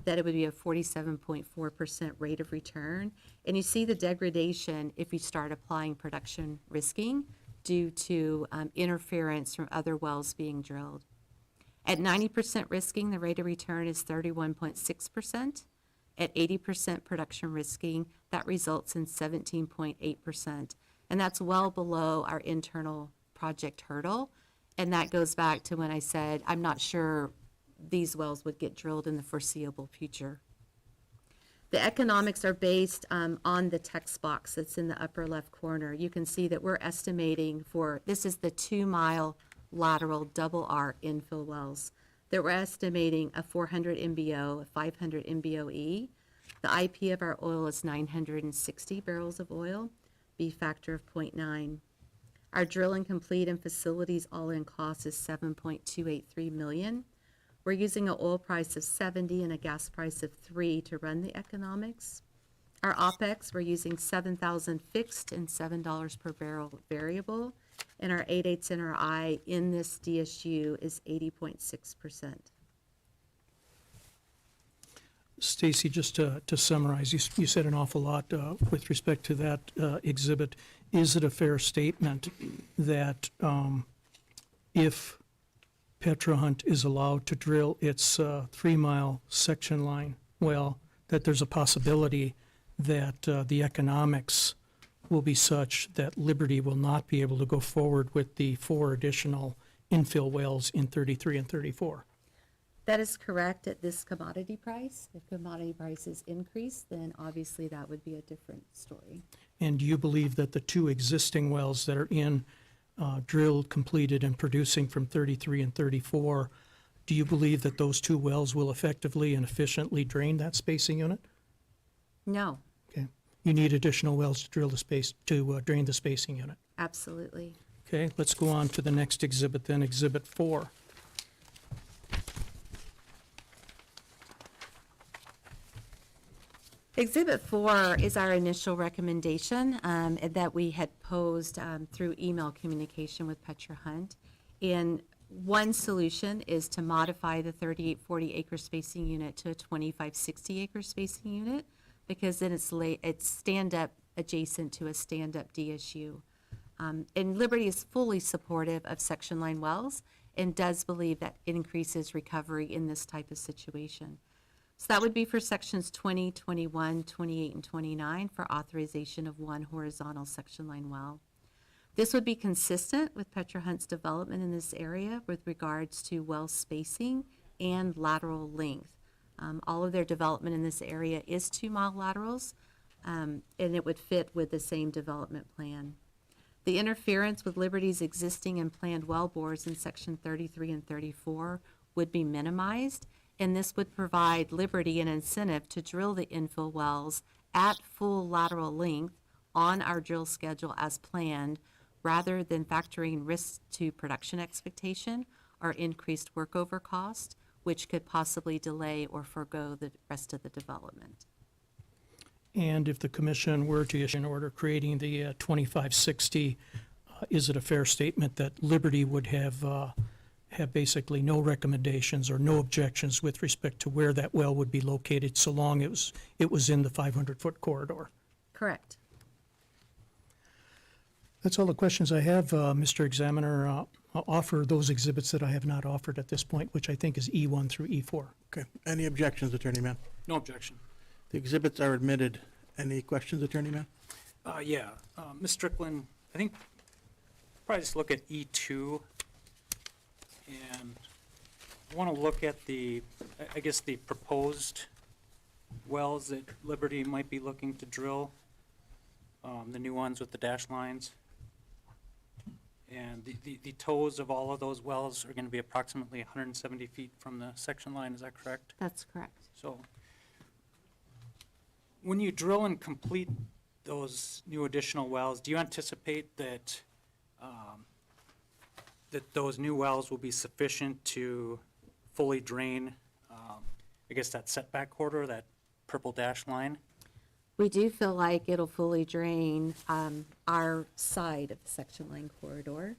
that it would be a 47.4% rate of return. And you see the degradation if you start applying production risking due to interference from other wells being drilled. At 90% risking, the rate of return is 31.6%. At 80% production risking, that results in 17.8%. And that's well below our internal project hurdle. And that goes back to when I said, I'm not sure these wells would get drilled in the foreseeable future. The economics are based on the text box that's in the upper left corner. You can see that we're estimating for, this is the 2-mile lateral double R infill wells, that we're estimating a 400 MBO, a 500 MBOE. The IP of our oil is 960 barrels of oil, B factor of 0.9. Our drill and complete and facilities all-in cost is $7.283 million. We're using an oil price of 70 and a gas price of 3 to run the economics. Our OPEX, we're using $7,000 fixed and $7 per barrel variable. And our 8/8 NRI in this DSU is 80.6%. Stacy, just to summarize, you said an awful lot with respect to that exhibit. Is it a fair statement that if Petra Hunt is allowed to drill its 3-mile section line well, that there's a possibility that the economics will be such that Liberty will not be able to go forward with the 4 additional infill wells in 33 and 34? That is correct at this commodity price. If commodity prices increase, then obviously that would be a different story. And do you believe that the 2 existing wells that are in drilled, completed, and producing from 33 and 34, do you believe that those 2 wells will effectively and efficiently drain that spacing unit? No, Okay. You need additional wells to drill the space, to drain the spacing unit. absolutely. Okay, let's go on to the next exhibit then, Exhibit 4. Exhibit 4 is our initial recommendation that we had posed through email communication with Petra Hunt. And one solution is to modify the 3840 acre spacing unit to a 2560 acre spacing unit. because then it's stand-up adjacent to a stand-up DSU. And Liberty is fully supportive of section line wells and does believe that it increases recovery in this type of situation. So that would be for sections 20, 21, 28, and 29 for authorization of one horizontal section line well. This would be consistent with Petra Hunt's development in this area with regards to well spacing and lateral length. All of their development in this area is 2-mile laterals, and it would fit with the same development plan. The interference with Liberty's existing and planned well bores in section 33 and 34 would be minimized, and this would provide Liberty an incentive to drill the infill wells at full lateral length on our drill schedule as planned, rather than factoring risks to production expectation or increased workover cost, which could possibly delay or forego the rest of the development. And if the commission were to issue an order creating the 2560, is it a fair statement that Liberty would have basically no recommendations or no objections with respect to where that well would be located, so long it was in the 500-foot corridor? Correct. That's all the questions I have, Mr. Examiner. I'll offer those exhibits that I have not offered at this point, which I think is E1 through E4. Okay. Any objections, Attorney Mann? No objection. The exhibits are admitted. Any questions, Attorney Mann? Yeah, Ms. Strickland, I think probably just look at E2, and I want to look at the proposed wells that Liberty might be looking to drill, the new ones with the dash lines. And the toes of all of those wells are going to be approximately 170 feet from the section line, is that correct? That's correct. So when you drill and complete those new additional wells, do you anticipate that that those new wells will be sufficient to fully drain, that setback corridor, that purple dash line? We do feel like it'll fully drain our side of the section line corridor,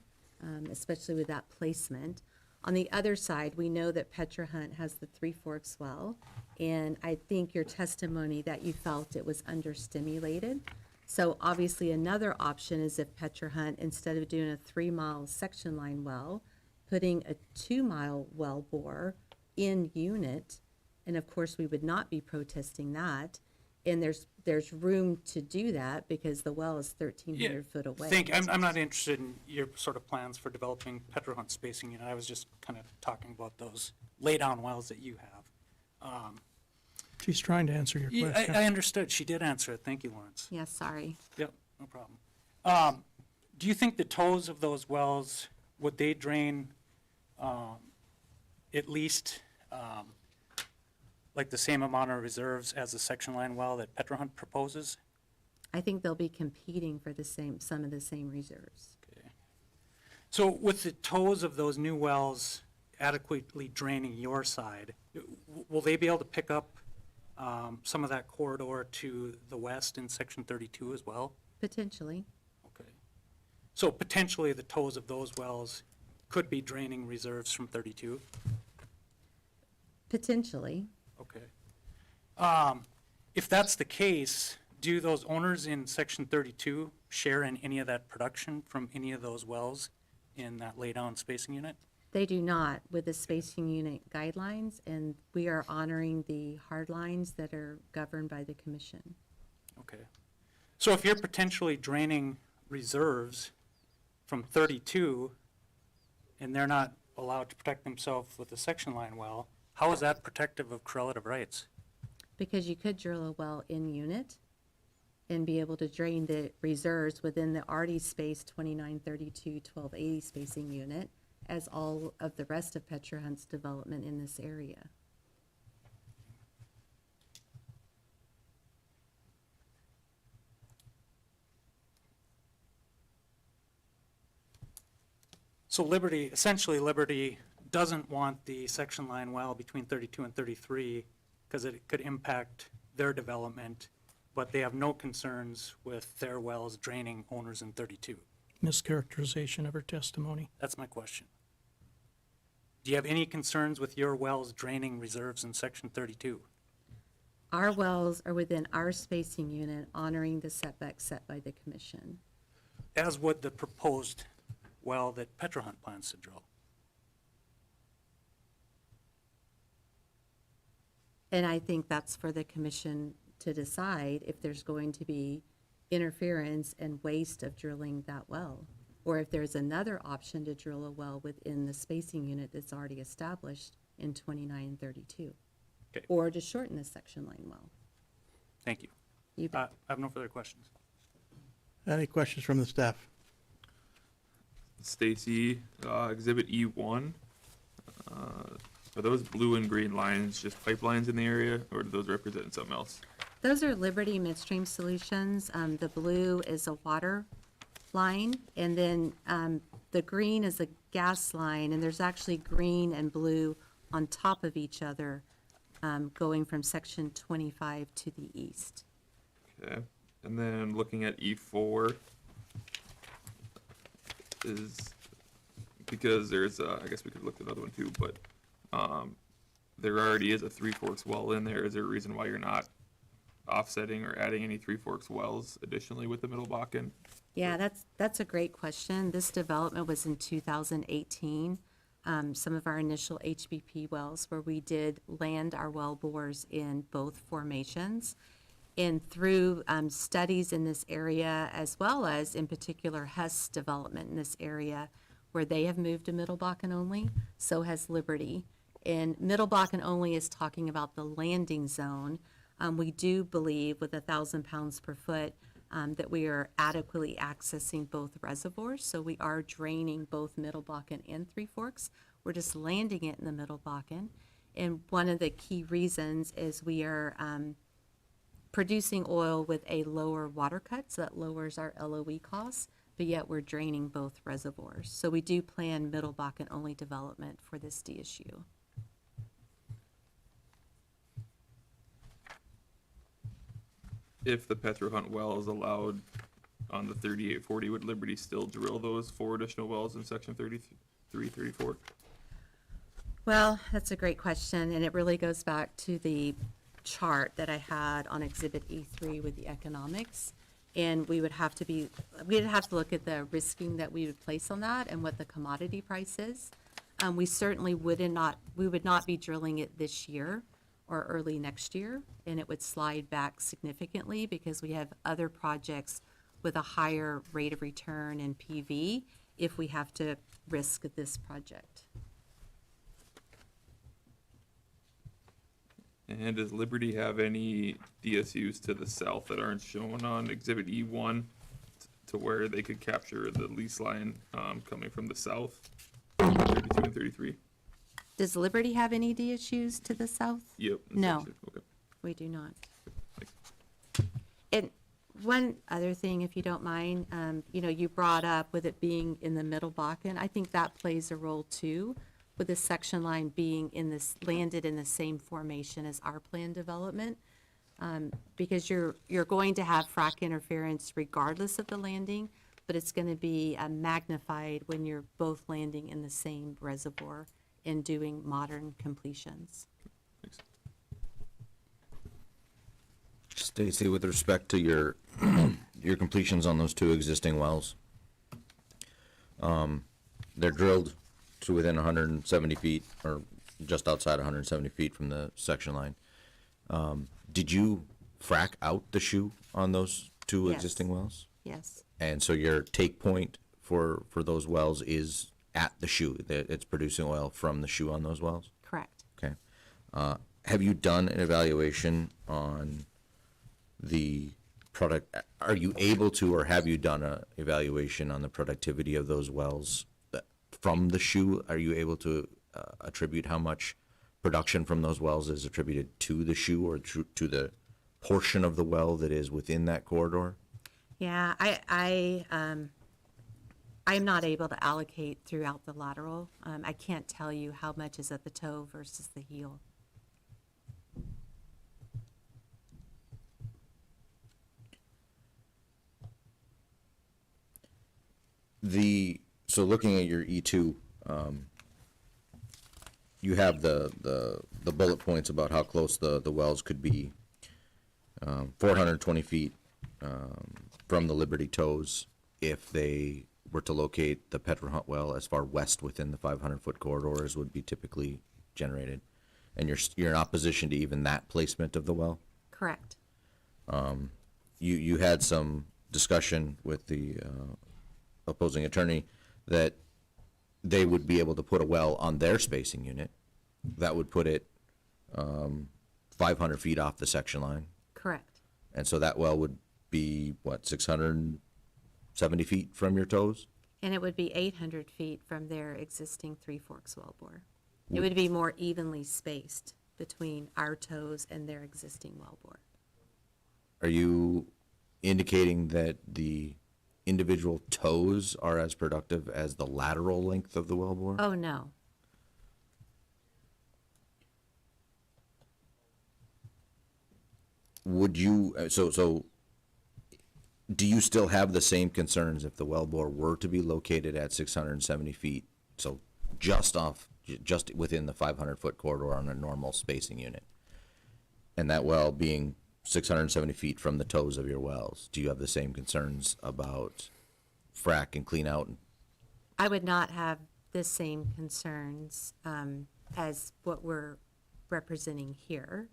especially with that placement. On the other side, we know that Petra Hunt has the Three Forks well, and I think your testimony that you felt it was understimulated. So obviously another option is if Petra Hunt, instead of doing a 3-mile section line well, putting a 2-mile well bore in unit, and of course we would not be protesting that, and there's room to do that because the well is 1,300 foot away. I'm not interested in your sort of plans for developing Petra Hunt spacing unit. I was just kind of talking about those lay-down wells that you have. She's trying to answer your question. I understood. She did answer it. Thank you, Lawrence. Yeah, sorry. Yep, no problem. Do you think the toes of those wells, would they drain at least like the same amount of reserves as the section line well that Petra Hunt proposes? I think they'll be competing for some of the same reserves. Okay. So with the toes of those new wells adequately draining your side, will they be able to pick up some of that corridor to the west in section 32 as well? Potentially. Okay. So potentially the toes of those wells could be draining reserves from 32? Potentially. Okay. If that's the case, do those owners in section 32 share in any of that production from any of those wells in that laydown spacing unit? They do not with the spacing unit guidelines, and we are honoring the hard lines that are governed by the commission. Okay. So if you're potentially draining reserves from 32 and they're not allowed to protect themselves with a section line well, how is that protective of correlative rights? Because you could drill a well in unit and be able to drain the reserves within the already spaced 2932, 1280 spacing unit, as all of the rest of Petra Hunt's development in this area. So essentially Liberty doesn't want the section line well between 32 and 33 because it could impact their development, but they have no concerns with their wells draining owners in 32. Mischaracterization of her testimony. That's my question. Do you have any concerns with your wells draining reserves in section 32? Our wells are within our spacing unit, honoring the setback set by the commission. As would the proposed well that Petro Hunt plans to drill. And I think that's for the commission to decide if there's going to be interference and waste of drilling that well, or if there's another option to drill a well within the spacing unit that's already established in 29 and 32. Okay. Or to shorten the section line well. Thank you. You bet. I have no further questions. Any questions from the staff? Stacy, Exhibit E1. Are those blue and green lines just pipelines in the area, or do those represent something else? Those are Liberty Midstream Solutions. The blue is a water line, and then the green is a gas line, and there's actually green and blue on top of each other, going from section 25 to the east. Okay, and then looking at E4 is because there's I guess we could look at another one too, but there already is a Three Forks well in there. Is there a reason why you're not offsetting or adding any Three Forks wells additionally with the Middle Bakken? Yeah, that's a great question. This development was in 2018. Some of our initial HBP wells where we did land our well bores in both formations. And through studies in this area, as well as in particular Hess development in this area, where they have moved to Middle Bakken only, so has Liberty. And Middle Bakken only is talking about the landing zone. We do believe with 1,000 pounds per foot that we are adequately accessing both reservoirs. So we are draining both Middle Bakken and Three Forks. We're just landing it in the Middle Bakken. And one of the key reasons is we are producing oil with a lower water cut, so that lowers our LOE costs, but yet we're draining both reservoirs. So we do plan Middle Bakken only development for this DSU. If the Petro Hunt well is allowed on the 3840, would Liberty still drill those 4 additional wells in section 33, 34? Well, that's a great question, and it really goes back to the chart that I had on Exhibit E3 with the economics. And we'd have to look at the risking that we would place on that and what the commodity price is. We certainly would not be drilling it this year or early next year, and it would slide back significantly because we have other projects with a higher rate of return in PV if we have to risk this project. And does Liberty have any DSUs to the south that aren't shown on Exhibit E1 to where they could capture the lease line coming from the south, 32 and 33? Does Liberty have any DSUs to the south? Yep. No, Okay. we do not. Thanks. And one other thing, if you don't mind, you brought up with it being in the Middle Bakken. I think that plays a role too, with the section line being landed in the same formation as our planned development, because you're going to have frac interference regardless of the landing, but it's going to be magnified when you're both landing in the same reservoir and doing modern completions. Thanks. Stacy, with respect to your your completions on those 2 existing wells, they're drilled to within 170 feet or just outside 170 feet from the section line. Did you frack out the shoe on those 2 Yes. existing wells? Yes. And so your take point for those wells is at the shoe, that it's producing oil from the shoe on those wells? Correct. Okay. Have you done an evaluation on the product? Are you able to, or have you done an evaluation on the productivity of those wells from the shoe? Are you able to attribute how much production from those wells is attributed to the shoe or to the portion of the well that is within that corridor? Yeah, I'm not able to allocate throughout the lateral. I can't tell you how much is at the toe versus the heel. So looking at your E2, you have the bullet points about how close the wells could be. 420 feet from the Liberty Tows if they were to locate the Petra Hunt well as far west within the 500-foot corridor as would be typically generated. And you're in opposition to even that placement of the well? Correct. You had some discussion with the opposing attorney that they would be able to put a well on their spacing unit. That would put it 500 feet off the section line. Correct. And so that well would be, what, 670 feet from your toes? And it would be 800 feet from their existing Three Forks wellbore. It would be more evenly spaced between our toes and their existing wellbore. Are you indicating that the individual toes are as productive as the lateral length of the wellbore? Oh, no. Would you, so do you still have the same concerns if the wellbore were to be located at 670 feet? So just within the 500-foot corridor on a normal spacing unit? And that well being 670 feet from the toes of your wells, do you have the same concerns about frack and clean out? I would not have the same concerns as what we're representing here.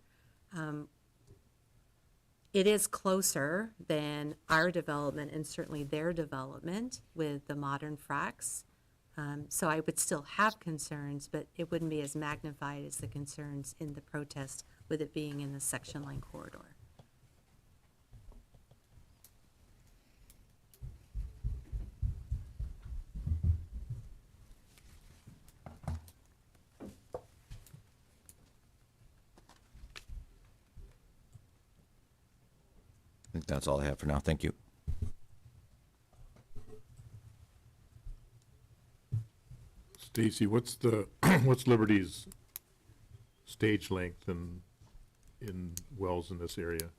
It is closer than our development and certainly their development with the modern fracks. So I would still have concerns, but it wouldn't be as magnified as the concerns in the protest with it being in the section line corridor. I think that's all I have for now. Thank you. Stacy, what's what's Liberty's stage length in wells in this area?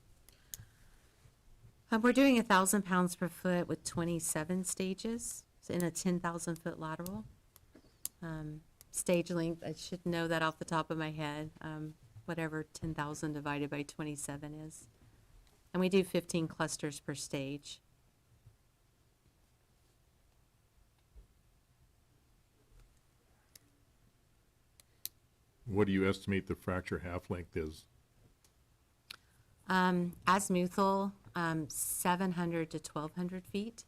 We're doing 1,000 pounds per foot with 27 stages in a 10,000-foot lateral. Stage length, I should know that off the top of my head, whatever 10,000 divided by 27 is. And we do 15 clusters per stage. What do you estimate the fracture half length is? Azimuthal, 700 to 1,200 feet.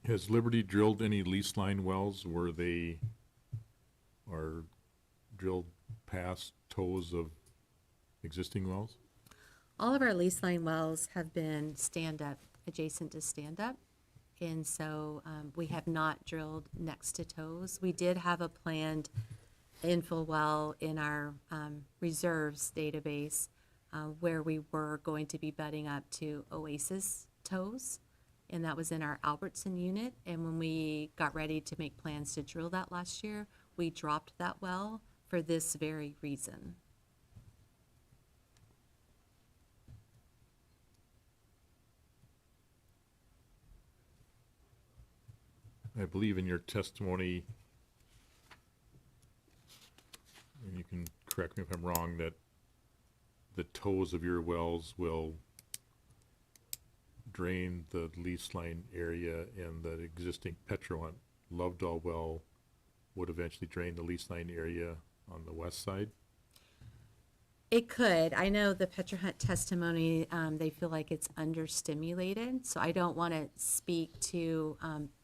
Has Liberty drilled any lease line wells where they are drilled past toes of existing wells? All of our lease line wells have been stand-up, adjacent to stand-up. And so we have not drilled next to toes. We did have a planned infill well in our reserves database where we were going to be butting up to Oasis toes. And that was in our Albertson unit. And when we got ready to make plans to drill that last year, we dropped that well for this very reason. I believe in your testimony, and you can correct me if I'm wrong, that the toes of your wells will drain the lease line area, and the existing Petra Lovedall well would eventually drain the lease line area on the west side? It could. I know the Petra Hunt testimony, they feel like it's understimulated, so I don't want to speak to,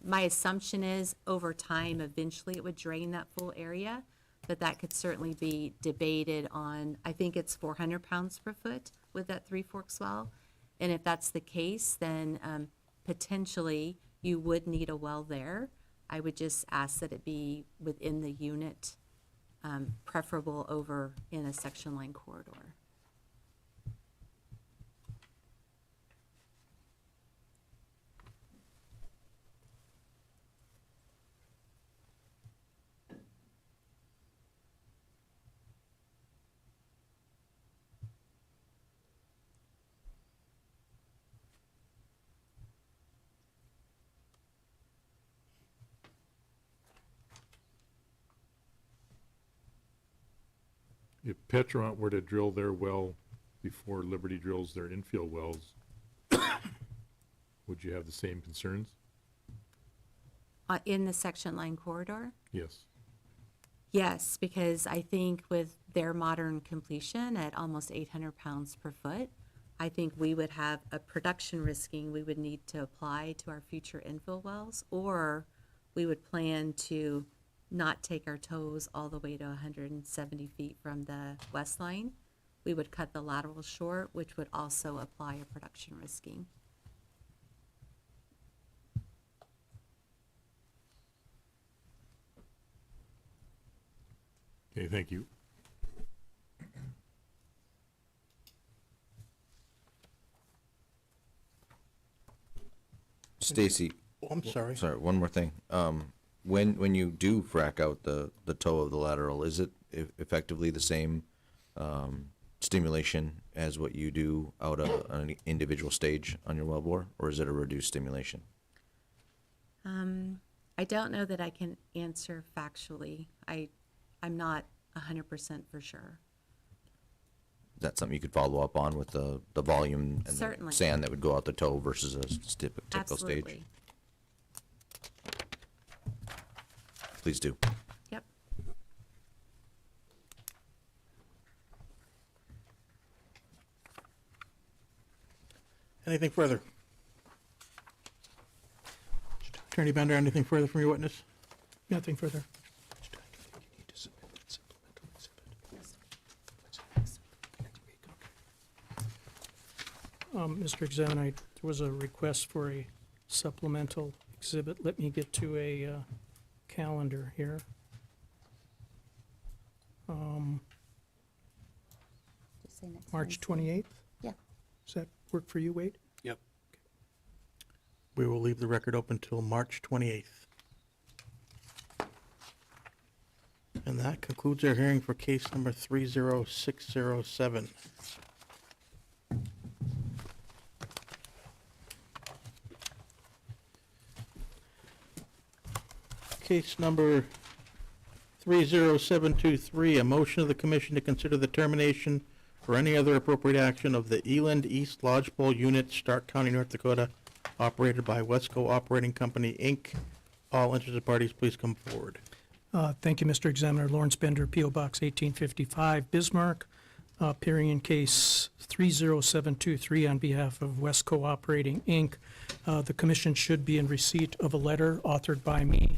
my assumption is over time, eventually it would drain that full area, but that could certainly be debated on, I think it's 400 pounds per foot with that Three Forks well. And if that's the case, then potentially you would need a well there. I would just ask that it be within the unit, preferable over in a section line corridor. If Petront were to drill their well before Liberty drills their infield wells, would you have the same concerns? In the section line corridor? Yes. Yes, because I think with their modern completion at almost 800 pounds per foot, I think we would have a production risking we would need to apply to our future infill wells, or we would plan to not take our toes all the way to 170 feet from the west line. We would cut the lateral short, which would also apply a production risking. Okay, thank you. Stacy, Oh, I'm sorry. sorry, one more thing. When you do frack out the toe of the lateral, is it effectively the same stimulation as what you do out on an individual stage on your wellbore, or is it a reduced stimulation? I don't know that I can answer factually. I'm not 100% for sure. Is that something you could follow up on with the volume and the Certainly. sand that would go out the toe versus a typical stage? Absolutely. Please do. Yep. Anything further? Attorney Bender, anything further from your witness? Nothing further. Mr. Examiner, there was a request for a supplemental exhibit. Let me get to a calendar here. Just say next March Wednesday. 28th? Yeah. Does that work for you, Wade? Yep. We will leave the record open till March 28th. And that concludes our hearing for case number 30607. Case number 30723, a motion of the commission to consider the termination or any other appropriate action of the Eland East Lodgepole Unit, Stark County, North Dakota, operated by Wesco Operating Company, Inc. All interested parties, please come forward. Thank you, Mr. Examiner. Lawrence Bender, P.O. Box 1855, Bismarck, appearing in case 30723 on behalf of Wesco Operating, Inc. The commission should be in receipt of a letter authored by me.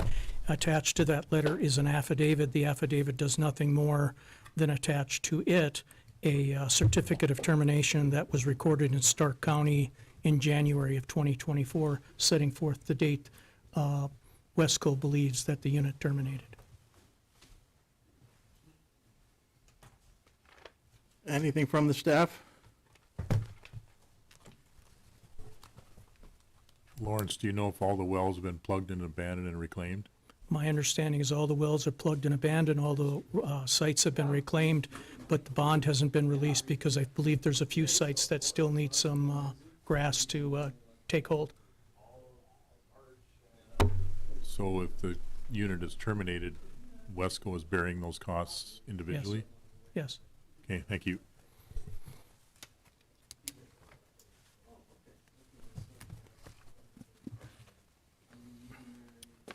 Attached to that letter is an affidavit. The affidavit does nothing more than attach to it a certificate of termination that was recorded in Stark County in January of 2024, setting forth the date Wesco believes that the unit terminated. Anything from the staff? Lawrence, do you know if all the wells have been plugged and abandoned and reclaimed? My understanding is all the wells are plugged and abandoned, all the sites have been reclaimed, but the bond hasn't been released because I believe there's a few sites that still need some grass to take hold. So if the unit is terminated, Wesco is bearing those costs individually? Yes. Okay, thank you.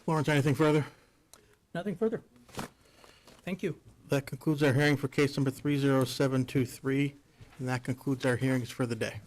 Lawrence, anything further? Nothing further. Thank you. That concludes our hearing for case number 30723, and that concludes our hearings for the day.